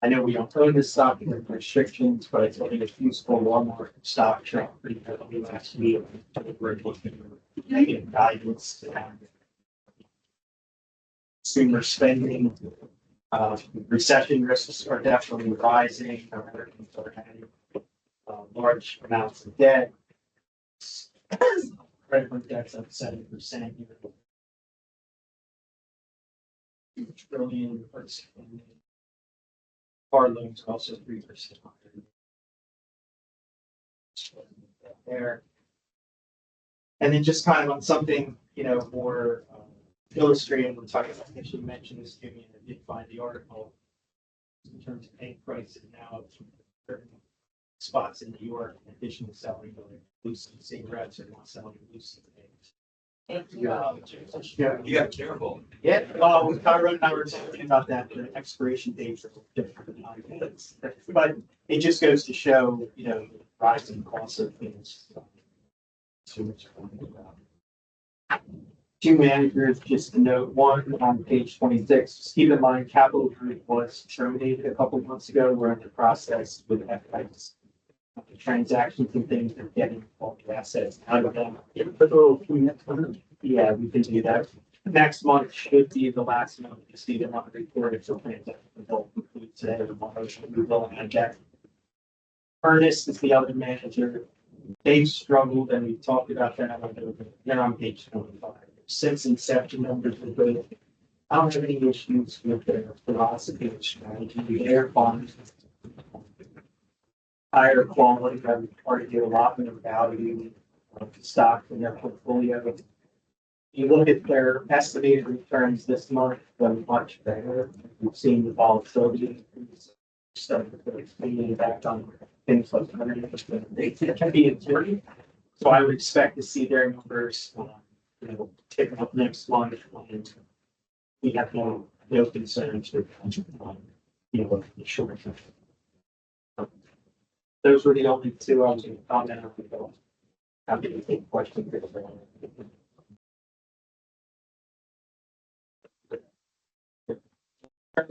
know we don't own this stock because of restrictions, but I think it's useful. Walmart stock dropped pretty heavily last week. We're looking at negative guidance. Consumer spending, recession risks are definitely rising. Americans are having large amounts of debt. Credit card debt's up 7%. Trillion. Car loans are also 3% there. And then just kind of on something, more illustrative, we're talking about, I think you mentioned this to me, and I did find the article in terms of egg prices now at certain spots in New York, in addition to selling loose cigarettes, are not selling loose eggs. Thank you. You got careful. Yeah, well, Kyron and I were talking about that, the expiration dates are different. But it just goes to show, rising costs of things. Two managers, just to note, one on page 26, just keep in mind, Capital Group was terminated a couple of months ago. We're in the process with FX. The transactions and things are getting all the assets out of them. Yeah, we can do that. Next month should be the last month you see them on the report. If the transactions will conclude today or tomorrow, we will add that. Ernest is the other manager. They've struggled, and we've talked about that. They're on page 25. Since inception, numbers are good. I don't have any issues with their philosophy and strategy. They're fun. Higher quality, I would argue a lot more value of the stock in their portfolio. You look at their estimated returns this month, they're much better. We've seen the volatility increase. Starting to put its impact on things like they can be important. So I would expect to see their numbers, tick up next month. And we have no concerns with, the short term. Those were the only two I was going to comment on. Happy to take questions. In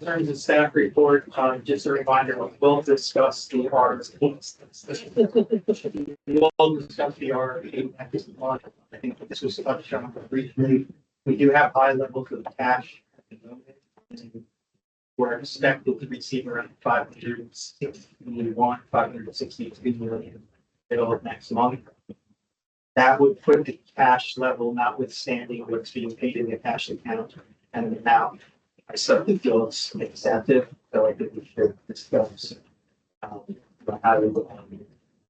terms of staff report, just a reminder, we'll discuss the RFP. We'll discuss the RFP next month. I think this was touched on briefly. We do have high levels of cash at the moment. We're expected to receive around 562 million middle of next month. That would put the cash level, notwithstanding what's being paid in the cash account and the amount. I certainly feel it's excessive, so I think we should discuss how to look on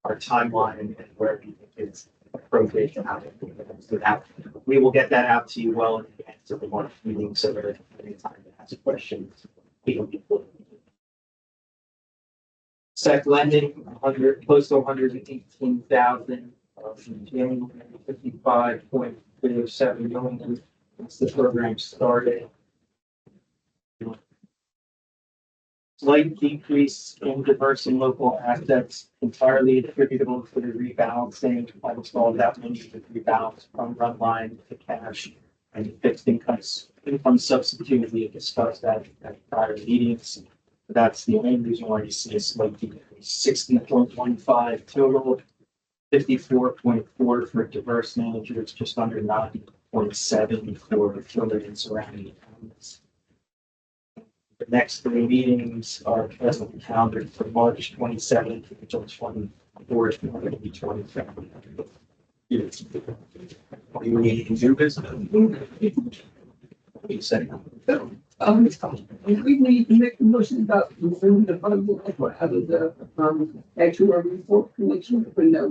our timeline and where we think it's appropriate to have it. So that we will get that out to you well in advance of the March meeting, so that any time to ask questions, we can be full. Sec lending, close to 118,000, January 55.07 million since the program started. Slight decrease in diverse and local assets entirely attributable to the rebalancing. Almost all of that money was rebalanced from run line to cash and fixed income substitute. We had discussed that at prior meetings. That's the only reason why you see a slight decrease. 60.15 total, 54.4 for diverse managers, just under 9.7 for affiliates and surrounding accounts. The next three meetings are presently calendared for March 27th until 24th, 2027. You need to do business. We need to make a motion about moving the fund out of the actual report collection for now.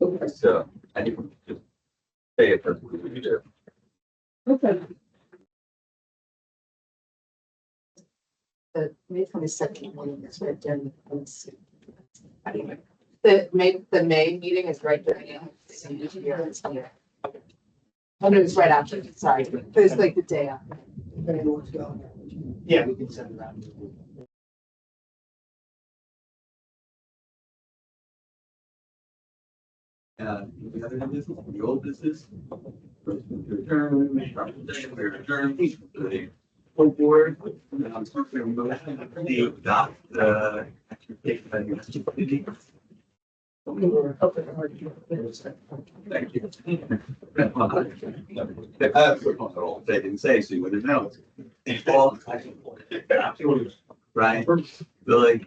Okay. So I think we just say it for we do. Okay. The May 22nd meeting is right there. Anyway, the May meeting is right there. Oh, no, it's right after, sorry, but it's like the day after. Yeah, we can send it out. The other business, the old business. First one to adjourn, we're adjourned. The full board. The adopt the. Thank you. They didn't say, so you wouldn't know. Paul. Brian. Billy.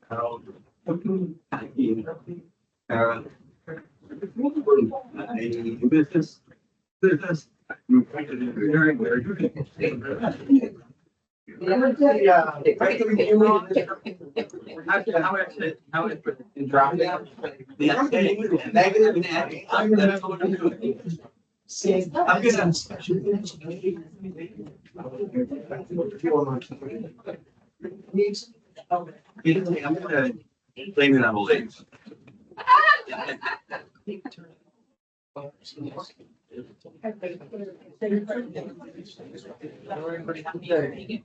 Harold. Sarah. Any new business? Business. How it drop down. Negative and adding. That's what I'm doing. I'm gonna. I'm gonna blame it on old age. Everybody have a good weekend.